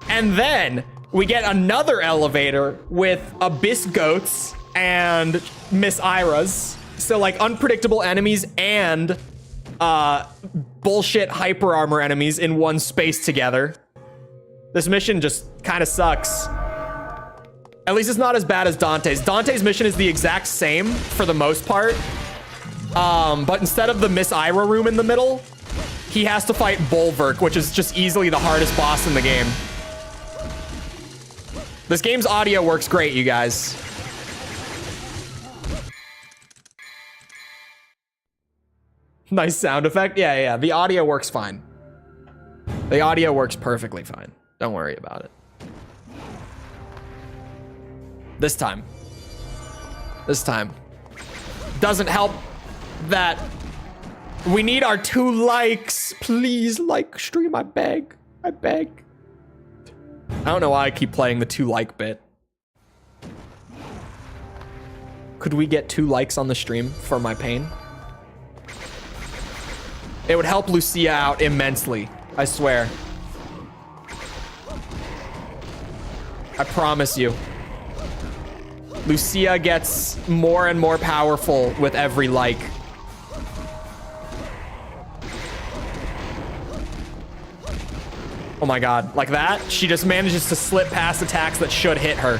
And then we get another elevator with Abyss Goats and Miss Iras. So like unpredictable enemies and bullshit hyper armor enemies in one space together. This mission just kind of sucks. At least it's not as bad as Dante's. Dante's mission is the exact same for the most part. But instead of the Miss Ira room in the middle, he has to fight Bulwark, which is just easily the hardest boss in the game. This game's audio works great, you guys. Nice sound effect. Yeah. The audio works fine. The audio works perfectly fine. Don't worry about it. This time. Doesn't help that we need our 2 likes. Please like stream, I beg. I don't know why I keep playing the 2 like bit. Could we get 2 likes on the stream for my pain? It would help Lucia out immensely, I swear. I promise you. Lucia gets more and more powerful with every like. Oh my god, like that? She just manages to slip past attacks that should hit her.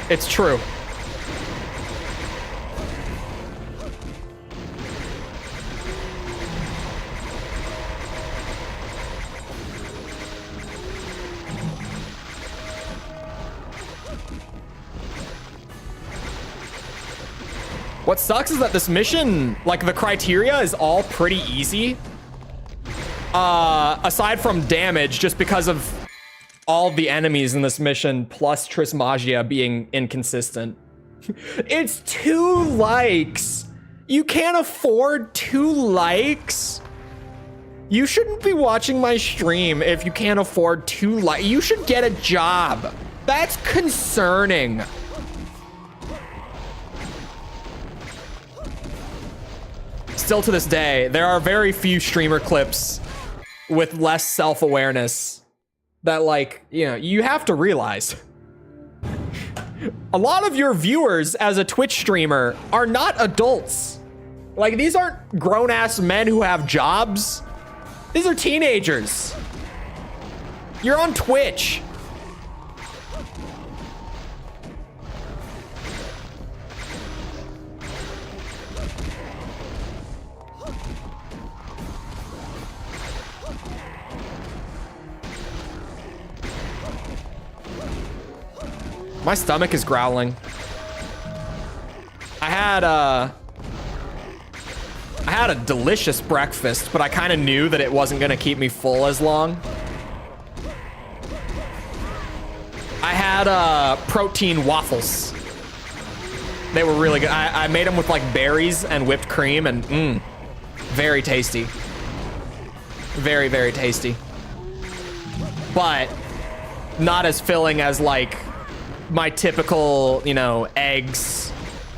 It's true. What sucks is that this mission, like the criteria is all pretty easy. Aside from damage, just because of all the enemies in this mission, plus Transphobia being inconsistent. It's 2 likes. You can't afford 2 likes. You shouldn't be watching my stream if you can't afford 2 likes. You should get a job. That's concerning. Still to this day, there are very few streamer clips with less self-awareness that, like, you know, you have to realize. A lot of your viewers as a Twitch streamer are not adults. Like, these aren't grown-ass men who have jobs. These are teenagers. You're on Twitch. My stomach is growling. I had a delicious breakfast, but I kind of knew that it wasn't gonna keep me full as long. I had protein waffles. They were really good. I made them with like berries and whipped cream and very tasty. Very, very tasty. But not as filling as like my typical, you know, eggs,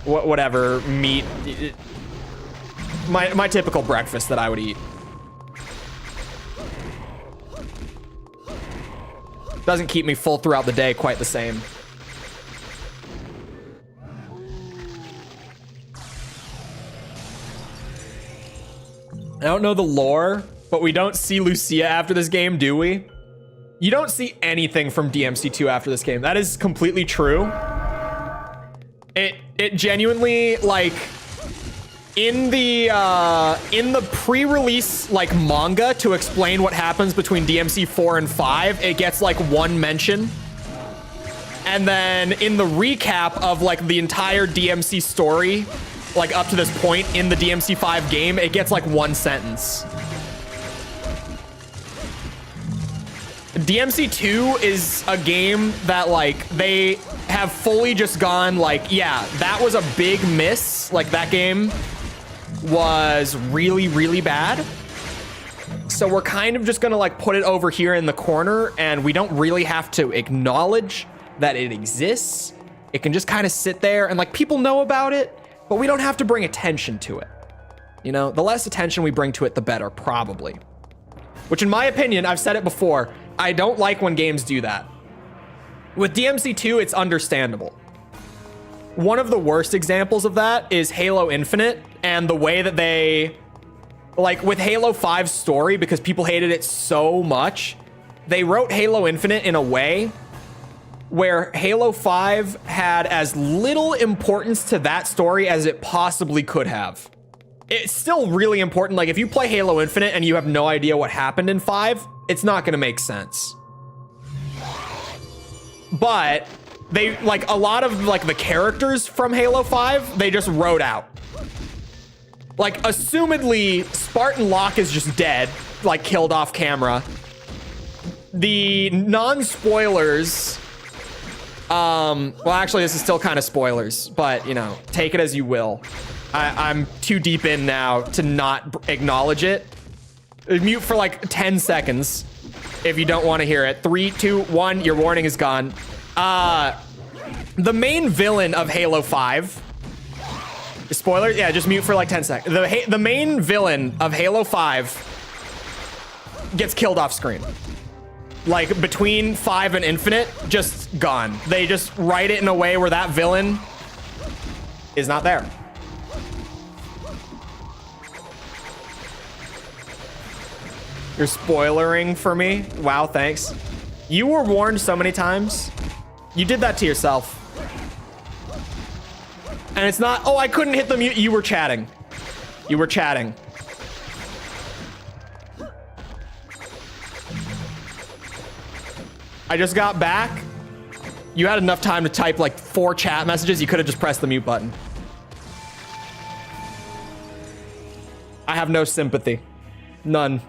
whatever, meat. My typical breakfast that I would eat. Doesn't keep me full throughout the day quite the same. I don't know the lore, but we don't see Lucia after this game, do we? You don't see anything from DMC2 after this game. That is completely true. It genuinely, like, in the pre-release like manga to explain what happens between DMC 4 and 5, it gets like 1 mention. And then in the recap of like the entire DMC story, like up to this point in the DMC 5 game, it gets like 1 sentence. DMC 2 is a game that like they have fully just gone like, yeah, that was a big miss. Like that game was really, really bad. So we're kind of just gonna like put it over here in the corner, and we don't really have to acknowledge that it exists. It can just kind of sit there and like people know about it, but we don't have to bring attention to it. You know, the less attention we bring to it, the better, probably. Which in my opinion, I've said it before, I don't like when games do that. With DMC2, it's understandable. One of the worst examples of that is Halo Infinite and the way that they, like with Halo 5's story, because people hated it so much, they wrote Halo Infinite in a way where Halo 5 had as little importance to that story as it possibly could have. It's still really important. Like if you play Halo Infinite and you have no idea what happened in 5, it's not gonna make sense. But they, like a lot of like the characters from Halo 5, they just wrote out. Like assumedly Spartan Locke is just dead, like killed off camera. The non-spoilers, well actually this is still kind of spoilers, but you know, take it as you will. I'm too deep in now to not acknowledge it. Mute for like 10 seconds if you don't want to hear it. 3, 2, 1, your warning is gone. The main villain of Halo 5, spoilers, yeah, just mute for like 10 seconds. The main villain of Halo 5 gets killed off screen. Like between 5 and Infinite, just gone. They just write it in a way where that villain is not there. You're spoilering for me? Wow, thanks. You were warned so many times. You did that to yourself. And it's not, oh, I couldn't hit the mute. You were chatting. You were chatting. I just got back. You had enough time to type like 4 chat messages. You could have just pressed the mute button. I have no sympathy. None.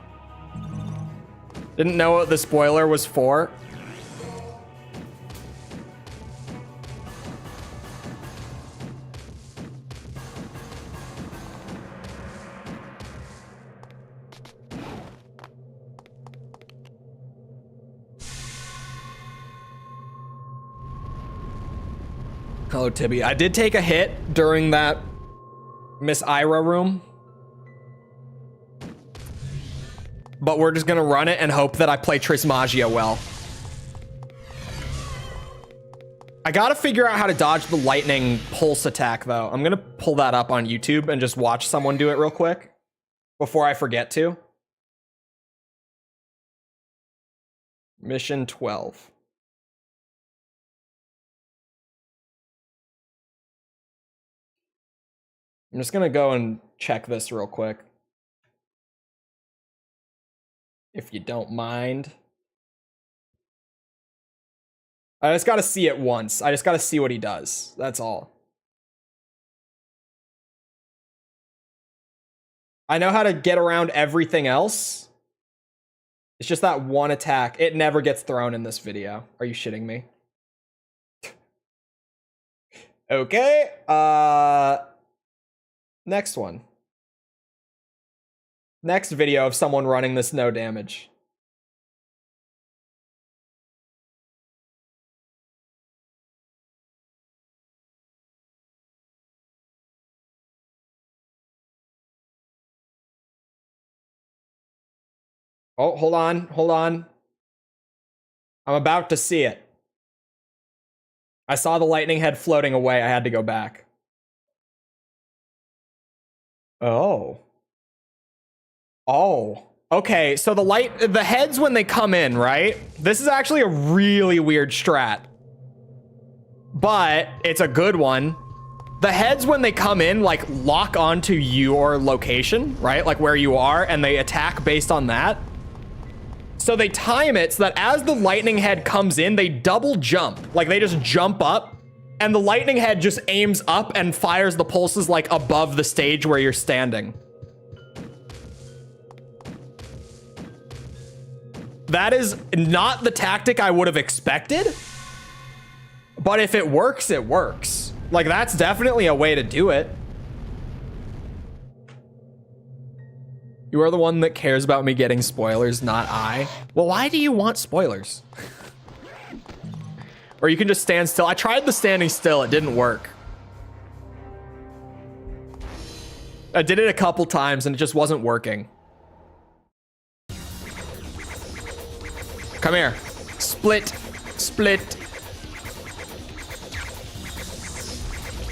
Didn't know what the spoiler was for. Hello, Tibby. I did take a hit during that Miss Ira room. But we're just gonna run it and hope that I play Trismagia well. I gotta figure out how to dodge the lightning pulse attack though. I'm gonna pull that up on YouTube and just watch someone do it real quick before I forget to. Mission 12. I'm just gonna go and check this real quick, if you don't mind. I just gotta see it once. I just gotta see what he does. That's all. I know how to get around everything else. It's just that one attack. It never gets thrown in this video. Are you shitting me? Okay. Next one. Next video of someone running this no damage. Oh, hold on, hold on. I'm about to see it. I saw the lightning head floating away. I had to go back. Oh. Oh. Okay, so the heads when they come in, right? This is actually a really weird strat. But it's a good one. The heads when they come in, like, lock onto your location, right? Like where you are, and they attack based on that. So they time it so that as the lightning head comes in, they double jump. Like they just jump up, and the lightning head just aims up and fires the pulses like above the stage where you're standing. That is not the tactic I would have expected, but if it works, it works. Like that's definitely a way to do it. You are the one that cares about me getting spoilers, not I. Well, why do you want spoilers? Or you can just stand still. I tried the standing still, it didn't work. I did it a couple times and it just wasn't working. Come here. Split. Split.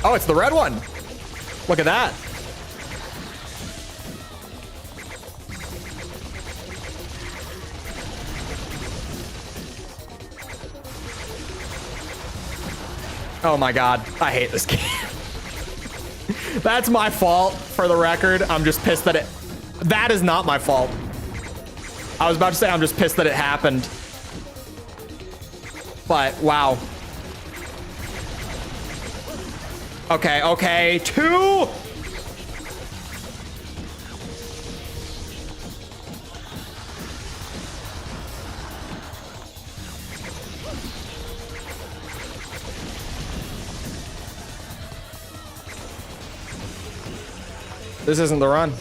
Oh, it's the red one. Look at that. Oh my god, I hate this game. That's my fault, for the record. I'm just pissed that it... That is not my fault. I was about to say I'm just pissed that it happened. But, wow. Okay, okay. 2! This isn't the run.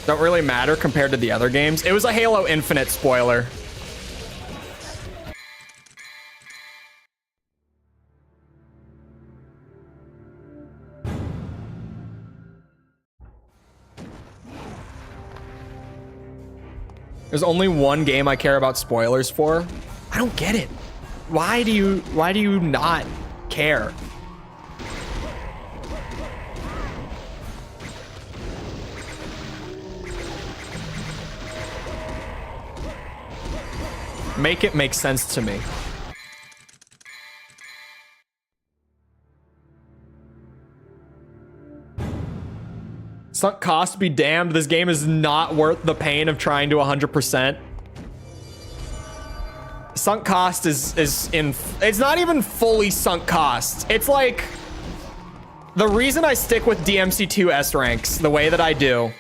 Don't really matter compared to the other games. It was a Halo Infinite spoiler. There's only one game I care about spoilers for. I don't get it. Why do you not care? Make it make sense to me. Sunk cost be damned, this game is not worth the pain of trying to 100%. Sunk cost is it's not even fully sunk cost. It's like, the reason I stick with DMC2 S ranks the way that I do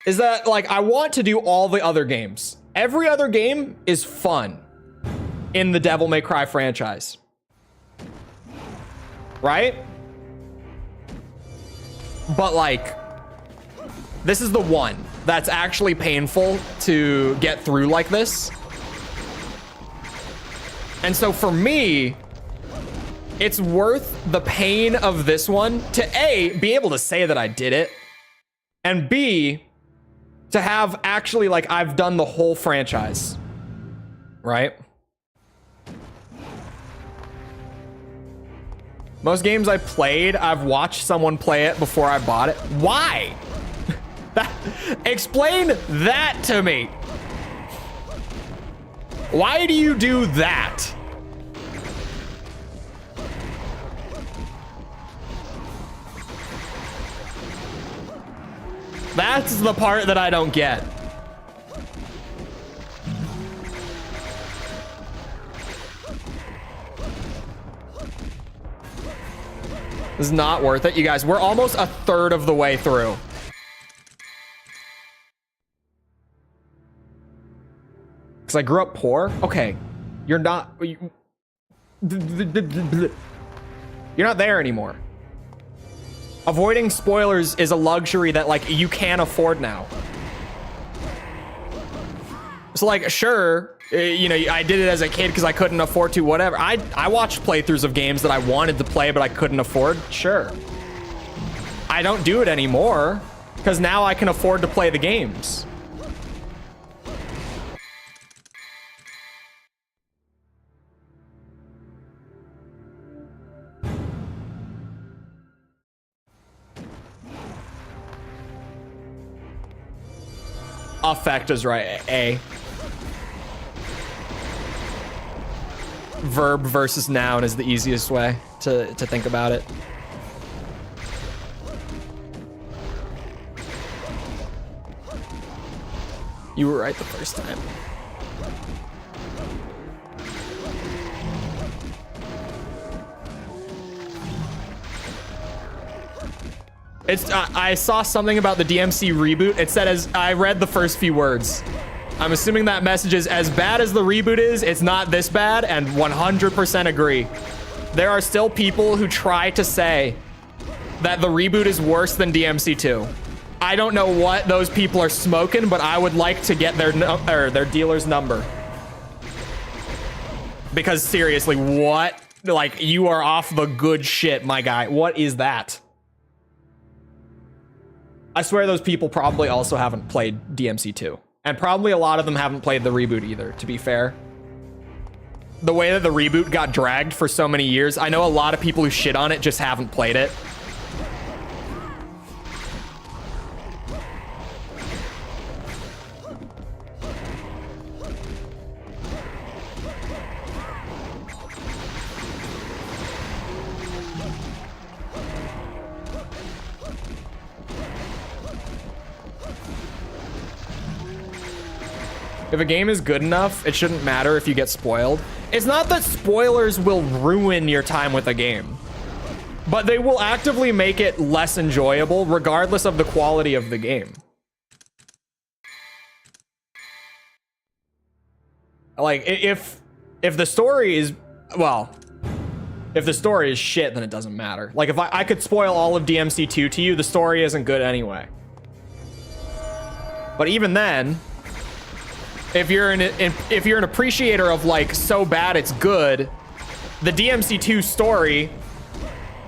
is that, like, I want to do all the other games. Every other game is fun in the Devil May Cry franchise. Right? But, like, this is the one that's actually painful to get through like this. And so for me, it's worth the pain of this one to A, be able to say that I did it, and B, to have actually, like, I've done the whole franchise, right? Most games I played, I've watched someone play it before I bought it. Why? Explain that to me. Why do you do that? That's the part that I don't get. This is not worth it, you guys. We're almost a third of the way through. Because I grew up poor? Okay. You're not... You're not there anymore. Avoiding spoilers is a luxury that, like, you can't afford now. So, like, sure, you know, I did it as a kid because I couldn't afford to, whatever. I watched playthroughs of games that I wanted to play but I couldn't afford. Sure. I don't do it anymore because now I can afford to play the games. Affect is right. A. Verb versus noun is the easiest way to think about it. You were right the first time. I saw something about the DMC reboot. It said, as I read the first few words. I'm assuming that message is, as bad as the reboot is, it's not this bad, and 100% agree. There are still people who try to say that the reboot is worse than DMC2. I don't know what those people are smoking, but I would like to get their dealer's number. Because seriously, what Like, you are off the good shit, my guy. What is that? I swear those people probably also haven't played DMC2. And probably a lot of them haven't played the reboot either, to be fair. The way that the reboot got dragged for so many years, I know a lot of people who shit on it just haven't played it. If a game is good enough, it shouldn't matter if you get spoiled. It's not that spoilers will ruin your time with a game, but they will actively make it less enjoyable regardless of the quality of the game. Like, if the story is, well, if the story is shit, then it doesn't matter. Like, if I could spoil all of DMC2 to you, the story isn't good anyway. But even then, if you're an appreciator of, like, so bad it's good, the DMC2 story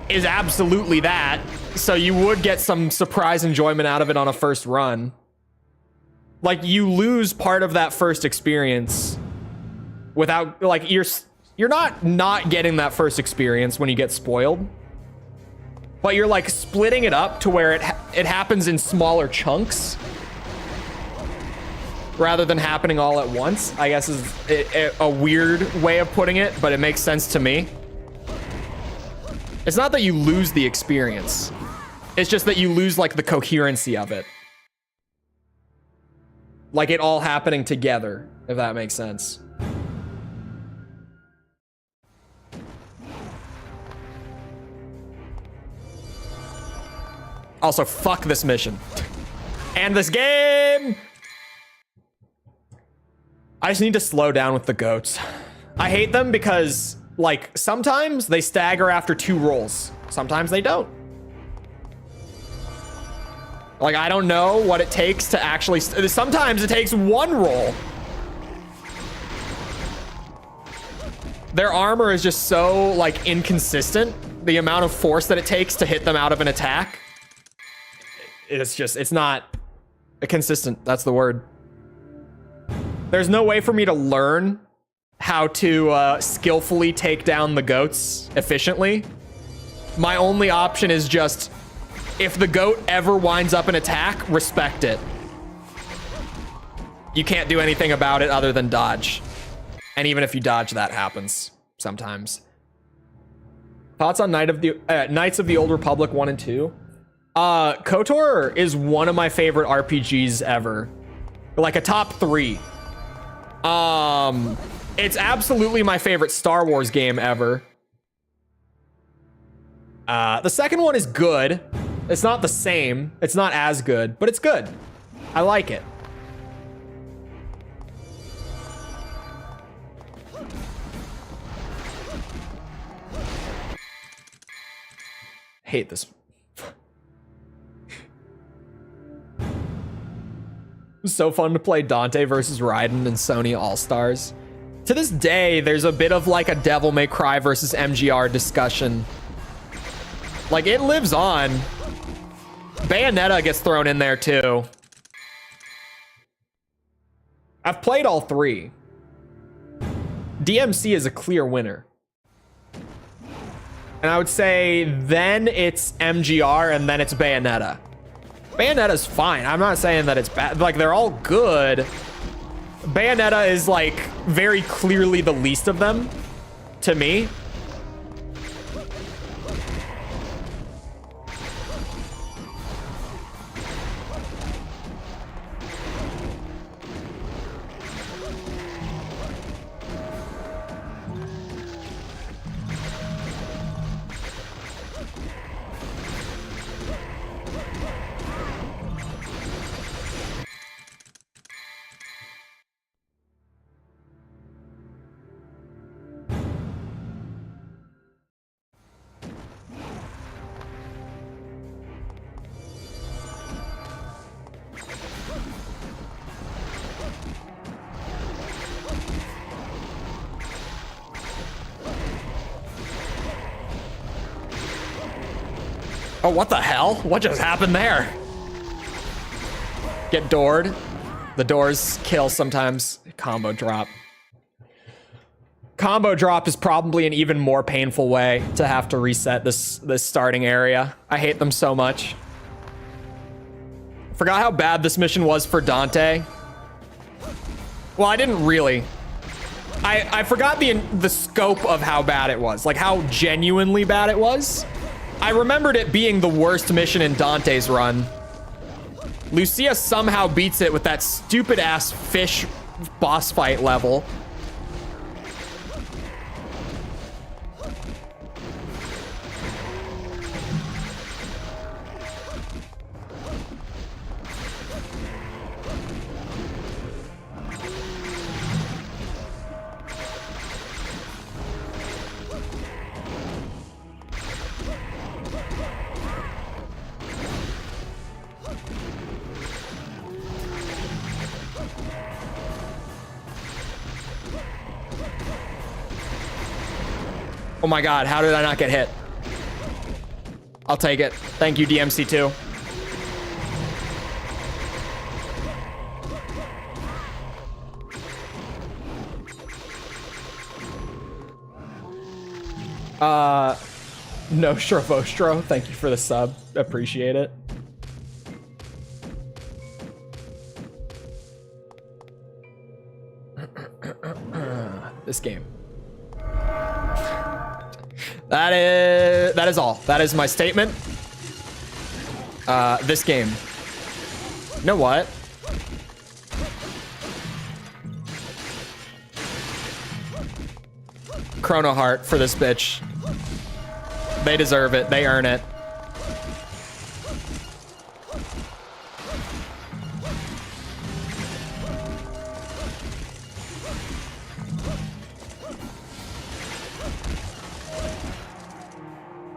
is absolutely that. So you would get some surprise enjoyment out of it on a first run. Like, you lose part of that first experience without, like, you're not getting that first experience when you get spoiled, but you're, like, splitting it up to where it happens in smaller chunks rather than happening all at once, I guess is a weird way of putting it, but it makes sense to me. It's not that you lose the experience. It's just that you lose, like, the coherency of it. Like, it all happening together, if that makes sense. Also, fuck this mission. And this game! I just need to slow down with the goats. I hate them because, like, sometimes they stagger after 2 rolls. Sometimes they don't. Like, I don't know what it takes to actually... Sometimes it takes 1 roll. Their armor is just so, like, inconsistent. The amount of force that it takes to hit them out of an attack. It's not consistent. That's the word. There's no way for me to learn how to skillfully take down the goats efficiently. My only option is just, if the goat ever winds up an attack, respect it. You can't do anything about it other than dodge. And even if you dodge, that happens sometimes. Thoughts on Knights of the Old Republic 1 and 2? KOTOR is one of my favorite RPGs ever. Like a top 3. It's absolutely my favorite Star Wars game ever. The second one is good. It's not the same. It's not as good, but it's good. I like it. Hate this. It was so fun to play Dante versus Raiden in Sony All-Stars. To this day, there's a bit of like a Devil May Cry versus MGR discussion. Like, it lives on. Bayonetta gets thrown in there too. I've played all 3. DMC is a clear winner. And I would say then it's MGR and then it's Bayonetta. Bayonetta's fine. I'm not saying that it's bad. Like, they're all good. Bayonetta is, like, very clearly the least of them to me. Oh, what the hell? What just happened there? Get doored. The doors kill sometimes. Combo drop. Combo drop is probably an even more painful way to have to reset this starting area. I hate them so much. Forgot how bad this mission was for Dante. Well, I didn't really. I forgot the scope of how bad it was, like how genuinely bad it was. I remembered it being the worst mission in Dante's run. Lucia somehow beats it with that stupid ass fish boss fight level. Oh my god, how did I not get hit? I'll take it. Thank you, DMC2. No Strovostro, thank you for the sub. Appreciate it. This game. That is all. That is my statement. This game. You know what? Chrono Heart for this bitch. They deserve it. They earn it.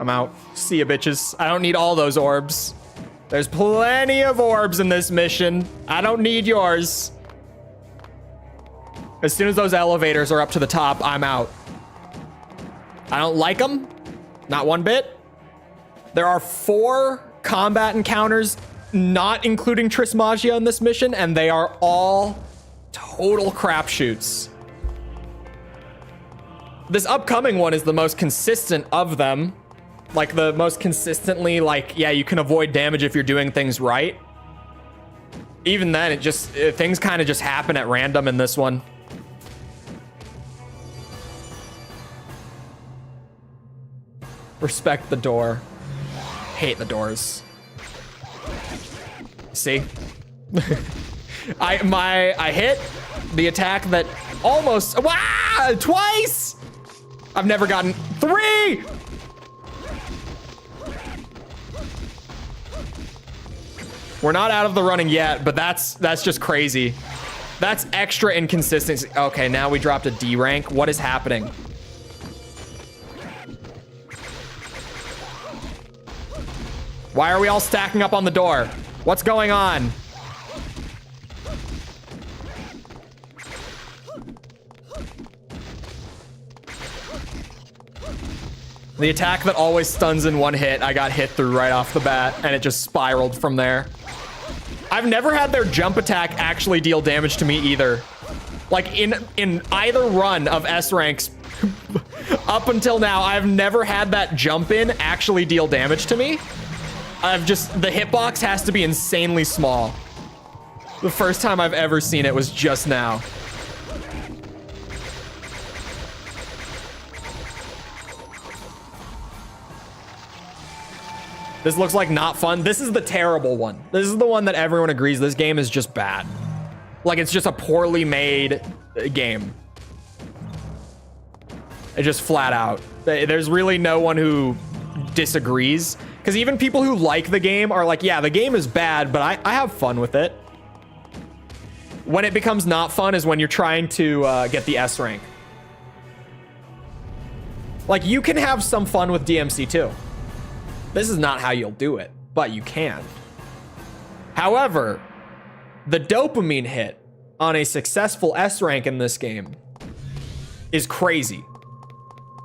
I'm out. See ya, bitches. I don't need all those orbs. There's plenty of orbs in this mission. I don't need yours. As soon as those elevators are up to the top, I'm out. I don't like them. Not one bit. There are 4 combat encounters, not including Trismagia in this mission, and they are all total crapshoots. This upcoming one is the most consistent of them. Like the most consistently, like, yeah, you can avoid damage if you're doing things right. Even then, things kind of just happen at random in this one. Respect the door. Hate the doors. See? I hit the attack that almost, twice! I've never gotten 3! We're not out of the running yet, but that's just crazy. That's extra inconsistency. Okay, now we dropped a D rank. What is happening? Why are we all stacking up on the door? What's going on? The attack that always stuns in one hit, I got hit through right off the bat, and it just spiraled from there. I've never had their jump attack actually deal damage to me either. Like in either run of S ranks up until now, I've never had that jump in actually deal damage to me. The hitbox has to be insanely small. The first time I've ever seen it was just now. This looks like not fun. This is the terrible one. This is the one that everyone agrees this game is just bad. Like, it's just a poorly made game. It's just flat out. There's really no one who disagrees. Because even people who like the game are like, yeah, the game is bad, but I have fun with it. When it becomes not fun is when you're trying to get the S rank. Like, you can have some fun with DMC too. This is not how you'll do it, but you can. However, the dopamine hit on a successful S rank in this game is crazy.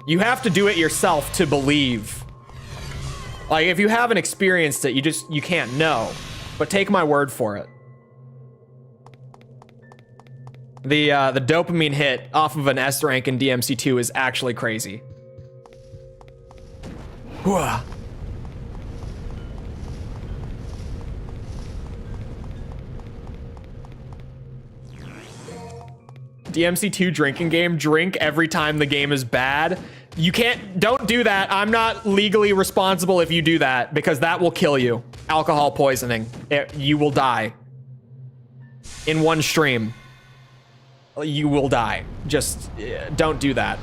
You have to do it yourself to believe Like, if you haven't experienced it, you can't know. But take my word for it. The dopamine hit off of an S rank in DMC2 is actually crazy. Whoa. DMC2 drinking game, drink every time the game is bad. You don't do that. I'm not legally responsible if you do that, because that will kill you. Alcohol poisoning. You will die. In one stream. You will die. Just don't do that.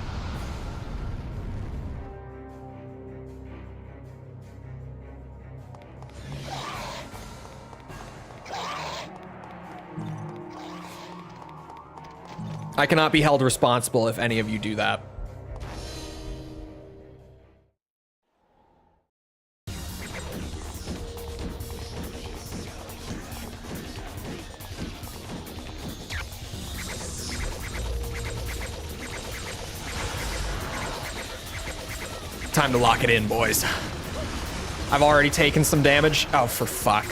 I cannot be held responsible if any of you do that. Time to lock it in, boys. I've already taken some damage. Oh, for fuck.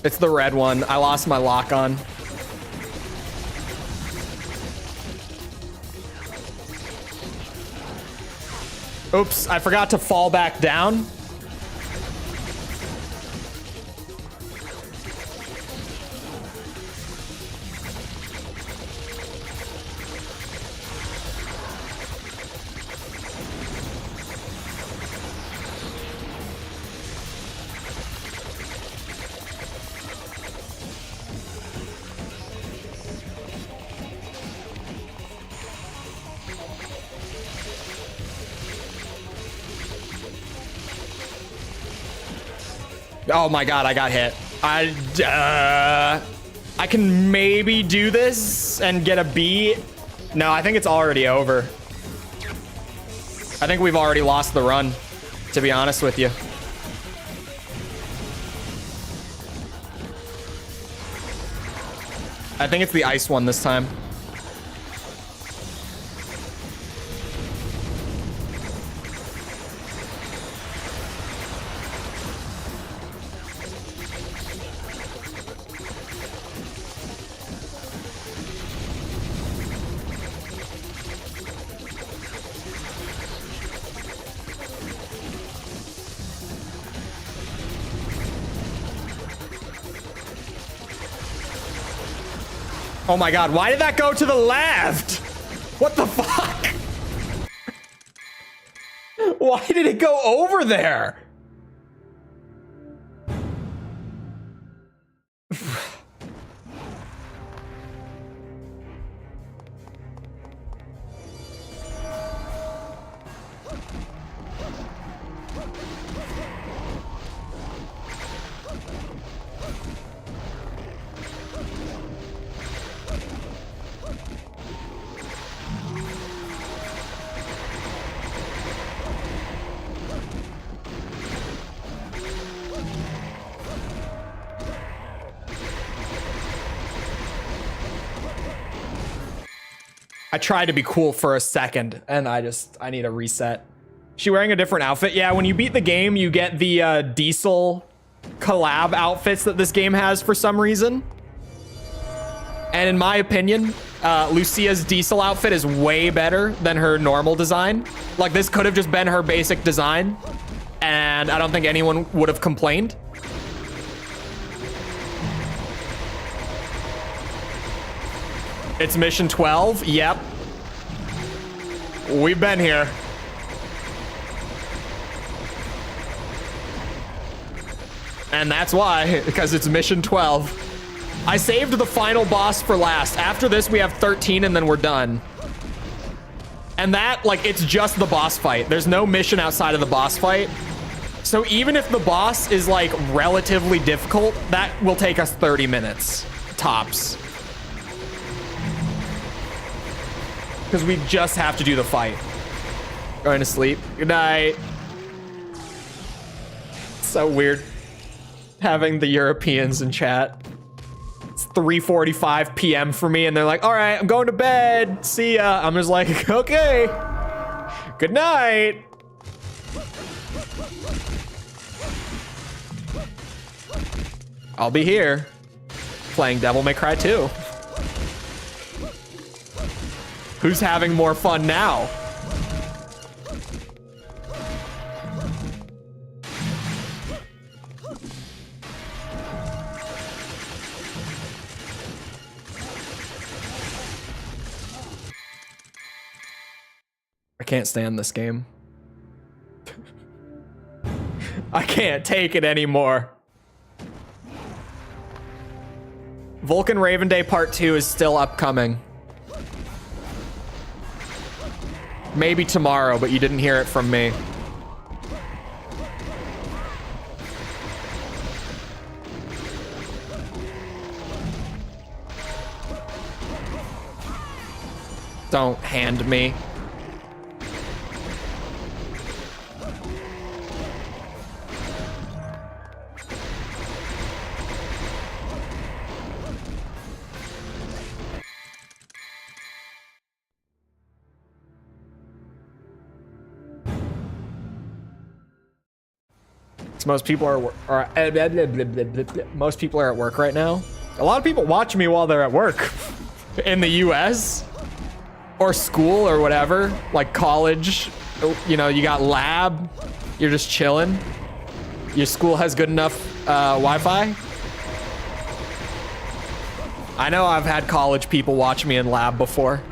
It's the red one. I lost my lock on. Oops, I forgot to fall back down. Oh my god, I got hit. I can maybe do this and get a B. No, I think it's already over. I think we've already lost the run, to be honest with you. I think it's the ice one this time. Oh my god, why did that go to the left? What the fuck? Why did it go over there? I tried to be cool for a second, and I need a reset. She wearing a different outfit? Yeah, when you beat the game, you get the Diesel collab outfits that this game has for some reason. And in my opinion, Lucia's Diesel outfit is way better than her normal design. Like, this could have just been her basic design, and I don't think anyone would have complained. It's mission 12. Yep. We've been here. And that's why, because it's mission 12. I saved the final boss for last. After this, we have 13 and then we're done. And that, like, it's just the boss fight. There's no mission outside of the boss fight. So even if the boss is, like, relatively difficult, that will take us 30 minutes. Tops. Because we just have to do the fight. Going to sleep. Good night. So weird having the Europeans in chat. 3:45 p.m. for me, and they're like, all right, I'm going to bed. See ya. I'm just like, okay. Good night. I'll be here playing Devil May Cry 2. Who's having more fun now? I can't stand this game. I can't take it anymore. Vulcan Raven Day Part 2 is still upcoming. Maybe tomorrow, but you didn't hear it from me. Don't hand me. Most people are most people are at work right now. A lot of people watch me while they're at work in the US or school or whatever, like college. You know, you got lab, you're just chilling. Your school has good enough Wi-Fi. I know I've had college people watch me in lab before.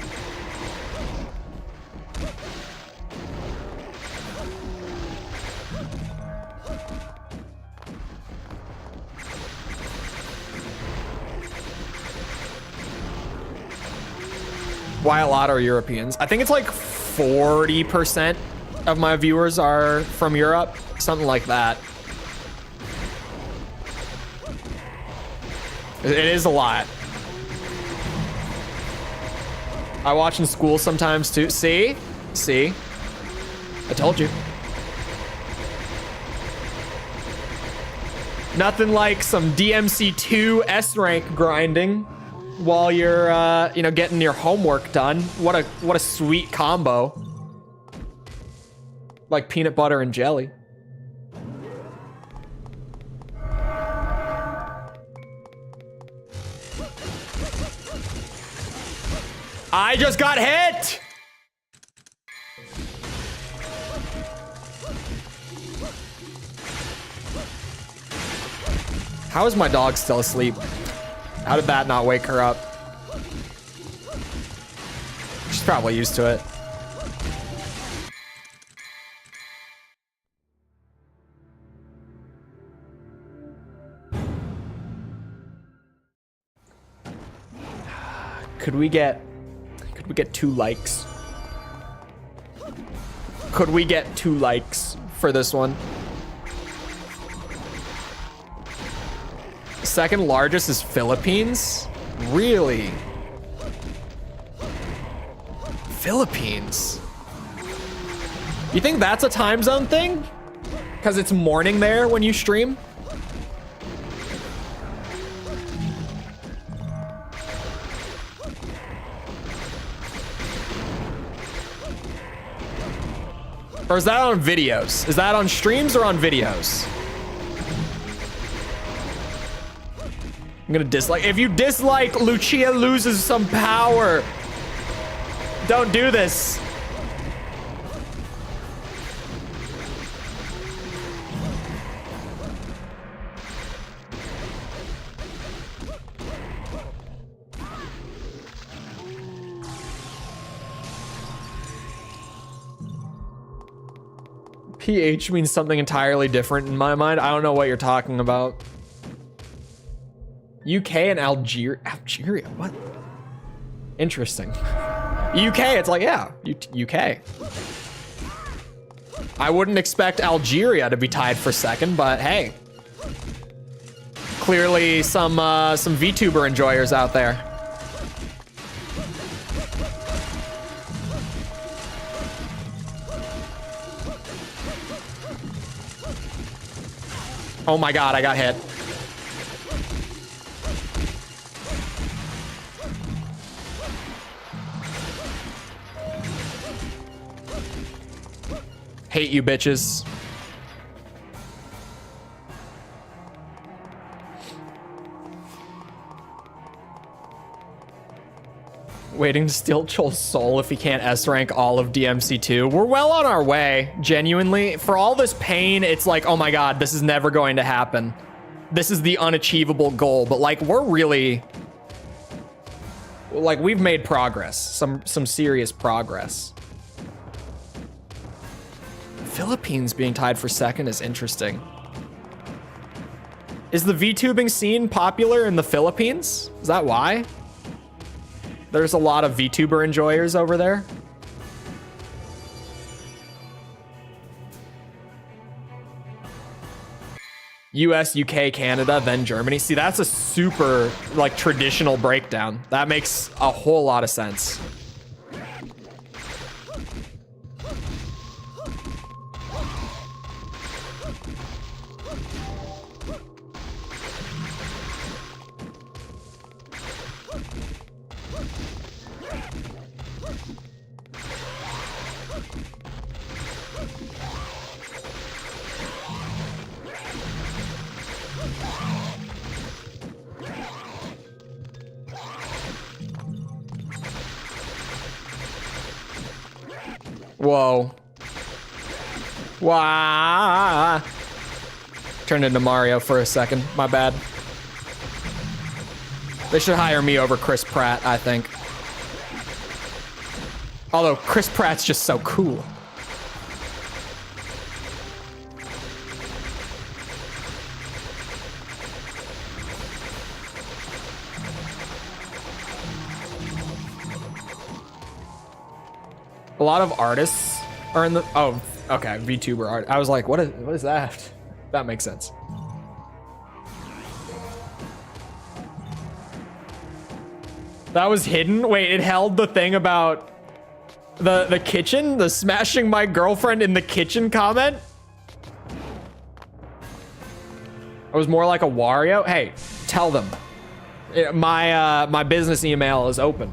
Why a lot are Europeans? I think it's like 40% of my viewers are from Europe, something like that. It is a lot. I watch in school sometimes too. See? See? I told you. Nothing like some DMC2 S rank grinding while you're, you know, getting your homework done. What a sweet combo. Like peanut butter and jelly. I just got hit! How is my dog still asleep? How did that not wake her up? She's probably used to it. Could we get 2 likes? Could we get 2 likes for this one? Second largest is Philippines? Really? Philippines? You think that's a time zone thing? Because it's morning there when you stream? Or is that on videos? Is that on streams or on videos? I'm gonna dislike. If you dislike, Lucia loses some power. Don't do this. PH means something entirely different in my mind. I don't know what you're talking about. UK and Algeria. Algeria? What? Interesting. UK, it's like, yeah, UK. I wouldn't expect Algeria to be tied for second, but hey. Clearly some VTuber enjoyers out there. Oh my god, I got hit. Hate you, bitches. Waiting to steal Chole's soul if he can't S-rank all of DMC2. We're well on our way, genuinely. For all this pain, it's like, oh my god, this is never going to happen. This is the unachievable goal, but like, we're really... Like, we've made progress. Some serious progress. Philippines being tied for second is interesting. Is the VTubing scene popular in the Philippines? Is that why? There's a lot of VTuber enjoyers over there. US, UK, Canada, then Germany. See, that's a super, like, traditional breakdown. That makes a whole lot of sense. Whoa. Wow. Turned into Mario for a second. My bad. They should hire me over Chris Pratt, I think. Although Chris Pratt's just so cool. A lot of artists are in the... Oh, okay. VTuber art. I was like, what is that? That makes sense. That was hidden? Wait, it held the thing about the kitchen? The smashing my girlfriend in the kitchen comment? It was more like a Wario? Hey, tell them. My business email is open.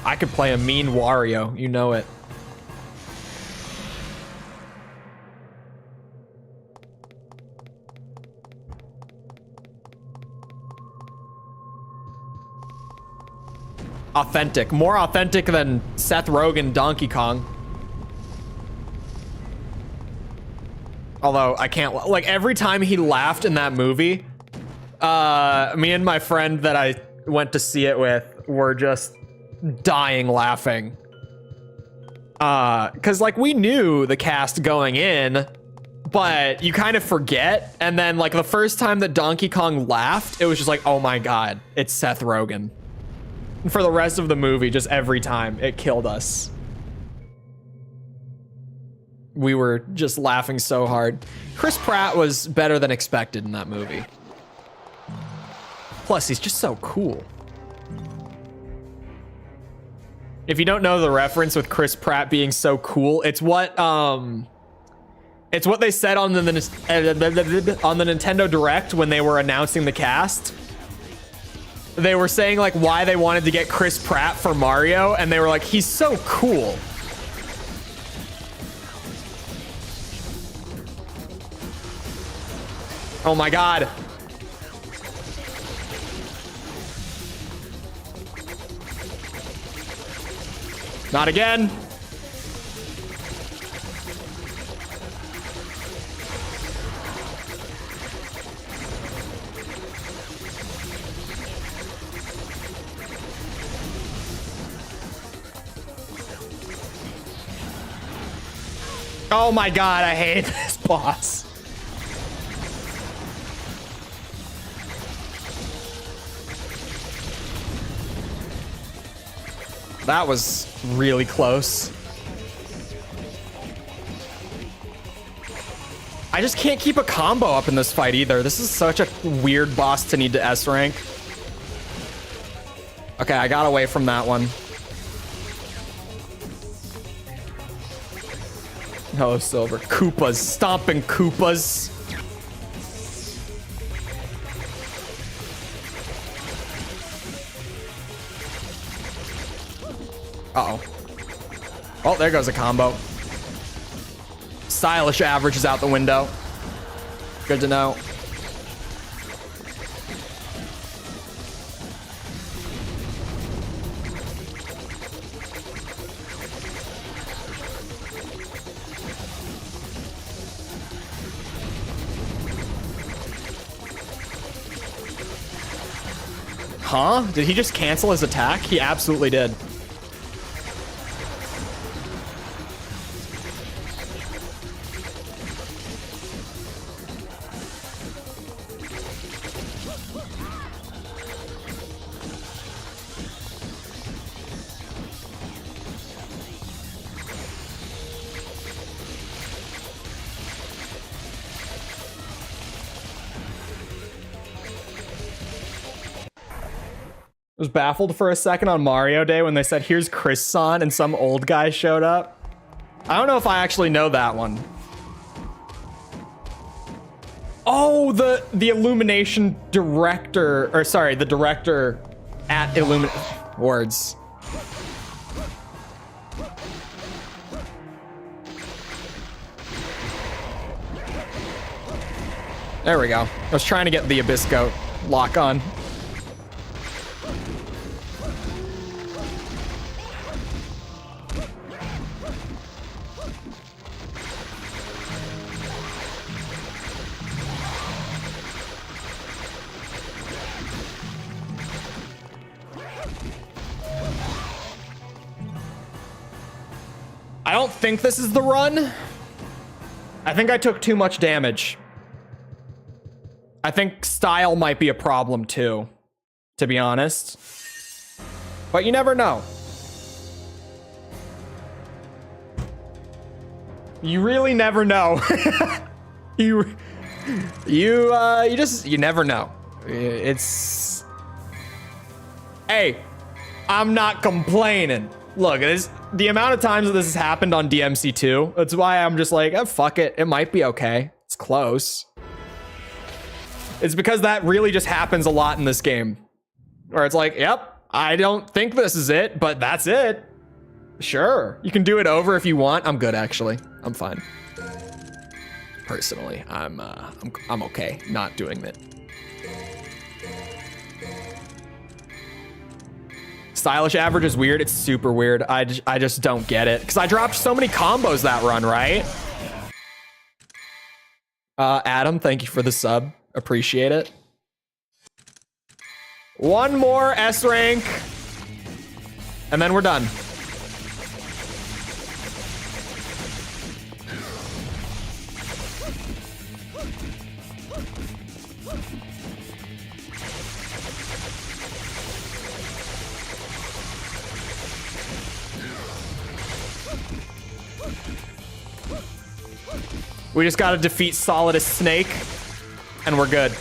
I could play a mean Wario, you know it. Authentic. More authentic than Seth Rogen Donkey Kong. Although, I can't... Like, every time he laughed in that movie, me and my friend that I went to see it with were just... dying laughing. Cause like we knew the cast going in, but you kind of forget, and then like the first time that Donkey Kong laughed, it was just like, oh my god, it's Seth Rogen. And for the rest of the movie, just every time, it killed us. We were just laughing so hard. Chris Pratt was better than expected in that movie. Plus, he's just so cool. If you don't know the reference with Chris Pratt being so cool, it's what they said on the Nintendo Direct when they were announcing the cast. They were saying like why they wanted to get Chris Pratt for Mario, and they were like, he's so cool. Oh my god. Not again. Oh my god, I hate this boss. That was really close. I just can't keep a combo up in this fight either. This is such a weird boss to need to S rank. Okay, I got away from that one. Hello, Silver. Koopas. Stomping Koopas. Uh-oh. Oh, there goes a combo. Stylish average is out the window. Good to know. Huh? Did he just cancel his attack? He absolutely did. Was baffled for a second on Mario Day when they said, here's Chris-san, and some old guy showed up. I don't know if I actually know that one. Oh, the Illumination director, or sorry, the director at Words. There we go. I was trying to get the Abyss Goat lock on. I don't think this is the run. I think I took too much damage. I think style might be a problem too, to be honest. But you never know. You really never know. you never know. It's, hey, I'm not complaining. Look, the amount of times that this has happened on DMC2, that's why I'm just like, oh, fuck it. It might be okay. It's close. It's because that really just happens a lot in this game. Where it's like, yep, I don't think this is it, but that's it. Sure. You can do it over if you want. I'm good, actually. I'm fine. Personally, I'm okay not doing it. Stylish average is weird. It's super weird. I just don't get it. Because I dropped so many combos that run, right? Adam, thank you for the sub. Appreciate it. One more S rank. And then we're done. We just gotta defeat Solidus Snake, and we're good.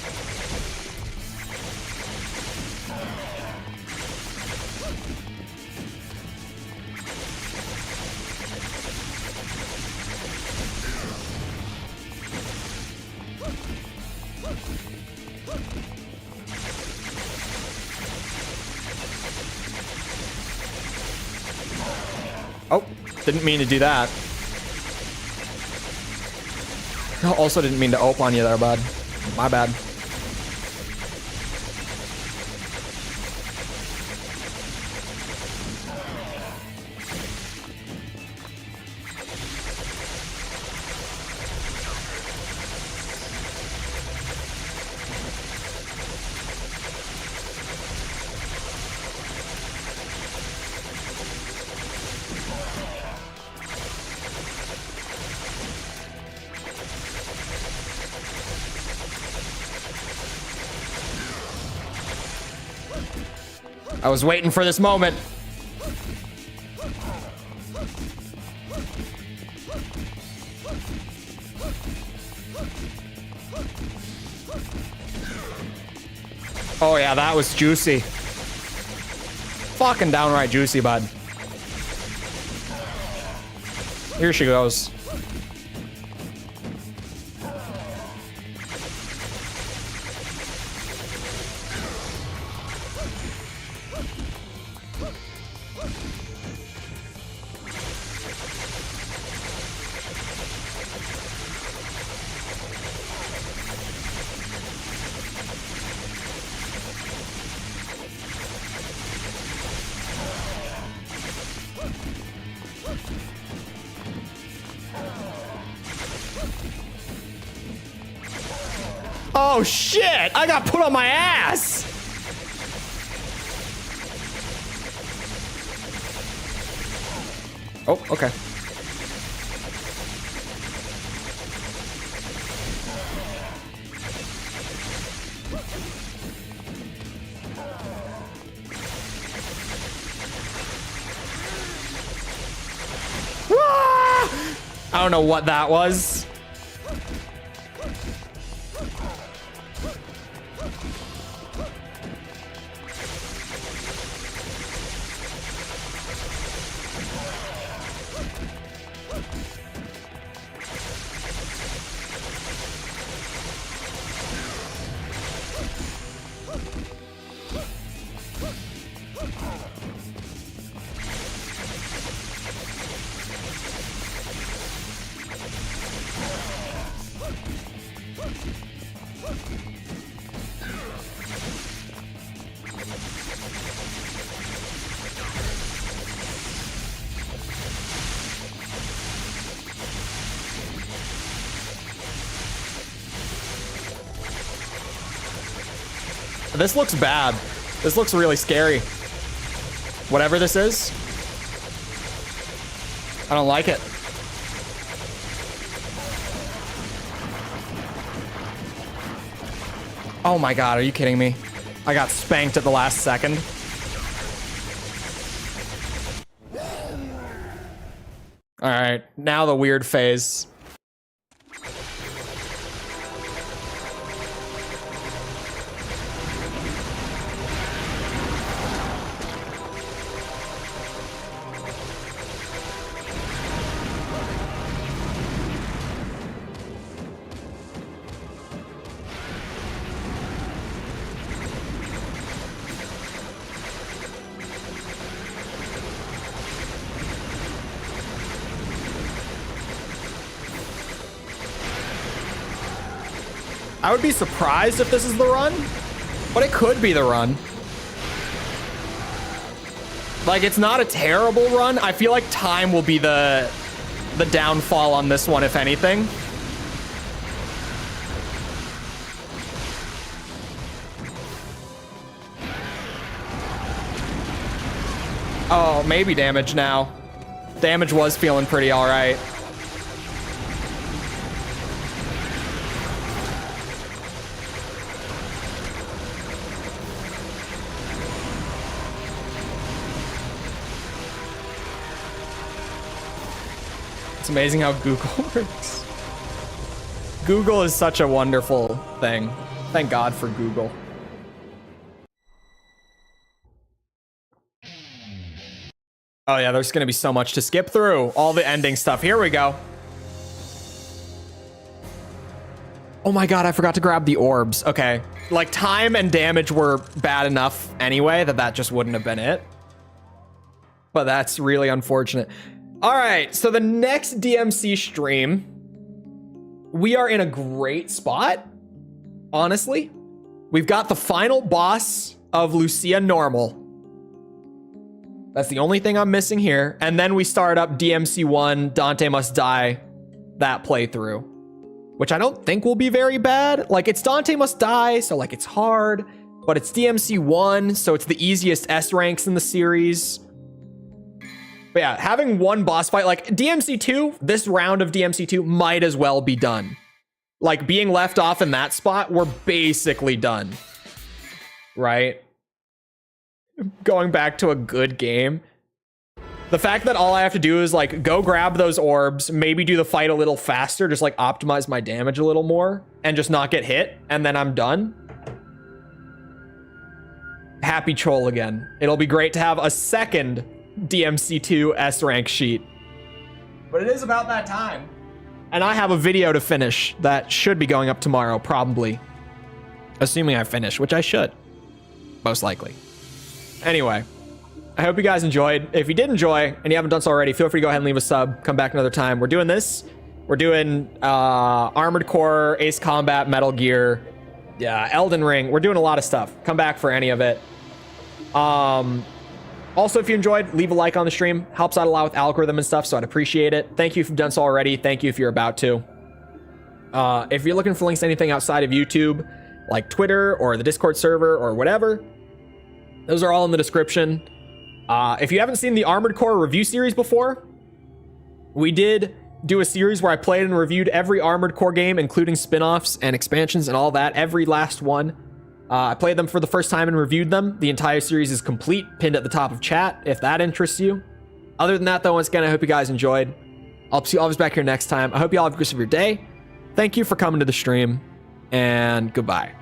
Oh, didn't mean to do that. Also didn't mean to ope on you there, bud. My bad. I was waiting for this moment. Oh yeah, that was juicy. Fucking downright juicy, bud. Here she goes. Oh shit! I got put on my ass! Oh, okay. I don't know what that was. This looks bad. This looks really scary. Whatever this is. I don't like it. Oh my god, are you kidding me? I got spanked at the last second. Alright, now the weird phase. I would be surprised if this is the run, but it could be the run. Like, it's not a terrible run. I feel like time will be the downfall on this one, if anything. Oh, maybe damage now. Damage was feeling pretty all right. It's amazing how Google works. Google is such a wonderful thing. Thank God for Google. Oh yeah, there's gonna be so much to skip through. All the ending stuff. Here we go. Oh my god, I forgot to grab the orbs. Okay. Like, time and damage were bad enough anyway that just wouldn't have been it. But that's really unfortunate. All right, so the next DMC stream, we are in a great spot, honestly. We've got the final boss of Lucia Normal. That's the only thing I'm missing here. And then we start up DMC 1, Dante Must Die, that playthrough, which I don't think will be very bad. Like, it's Dante Must Die, so like it's hard, but it's DMC 1, so it's the easiest S ranks in the series. But yeah, having one boss fight, like DMC 2, this round of DMC 2 might as well be done. Like, being left off in that spot, we're basically done. Right? Going back to a good game. The fact that all I have to do is like go grab those orbs, maybe do the fight a little faster, just like optimize my damage a little more and just not get hit, and then I'm done. Happy Chole again. It'll be great to have a second DMC2 S rank sheet. But it is about that time. And I have a video to finish that should be going up tomorrow, probably. Assuming I finish, which I should. Most likely. Anyway, I hope you guys enjoyed. If you did enjoy and you haven't done so already, feel free to go ahead and leave a sub. Come back another time. We're doing this. We're doing Armored Core, Ace Combat, Metal Gear, yeah, Elden Ring. We're doing a lot of stuff. Come back for any of it. Also, if you enjoyed, leave a like on the stream. Helps out a lot with algorithm and stuff, so I'd appreciate it. Thank you if you've done so already. Thank you if you're about to. If you're looking for links to anything outside of YouTube, like Twitter or the Discord server or whatever. Those are all in the description. If you haven't seen the Armored Core review series before, we did do a series where I played and reviewed every Armored Core game, including spin-offs and expansions and all that, every last one. I played them for the first time and reviewed them. The entire series is complete, pinned at the top of chat, if that interests you. Other than that, though, once again, I hope you guys enjoyed. I'll see you always back here next time. I hope you all have a good rest of your day. Thank you for coming to the stream, and goodbye.